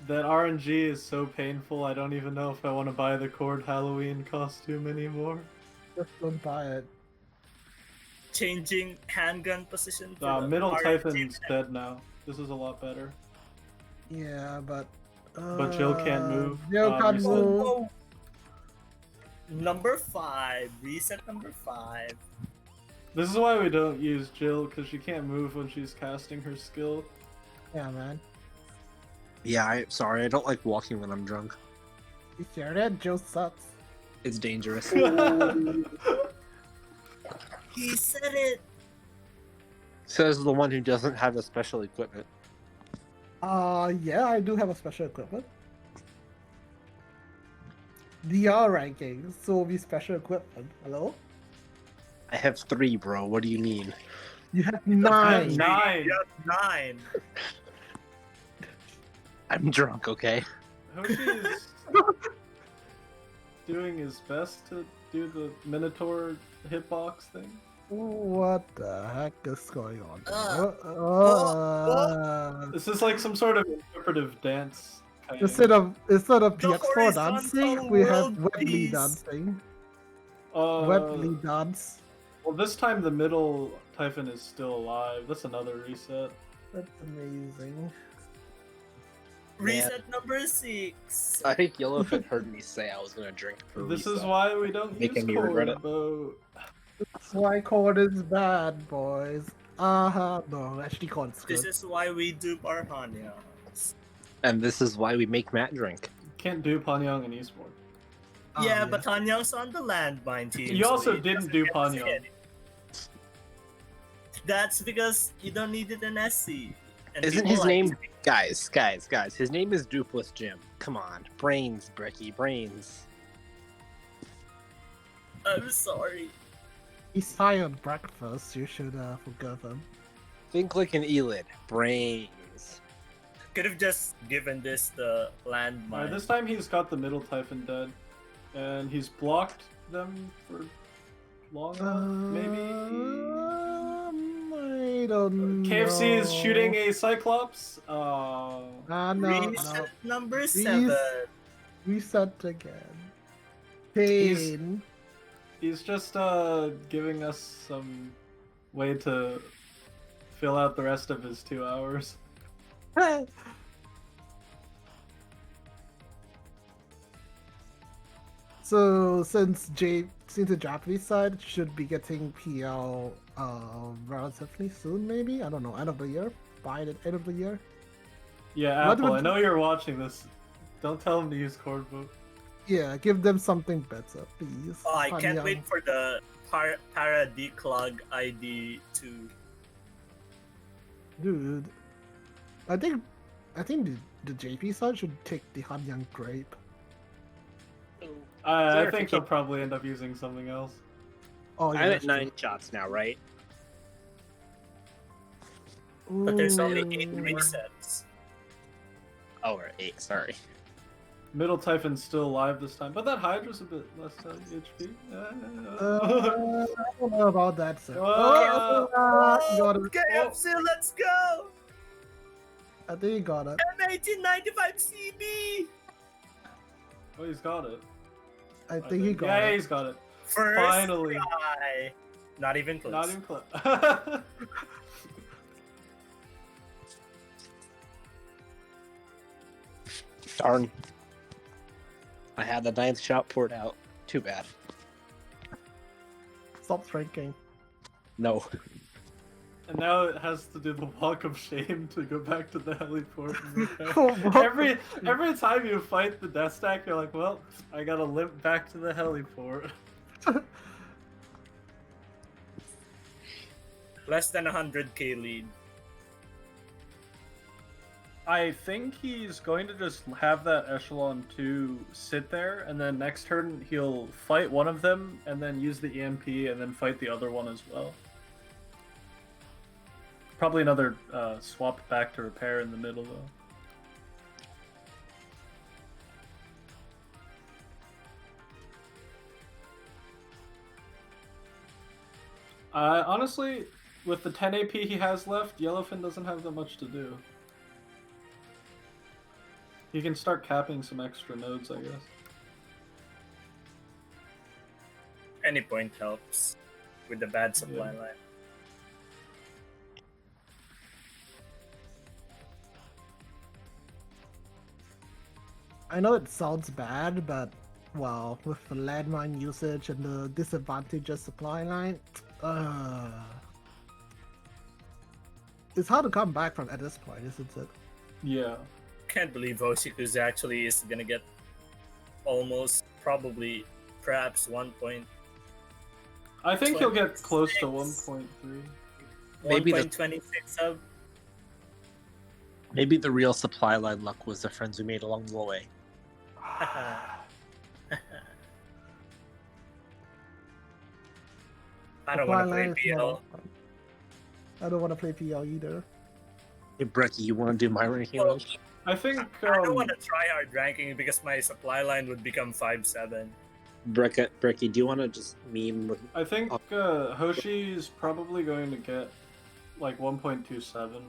C: That RNG is so painful, I don't even know if I want to buy the Cord Halloween costume anymore.
B: Just don't buy it.
D: Changing handgun position for the
C: Middle
D: RNG.
C: Typhon's dead now. This is a lot better.
B: Yeah, but.
C: But Jill can't move.
B: Jill can't
C: reset.
B: move.
D: Whoa. Number 5. Reset number 5.
C: This is why we don't use Jill, because she can't move when she's casting her skill.
B: Yeah, man.
F: Yeah, sorry, I don't like walking when I'm drunk.
B: You hear that? Jill sucks.
F: It's dangerous.
D: He said it.
F: Says the one who doesn't have a special equipment.
B: Yeah, I do have a special equipment. DR rankings, so will be special equipment. Hello?
F: I have 3, bro. What do you mean?
B: You have
C: I have
B: 9.
C: 9.
D: You have 9.
F: I'm drunk, okay?
C: Hoshi is doing his best to do the Minotaur hitbox thing.
B: What the heck is going on?
C: This is like some sort of interpretive dance. Kind
B: Instead of
D: The
B: PX4
D: horizontal
B: dancing, we have
D: world
B: Webly
D: peace.
B: dancing.
C: Uh,
B: Webly dance.
C: Well, this time the middle Typhon is still alive. That's another reset.
B: That's amazing.
D: Reset number 6.
F: I think Yellowfin heard me say I was gonna drink for
C: This
F: reset.
C: is why we don't
F: Making
C: use
F: me regret
C: Cord
F: it.
C: Boat.
B: That's why Cord is bad, boys. No, actually Cord's good.
D: This is why we do Barhanians.
F: And this is why we make Matt drink.
C: Can't do Panyang in eSports.
D: Yeah,
B: yeah.
D: but Hanyang's on the landmine team.
C: You
D: so
C: also
D: he
C: didn't
D: doesn't
C: do
D: get to
C: Panyang.
D: see it. That's because you don't need it in SC. And
F: Isn't
D: people
F: his
D: like
F: name...
D: it.
F: Guys, his name is Dupless Jim. Come on. Brains, Bricky, brains.
D: I'm sorry.
B: He's high on breakfast. You should forgive him.
F: Think like an Elid. Brains.
D: Could have just given this the landmine.
C: Alright, this time he's got the middle Typhon dead. And he's blocked them for long enough, maybe?
B: I don't
C: KFC is
B: know.
C: shooting a Cyclops.
B: No.
D: Reset number 7.
B: Reset again. Pain.
C: He's just giving us some way to fill out the rest of his 2 hours.
B: So since the Japanese side should be getting PL relatively soon, maybe, I don't know, end of the year, by the end of the year.
C: Yeah,
B: What
C: Apple,
B: would-
C: I know you're watching this. Don't tell him to use Cord Boat.
B: Yeah, give them something better, please.
D: Oh, I can't
B: Hanyang.
D: wait for the Para Declog ID to.
B: Dude, I think the JP side should take the Hanyang grape.
C: I think they'll probably end up using something else.
B: Oh yeah,
F: I'm at
B: that's
F: 9 shots now, right?
B: true.
D: But there's only 8
B: Ooh.
D: resets.
F: Oh, or 8, sorry.
C: Middle Typhon's still alive this time, but that Hydra's a bit less HP.
B: I don't know about that, sir.
C: Oh,
B: You got it.
D: KFC, let's go!
B: I think you got it.
D: M1895 CB!
C: Oh, he's got it.
B: I think he got
C: Yeah,
B: it.
C: he's got it.
D: First
C: Finally.
D: try. Not even close.
C: Not even close.
F: Darn. I had the 9th shot poured out. Too bad.
B: Stop drinking.
F: No.
C: And now it has to do the walk of shame to go back to the heliport. every time you fight the death stack, you're like, well, I gotta limp back to the heliport.
D: Less than 100k lead.
C: I think he's going to just have that Echelon 2 sit there, and then next turn he'll fight one of them, and then use the EMP, and then fight the other one as well. Probably another swap back to repair in the middle, though. Honestly, with the 10 AP he has left, Yellowfin doesn't have that much to do. He can start capping some extra nodes, I guess.
D: Any point helps with the bad supply line.
B: I know it sounds bad, but well, with the landmine usage and the disadvantageous supply line, it's hard to come back from at this point, isn't it?
C: Yeah.
D: Can't believe Hoshiku's actually is gonna get almost probably perhaps 1 point.
C: I think he'll get close to
D: 26.
C: 1.3.
F: Maybe the-
D: 1.26 sub.
F: Maybe the real supply line luck was the friends we made along the way.
D: I don't want to
B: Supply
D: play
B: line is
D: PL.
B: not fun. I don't want to play PL either.
F: Hey, Brecky, you want to do my ranking?
D: Well,
C: I think.
D: I don't want to try hard ranking because my supply line would become 5-7.
F: Brecky, do you want to just meme with?
C: I think Hoshi is probably going to get like 1.27.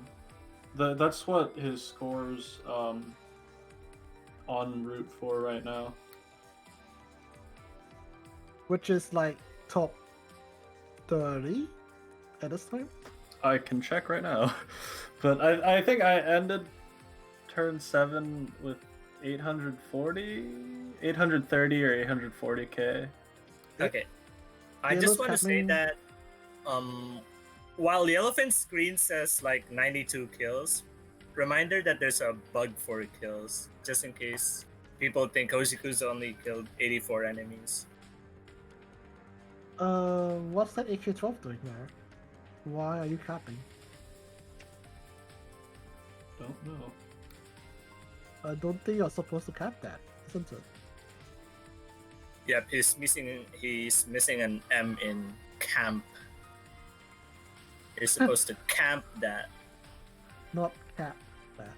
C: That's what his scores en route for right now.
B: Which is like top 30 at this time.
C: I can check right now, but I think I ended turn 7 with 830 or 840k.
D: Okay. I
B: Yellow's
D: just want to say
B: happening.
D: that while Yellowfin's screen says like 92 kills, reminder that there's a bug for kills, just in case people think Hoshiku's only killed 84 enemies.
B: What's that AK-12 doing there? Why are you capping?
C: Don't know.
B: I don't think you're supposed to cap that, isn't it?
D: Yep, he's missing an M in camp. He's supposed to camp that.
B: Not cap that.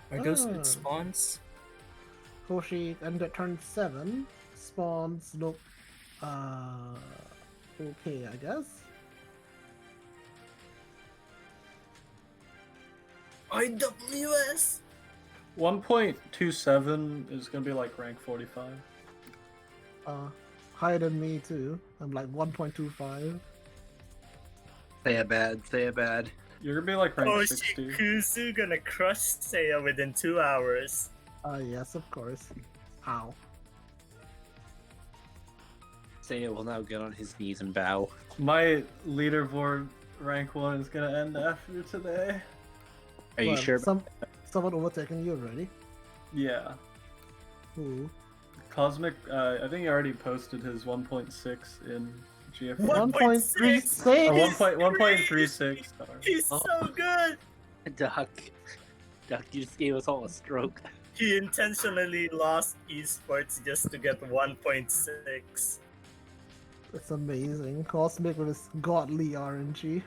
D: Where goes
B: Ah.
D: it spawns?
B: Hoshi ended turn 7. Spawns look okay, I guess.
D: IWS.
C: 1.27 is gonna be like rank 45.
B: Higher than me too. I'm like 1.25.
F: Say it bad. Say it bad.
C: You're gonna be like rank 60.
D: Hoshikuzu gonna crush Ceia within 2 hours.
B: Yes, of course. How?
F: Ceia will now get on his knees and bow.
C: My leaderboard rank 1 is gonna end after today.
F: Are you
B: Well,
F: sure?
B: Someone overtaken you already?
C: Yeah.
B: Who?
C: Cosmic, I think he already posted his 1.6 in GFL.
B: 1.36.
C: 1.36.
D: He's
F: Oh.
D: so good.
F: Duck, you just gave us all a stroke.
D: He intentionally lost eSports just to get 1.6.
B: It's amazing. Cosmic with his godly RNG.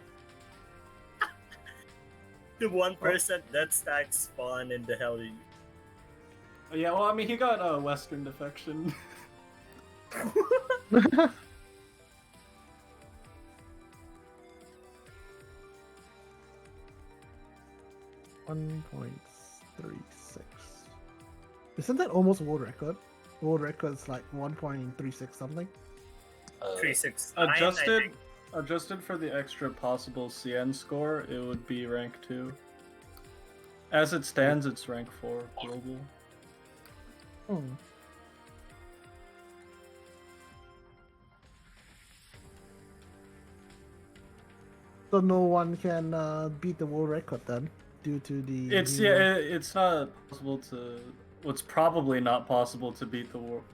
D: The 1% death stack spawn in the hell.
C: Yeah, well, I mean, he got Western defection.
B: 1.36. Isn't that almost world record? World record's like 1.36 something.
D: 369.
C: Adjusted for the extra possible CN score, it would be rank 2. As it stands, it's rank 4 global.
B: Hmm. So no one can beat the world record then, due to the.
C: It's it's not possible to. It's probably not possible to beat the world.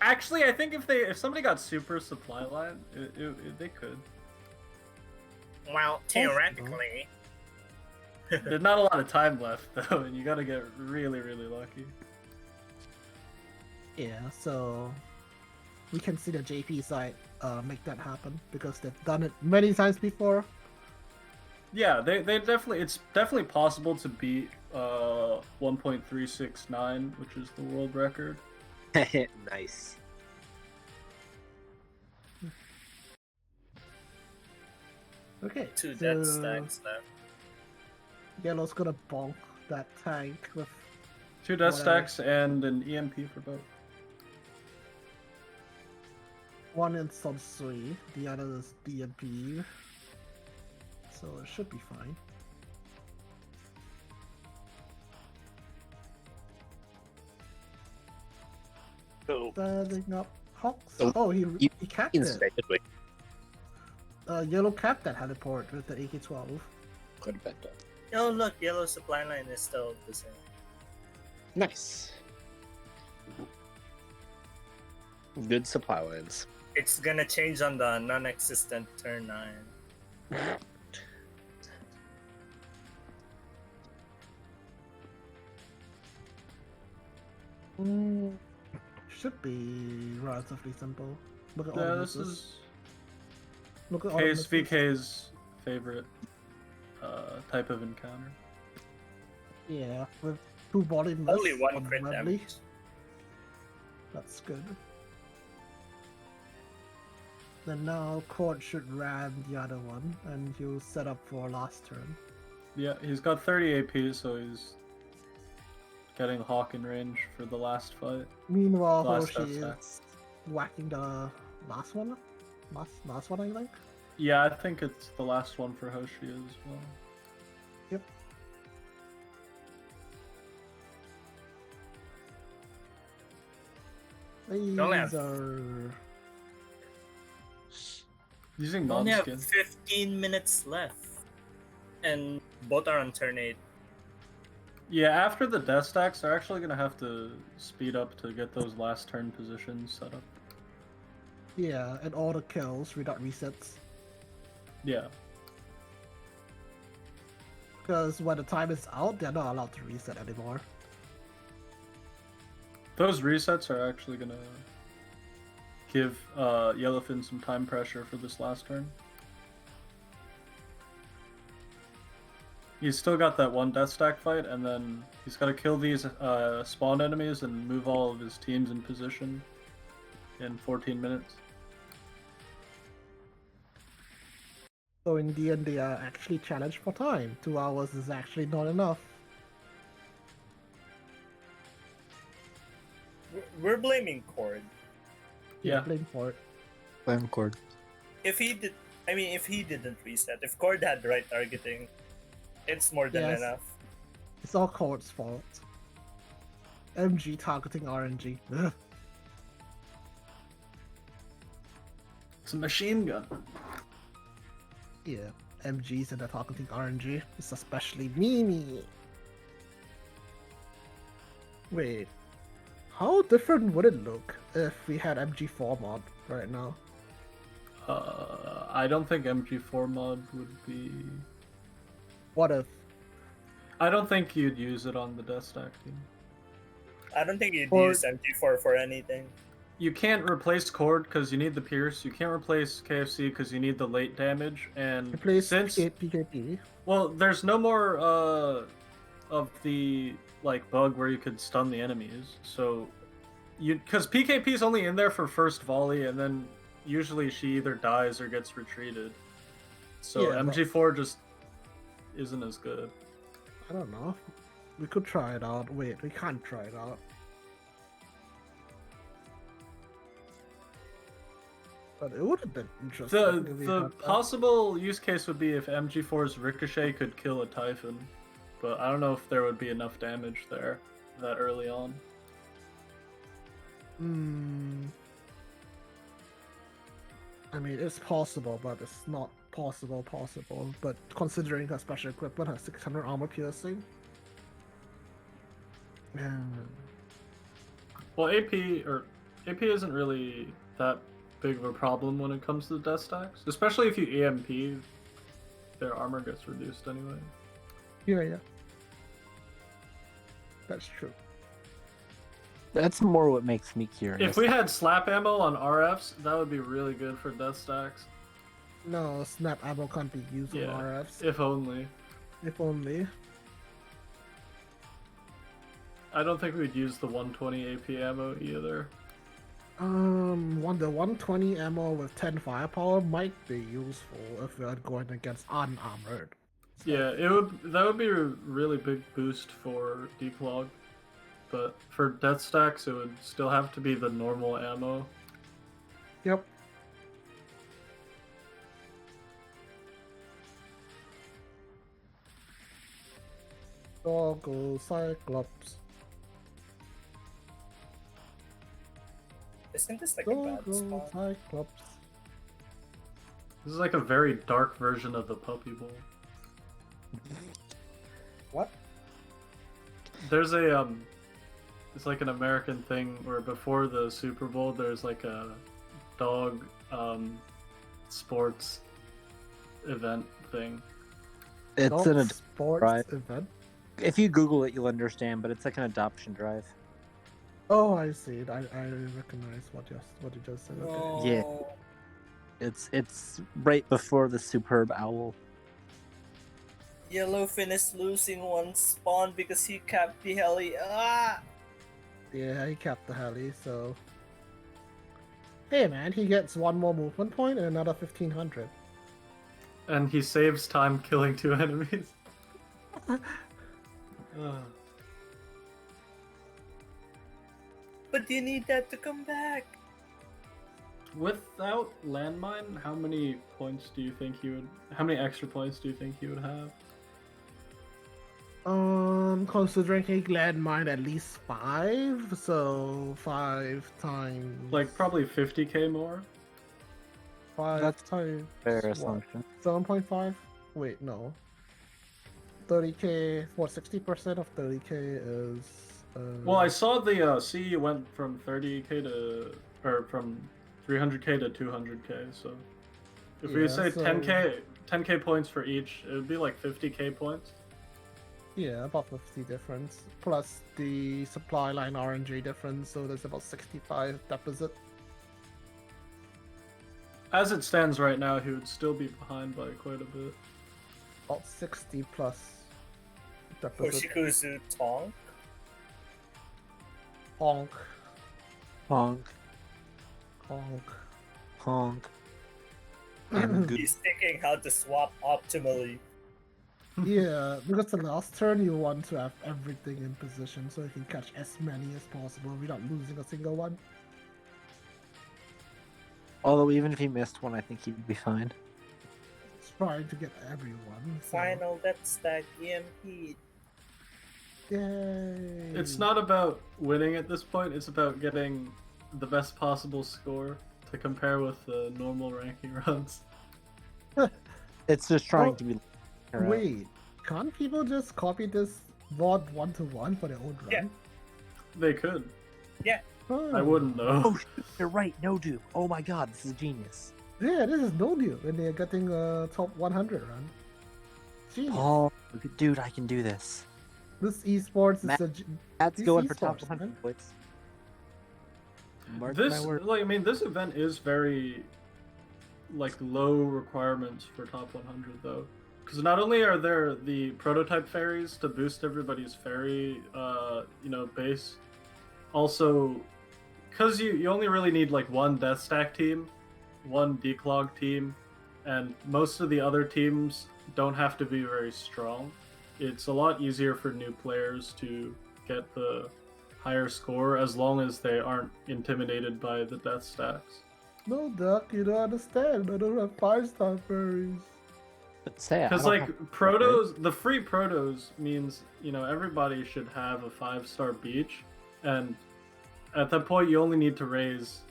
C: Actually, I think if somebody got super supply line, they could.
D: Well, theoretically.
C: There's not a lot of time left though, and you gotta get really, really lucky.
B: Yeah, so we can see the JP side make that happen because they've done it many times before.
C: Yeah, they definitely. It's definitely possible to beat 1.369, which is the world record.
F: Nice.
B: Okay.
D: Two
B: so
D: death stacks left.
B: Yellow's gonna bonk that tank with
C: 2 death
B: whatever.
C: stacks and an EMP for both.
B: One in Sub-3, the other is DMP. So it should be fine.
F: So,
B: Standing up Hawks.
F: So
B: Oh, he
F: you
B: capped it.
F: inspected
B: Yellow capped that heliport with the AK-12.
F: quite a bit.
D: Oh look, yellow supply line is still the same.
F: Nice. Good supply lines.
D: It's gonna change on the non-existent turn 9.
B: Should be relatively simple. Look at all
C: Yeah,
B: the
C: this
B: misses.
C: is
B: Look at all the misses.
C: VK's favorite type of encounter.
B: Yeah, with 2 body miss
D: Only one
B: on
D: crit
B: Wembley.
D: damage.
B: That's good. Then now Court should ram the other one, and he'll set up for last turn.
C: Yeah, he's got 30 AP, so he's getting Hawk in range for the last fight.
B: Meanwhile,
C: Last
B: Hoshi
C: death
B: is whacking the last one. Last one, I think.
C: Yeah, I think it's the last one for Hoshi as well.
B: Yep. These
D: only have-
B: are
C: Using
D: We only have
C: non-skin.
D: 15 minutes left. And both are on turn 8.
C: Yeah, after the death stacks, they're actually gonna have to speed up to get those last turn positions set up.
B: yeah, and all the kills without resets.
C: Yeah.
B: Because when the time is out, they're not allowed to reset anymore.
C: Those resets are actually gonna give Yellowfin some time pressure for this last turn. He's still got that 1 death stack fight, and then he's got to kill these spawn enemies and move all of his teams in position in 14 minutes.
B: So in the end, they are actually challenged for time. 2 hours is actually not enough.
D: We're blaming Cord.
C: Yeah.
B: Blame for it.
F: Flame cord.
D: If he didn't reset, if Cord had the right targeting, it's more than
B: Yes.
D: enough.
B: It's all Court's fault. MG targeting RNG. Ugh.
C: It's a machine gun.
B: Yeah, MGs and they're targeting RNG. It's especially Mimi. Wait, how different would it look if we had MG4 mod right now?
C: I don't think MG4 mod would be.
B: What if?
C: I don't think you'd use it on the death stack team.
D: I don't think you'd
B: Or-
D: use MG4 for anything.
C: You can't replace Cord because you need the Pierce. You can't replace KFC because you need the late damage. And
B: Replace
C: since
B: PKP.
C: well, there's no more of the like bug where you could stun the enemies. So because PKP is only in there for first volley, and then usually she either dies or gets retreated. So
B: Yeah, but-
C: MG4 just isn't as good.
B: I don't know. We could try it out. Wait, we can't try it out. But it would have been interesting. if we
C: The
B: had that.
C: possible use case would be if MG4's Ricochet could kill a Typhon, but I don't know if there would be enough damage there that early on.
B: I mean, it's possible, but it's not possible. But considering her special equipment has 600 armor piercing.
C: Well, AP isn't really that big of a problem when it comes to the death stacks, especially if you EMP, their armor gets reduced anyway.
B: Yeah. That's true.
F: That's more what makes me curious.
C: If we had slap ammo on RFs, that would be really good for death stacks.
B: No, snap ammo can't be used
C: Yeah.
B: on RFs.
C: If only.
B: If only.
C: I don't think we'd use the 120 AP ammo either.
B: The 120 ammo with 10 firepower might be useful if we're going against unarmored.
C: Yeah, that would be a really big boost for declog, but for death stacks it would still have to be the normal ammo.
B: Yep. Doggo Cyclops.
D: Isn't this like a bad
B: Doggo
D: spot?
B: Cyclops.
C: This is like a very dark version of the Puppy Bowl.
B: What?
C: There's a it's like an American thing where before the Super Bowl there's like a dog sports event thing.
F: It's
B: Dog
F: an
B: sports
F: right.
B: event.
F: if you Google it, you'll understand. But it's like an adoption drive.
B: Oh, I see it. I recognize what you just said. Okay.
D: Oh.
F: Yeah. It's right before the superb owl.
D: Yellowfin is losing one spawn because he capped the heli. Ah!
B: Yeah, he capped the heli, so. Hey man, he gets one more movement point and another 1500.
C: And he saves time killing 2 enemies.
D: But you need that to come back.
C: Without landmine, how many points do you think he would? How many extra points do you think he would have?
B: Considering he landmine at least 5, so 5 times.
C: Like probably 50k more.
B: 5
F: That's
B: times.
F: Fair
B: what?
F: assumption.
B: 7.5? Wait, no. 30k, for 60% of 30k is.
C: Well, I saw the Ceia went from 30k to, or from 300k to 200k. So if we
B: Yeah,
C: say
B: so-
C: 10k points for each, it would be like 50k points.
B: Yeah, about 50 difference. Plus the supply line RNG difference, so there's about 65 deficit.
C: As it stands right now, he would still be behind by quite a bit.
B: About 60 plus deficit.
D: Hoshikuzu Tong?
B: Honk,
F: Honk,
B: honk.
F: honk. And good.
D: He's thinking how to swap optimally.
B: Yeah, because the last turn you want to have everything in position so you can catch as many as possible without losing a single one.
F: Although even if he missed one, I think he'd be fine.
B: It's trying to get everyone. So.
D: Final death stack EMP.
B: Yay!
C: It's not about winning at this point, it's about getting the best possible score to compare with the normal ranking runs.
F: It's just trying
B: Oh,
F: to be.
B: Wait, can't people just copy this VOD 1-to-1 for their own run?
D: Yeah.
C: They could.
B: Oh.
C: I wouldn't know.
F: Oh, you're right. No dupe. Oh my god, this is genius.
B: Yeah, this is no deal when they're getting a top 100 run. Genius.
F: Oh, dude, I can do this.
B: This esports
F: Matt-
B: is a.
F: That's
B: These
F: going for top
B: esports,
F: 100
B: man.
F: points. Mark
C: This,
F: my word.
C: like, I mean, this event is very, like, low requirements for top 100 though, because not only are there the prototype fairies to boost everybody's fairy, base, also, because you only really need like one death stack team, one declog team, and most of the other teams don't have to be very strong. It's a lot easier for new players to get the higher score as long as they aren't intimidated by the death stacks.
B: No, Duck, you don't understand. I don't have 5-star furries.
F: But say
C: Because like protos, the free protos means everybody should have a 5-star beach, and at that point you only need to raise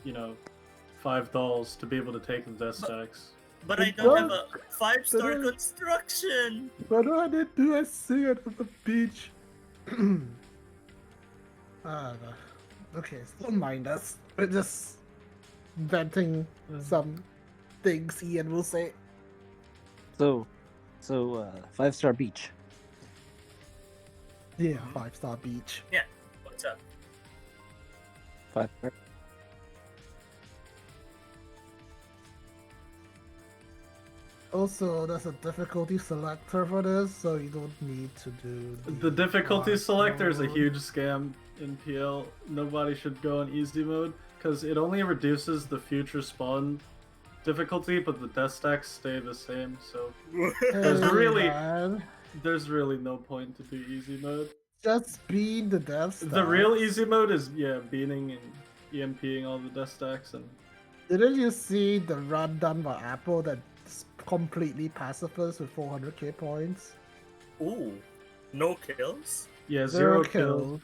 C: $5 to be able to take the death stacks.
D: But I don't have a 5-star construction.
B: What do I see it on the beach? Okay, don't mind us. We're just venting some things Ian will say.
F: So 5-star beach.
B: Yeah, 5-star beach.
D: What's up?
F: 5-star.
B: Also, there's a difficulty selector for this, so you don't need to do
C: The difficulty
B: hard
C: selector is a
B: mode.
C: huge scam in PL. Nobody should go on easy mode because it only reduces the future spawn difficulty, but the death stacks stay the same. So there's
B: Hey,
C: really
B: man.
C: there's really no point to do easy mode.
B: Just beat the death
C: The real
B: stacks.
C: easy mode is beating and EMPing all the death stacks and
B: Didn't you see the run done by Apple that's completely pacifist with 400k points?
D: Ooh, no kills.
C: yeah,
B: Zero
C: zero kills.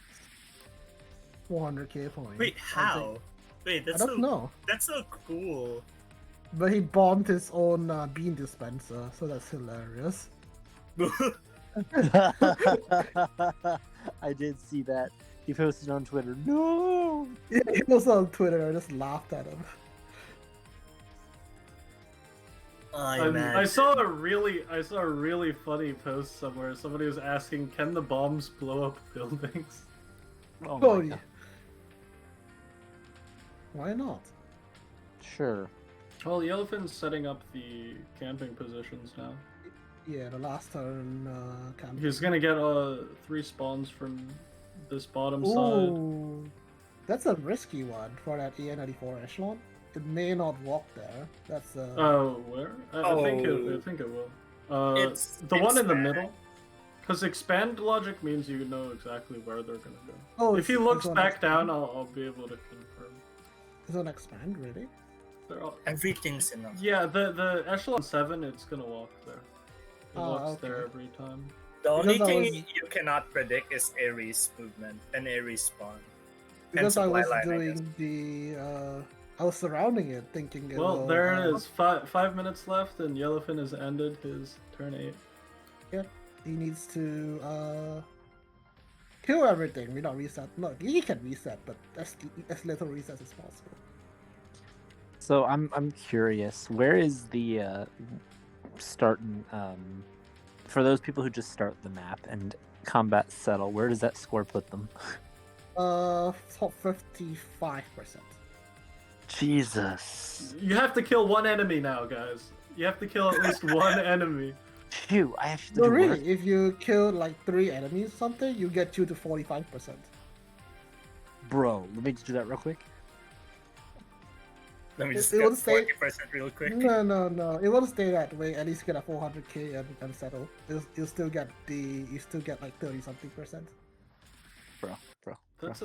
B: 400k points.
D: Wait, how? Wait,
B: I
D: that's
B: don't
D: so
B: know.
D: that's so cool.
B: But he bombed his own bean dispenser, so that's hilarious.
F: I did see that. He posted on Twitter. No.
B: He was on Twitter. I just laughed at him.
C: I saw a really funny post somewhere. Somebody was asking, "Can the bombs blow up buildings?"
F: Oh,
B: Oh,
F: my
B: yeah.
F: God.
B: Why not?
F: Sure.
C: Well, Yellowfin's setting up the camping positions now.
B: Yeah, the last turn campaign.
C: He's gonna get 3 spawns from this bottom side.
B: Ooh, that's a risky one for that EN94 echelon. It may not walk there. That's
C: Oh, where? I think
D: Oh.
C: I think it will.
D: It's
C: The one in the
D: expand.
C: middle. Because expand logic means you know exactly where they're gonna go.
B: Oh,
C: If he
B: it's
C: looks
B: on
C: back
B: expand?
C: down, I'll be able to confirm.
B: It's on expand, really?
C: They're all...
D: Everything's enough.
C: Yeah, the echelon 7, it's gonna walk there. It
B: Ah,
C: walks there
B: okay.
C: every time.
D: The only
B: Because I
D: thing
B: was-
D: you cannot predict is Ares movement and Ares spawn.
B: Because I
D: supply
B: was
D: line, I
B: doing the I was surrounding it, thinking. It
C: Well,
B: will,
C: there it is. 5 minutes left, and Yellowfin has ended his turn 8.
B: He needs to kill everything. We not reset. No, he can reset, but as little reset as possible.
F: So I'm curious. Where is the starting for those people who just start the map and combat settle? Where does that score put them?
B: Top 55%.
F: Jesus.
C: You have to kill one enemy now, guys. You have to kill at least one enemy.
F: Phew, I actually
B: No,
F: do
B: really.
F: work.
B: If you kill like 3 enemies or something, you get you to 45%.
F: Bro, let me just do that real quick.
D: Let me
B: It-
D: just
B: it
D: get
B: would say-
D: 40% real quick.
B: No. It won't stay that way. At least get a 400k and settle. You'll still get like 30 something percent.
F: Bro.
C: That's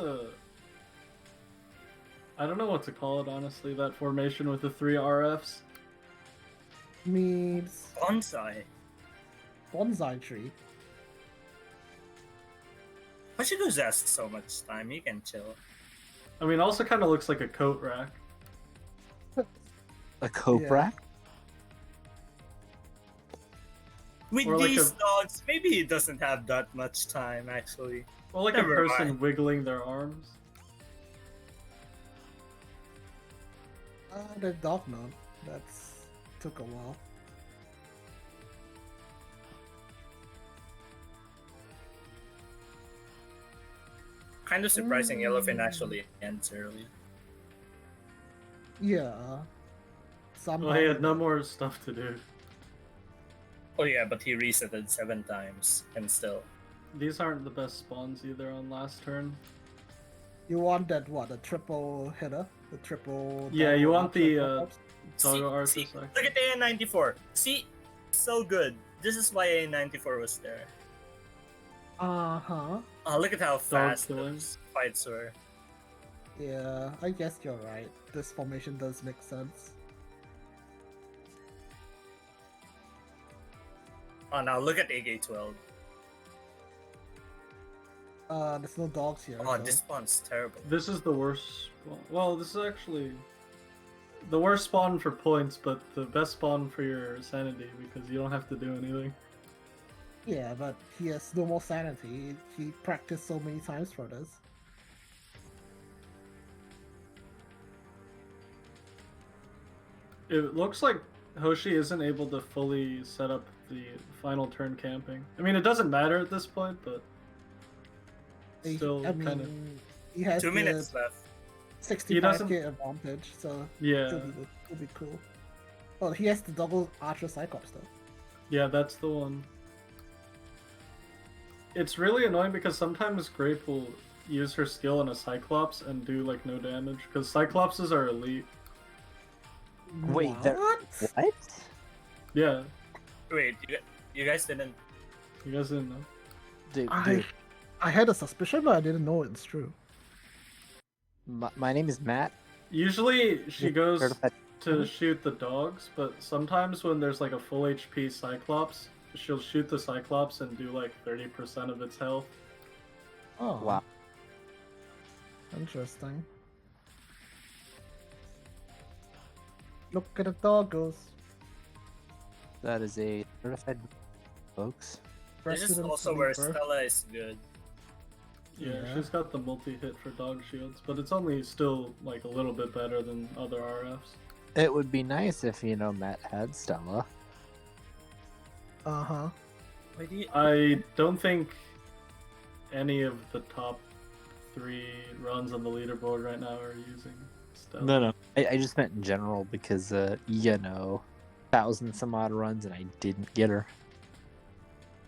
C: I don't know what to call it, honestly, that formation with the 3 RFs.
B: Means
D: Bonsai.
B: bonsai tree.
D: Hoshigu's asked so much time, he can chill.
C: I mean, also kind of looks like a coat rack.
F: A cope
B: Yeah.
F: rack?
D: With
C: Or like
D: these
C: a-
D: dogs, maybe he doesn't have that much time actually.
C: Well, like
D: Never
C: a person
D: mind.
C: wiggling their arms.
B: The dog mode. That's took a while.
D: Kind of surprising Yellowfin actually ends early.
B: Yeah. Somehow.
C: Well, he had no more stuff to do.
D: Oh yeah, but he resetted 7 times and still.
C: These aren't the best spawns either on last turn.
B: You want that what? The triple hitter? The triple.
C: Yeah, you
B: double
C: want the,
B: archer pop-ups?
C: Doggo
D: See,
C: artifact.
D: look at the A94. See, so good. This is why A94 was there.
B: Uh-huh.
D: Oh, look at how fast
C: killing.
D: those fights were.
B: Yeah, I guess you're right. This formation does make sense.
D: Oh, now look at AK12.
B: There's no dogs here.
D: Oh,
B: so-
D: this spawn's terrible.
C: This is the worst spawn. Well, this is actually the worst spawn for points, but the best spawn for your sanity because you don't have to do anything.
B: Yeah, but he has no more sanity. He practiced so many times for this.
C: It looks like Hoshi isn't able to fully set up the final turn camping. I mean, it doesn't matter at this point, but
B: He-
C: still
B: I
C: kind of.
B: mean, he has
D: 2 minutes
B: the
D: left.
B: 65k
C: doesn't-
B: advantage, so
C: Yeah.
B: it'll be cool. Oh, he has the double Archer Cyclops though.
C: Yeah, that's the one. It's really annoying because sometimes Grape will use her skill on a Cyclops and do like no damage because Cyclopses are elite.
F: Wait, what?
C: Yeah,
D: Wait, you guys didn't.
C: you guys didn't know.
F: Dude,
B: I had a suspicion, but I didn't know it's true.
F: my name is Matt.
C: Usually she goes
F: Certified-
C: to shoot the dogs, but sometimes when there's like a full HP Cyclops, she'll shoot the Cyclops and do like 30% of its health.
B: Oh,
F: Wow.
B: Interesting. Look at the doggos.
F: That is a certified, folks.
D: This is
B: Resident
D: also where
B: Sleeper.
D: Stella is good.
C: Yeah,
B: Yeah.
C: she's got the multi-hit for dog shields, but it's only still like a little bit better than other RFs.
F: It would be nice if, Matt had Stella.
B: Uh-huh.
D: Why do you...
C: I don't think any of the top 3 runs on the leaderboard right now are using Stella.
F: No. I just meant in general because, 1,000 some odd runs and I didn't get her.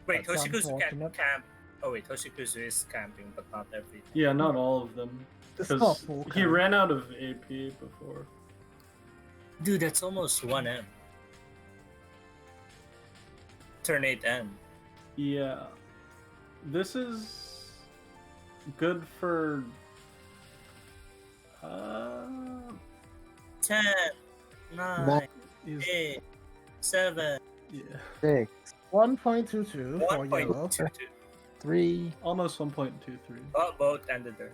D: Wait,
B: That's
D: Toshikuzu can't
B: unfortunate.
D: camp. Oh wait, Toshikuzu is camping, but not everything.
C: Yeah, not all of them.
B: It's not
C: Because
B: full
C: he
B: count.
C: ran out of AP before.
D: Dude, that's almost 1M. Turn 8M.
C: Yeah. This is good for
D: 10, 9,
F: Nine.
C: he's-
D: 8, 7,
C: yeah,
F: 6,
B: 1.22 for yellow.
D: 1.22.
F: 3.
C: almost 1.23.
D: Oh, both ended there.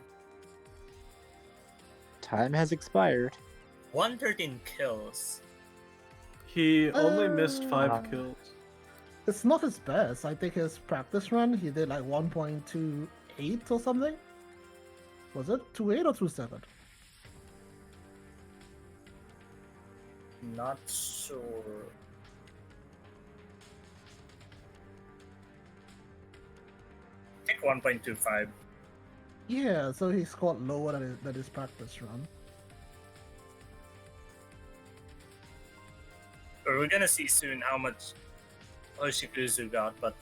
F: Time has expired.
D: 113 kills.
C: He only missed 5
F: Uh,
C: kills.
B: It's not his best. I think his practice run, he did like 1.28 or something. Was it 2.8 or 2.7?
D: Not sure. I think 1.25.
B: Yeah, so he scored lower than his practice run.
D: We're gonna see soon how much Oshikuzu got, but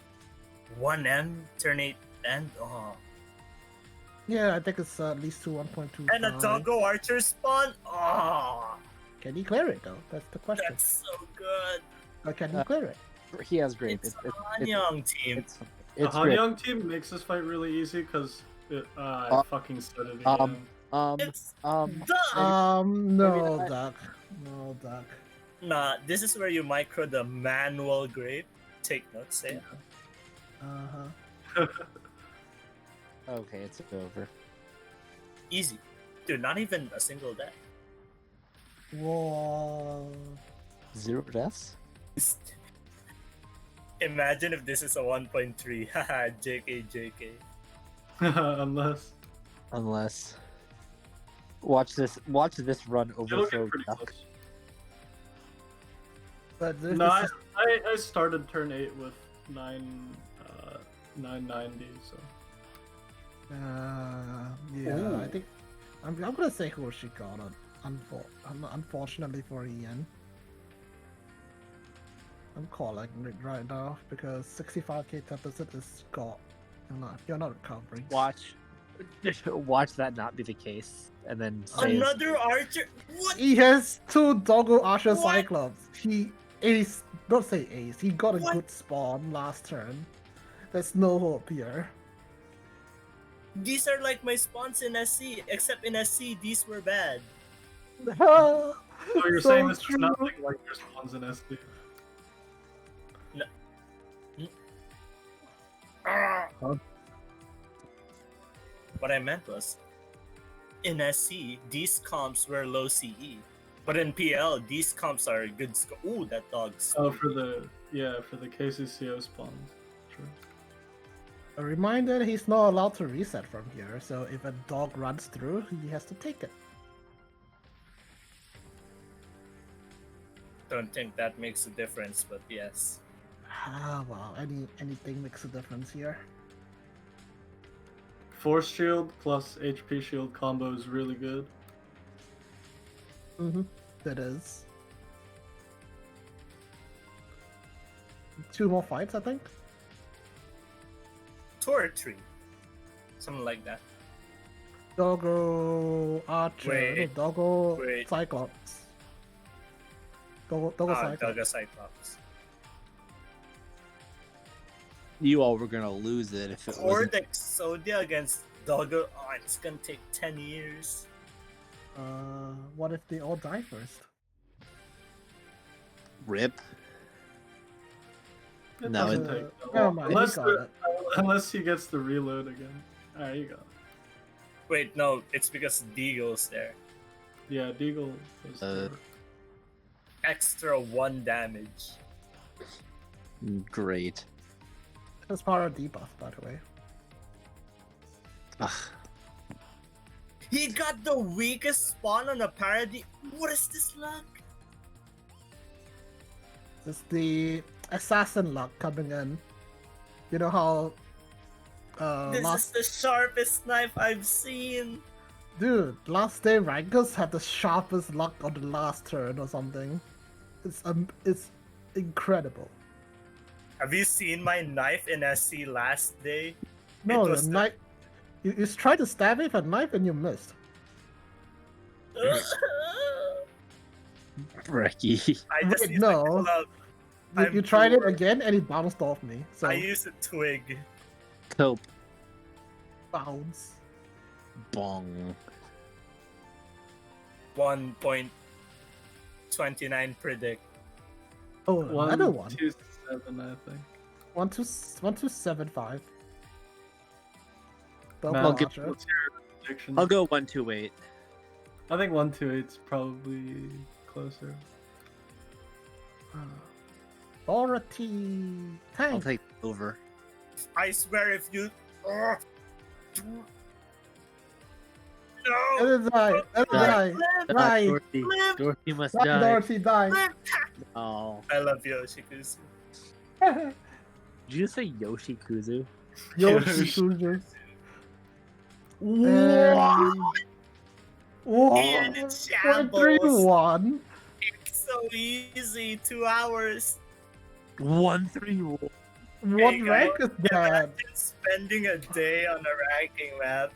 D: 1M, turn 8 and
B: Yeah, I think it's at least to 1.25.
D: and a doggo archer spawn. Oh,
B: Can he clear it though? That's the question.
D: that's so good.
B: Or can he clear it?
F: He has grape.
D: It's a Hanyang team.
F: It's
C: The
F: grape.
C: Hanyang team makes this fight really easy because I fucking said it again.
D: It's
F: Um,
D: done.
B: No,
F: not.
B: Duck. No, Duck.
D: Nah, this is where you micro the manual grape. Take notes, say.
B: Uh-huh.
F: okay, it's over.
D: Easy. Dude, not even a single death.
B: Whoa.
F: 0 deaths?
D: Imagine if this is a 1.3. Haha, JK.
C: Unless
F: Watch this run
C: it'll
F: overthrow
C: get pretty
F: Duck.
C: close.
B: But this,
C: No,
B: this is,
C: I started turn 8 with 990, so
B: yeah,
F: Ooh.
B: I think I'm gonna say Hoshi got it. Unfortunately for Ian. I'm calling it right now because 65k deficit is got. You're not recovering.
F: Watch that not be the case, and then say
D: Another archer? What?
B: He has 2 Doggo Archer
D: What?
B: Cyclops. He ace, don't say ace. He got a
D: What?
B: good spawn last turn. There's no hope here.
D: These are like my spawns in SC, except in SC, these were bad.
C: So you're
B: So
C: saying this
B: true.
C: is nothing like your spawns in SD?
D: What I meant was, in SC, these comps were low CE. But in PL, these comps are good score. Ooh, that dog's.
C: Oh, for the KCCO spawns. True.
B: A reminder, he's not allowed to reset from here, so if a dog runs through, he has to take it.
D: Don't think that makes a difference, but yes.
B: Ah, well, anything makes a difference here.
C: Force shield plus HP shield combo is really good.
B: Mm-hmm. That is. 2 more fights, I think.
D: 2 or 3. Something like that.
B: Doggo Archer.
D: Wait.
B: Doggo
D: Wait.
B: Cyclops. Doggo Cyclops.
D: Doggo Cyclops.
F: You all were gonna lose it if it wasn't.
D: Cortex Sodia against Doggo. Oh, it's gonna take 10 years.
B: What if they all die first?
F: Rip.
C: It
F: No,
C: doesn't
B: Uh,
C: take that
B: never
C: long.
B: mind,
C: Unless,
B: he got it.
C: unless he gets the reload again. There you go.
D: Wait, no, it's because Deagle's there.
C: Yeah, Deagle was there.
D: Extra 1 damage.
F: Great.
B: That's part of debuff, by the way.
F: Ugh.
D: He got the weakest spawn on a parody. What is this luck?
B: It's the assassin luck coming in. You know how
D: This
B: last
D: is the sharpest knife I've seen.
B: last day rankers have the sharpest luck on the last turn or something. It's incredible.
D: Have you seen my knife in SC last day?
B: No,
D: It was
B: the
D: the-
B: knife. You tried to stab it with a knife and you missed.
F: Brecky.
D: I just
B: Wait,
D: used
B: no.
D: a club.
B: You
D: I'm
B: tried it
D: poor.
B: again and it bounced off me. So
D: I used a twig.
F: Cope.
B: bounce.
F: Bong.
D: 1.29 predict.
B: Oh, another one.
C: 127, I think.
B: 1275. Double
C: Matt,
F: I'll give-
B: Archer.
C: what's your prediction?
F: I'll go 128.
C: I think 128's probably closer.
B: Authority
F: I'll
B: tank.
F: take over.
D: I swear if you. Ugh. No!
B: Let it die. Let it die.
D: Flip!
B: Die.
F: Dorothy.
D: Flip!
F: Dorothy must
B: Die,
F: die.
B: Dorothy, die.
D: Flip!
F: Oh.
D: I love Yoshikusu.
F: Did you say Yoshikuzu?
B: Yoshikuzu.
D: Ian in shambles.
B: 131.
D: It's so easy. 2 hours.
F: 131.
B: What
D: Hey,
B: rank is that?
D: Imagine spending a day on a ranking map.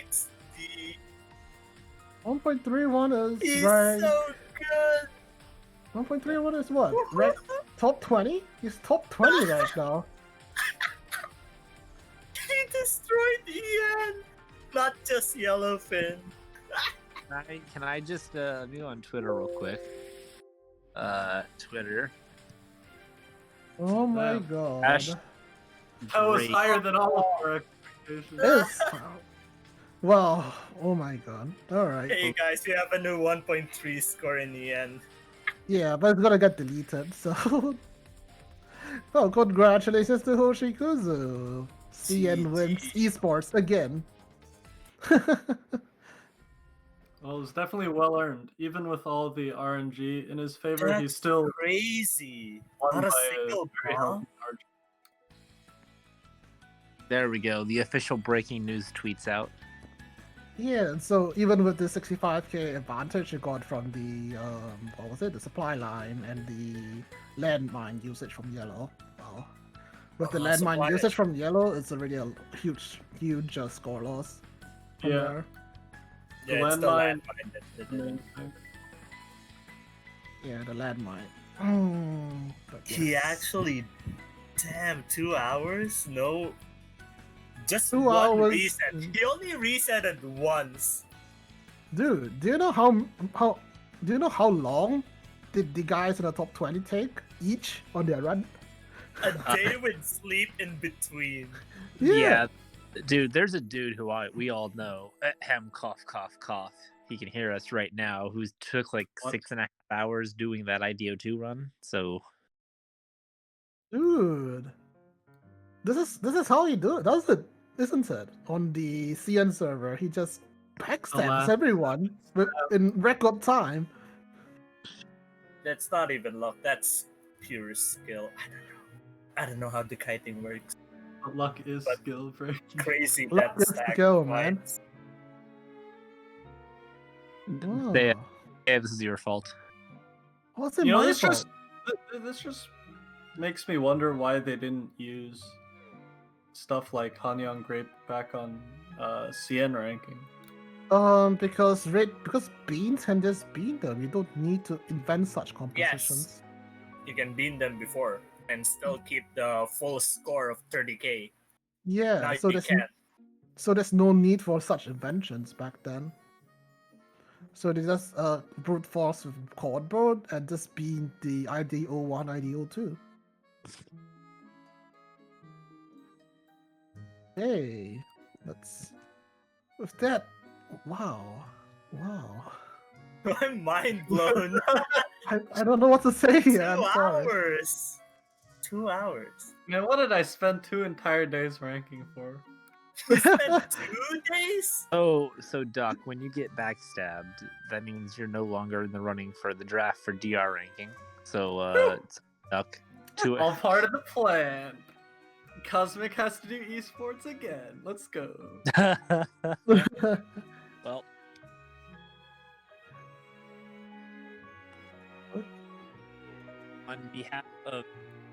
D: XD.
B: 1.31 is
D: He's
B: rank.
D: so good.
B: 1.31 is what? Rank top 20? He's top 20 right now.
D: He destroyed Ian. Not just Yellowfin.
F: Can I just let me go on Twitter real quick? Twitter.
B: Oh my
C: Wow.
B: god.
F: Ash-
C: That was
F: Great.
C: higher than all of our expectations.
B: This. Well, oh my god. Alright.
D: Hey guys, we have a new 1.3 score in the end.
B: Yeah, but it's gonna get deleted, so. Well, congratulations to Hoshikuzu. CN wins eSports again.
C: Well, it's definitely well earned. Even with all the RNG in his favor, he's
D: That's
C: still
D: crazy.
C: won
D: Not a
C: by
D: single
C: very
D: bomb.
C: healthy margin.
F: There we go. The official breaking news tweets out.
B: Yeah, and so even with the 65k advantage you got from the what was it, the supply line and the landmine usage from yellow. Well, with the landmine
D: supply-
B: usage from yellow, it's already a huge score loss. from
C: Yeah.
B: there.
D: Yeah,
C: The
D: it's the
C: landmine-
D: landmine that did it.
C: Amazing.
B: Yeah, the landmine. But
D: He
B: yes.
D: actually, damn, 2 hours? No, just
B: 2
D: one
B: hours.
D: reset. He only resetted once.
B: Dude, do you know how long did the guys in the top 20 take each on their run?
D: A day with sleep in between.
B: Yeah.
F: Dude, there's a dude who we all know. Hem, cough, cough, cough. He can hear us right now. Who took like
C: What?
F: 6.5 hours doing that IDO2 run. So
B: Dude, this is how he does it, isn't it? On the CN server, he just backstabs
C: last-
B: everyone in record time.
D: That's not even luck. That's pure skill. I don't know how the kiting works.
C: But luck is
D: But-
C: skill break.
D: Crazy
B: Luck
D: that
B: is the
D: stack.
B: go, man.
D: points.
F: yeah, this is your fault.
B: What's it
C: You know,
B: my
C: this
B: fault?
C: just makes me wonder why they didn't use stuff like Hanyang Grape back on CN ranking.
B: Because beans can just bean them. You don't need to invent such compositions.
D: You can bean them before and still keep the full score of 30k.
B: Yeah,
D: Now
B: so
D: you
B: there's
D: can't.
B: so there's no need for such inventions back then. So they just brute force with cardboard and just bean the IDO1, IDO2. Hey, let's with that. Wow.
D: I'm mind blown.
B: I don't know what to say here.
D: 2
B: I'm sorry.
D: hours. 2 hours.
C: Man, what did I spend 2 entire days ranking for?
D: We spent 2 days?
F: Oh, so Duck, when you get backstabbed, that means you're no longer in the running for the draft for DR ranking. So, it's Duck, to
C: All part of the plan. Cosmic has to do esports again. Let's go.
F: Well, on behalf of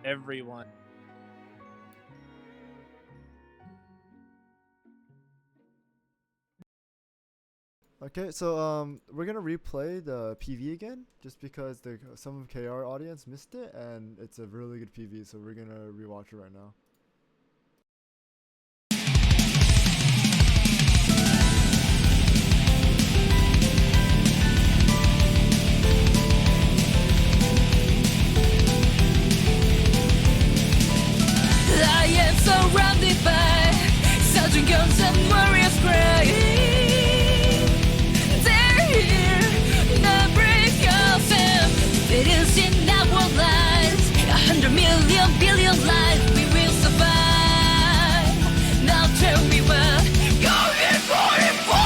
F: everyone.
A: Okay, so we're gonna replay the PV again, just because some of KR audience missed it, and it's a really good PV, so we're gonna rewatch it right now.
G: I am surrounded by sergeant guns and warriors crying. They're here, the brave of them. It is in our lives, 100 million billion lives. We will survive. Now tell me what you're fighting for.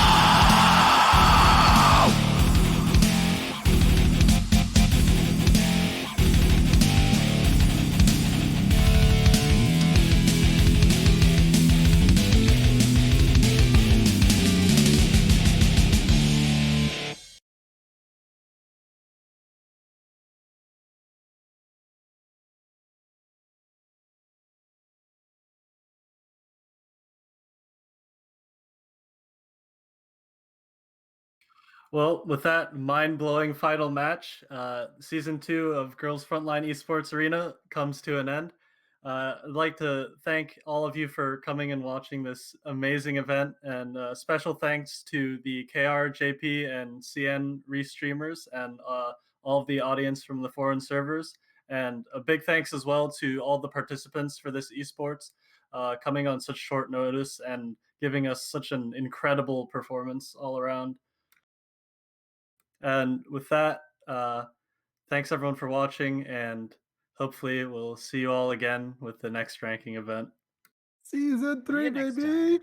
C: Well, with that mind-blowing final match, Season 2 of Girls Frontline Esports Arena comes to an end. I'd like to thank all of you for coming and watching this amazing event, and special thanks to the KR, JP, and CN restreamers, and all of the audience from the foreign servers. And a big thanks as well to all the participants for this esports, coming on such short notice and giving us such an incredible performance all around. And with that, thanks everyone for watching, and hopefully we'll see you all again with the next ranking event.
B: Season 3,
E: next
B: baby.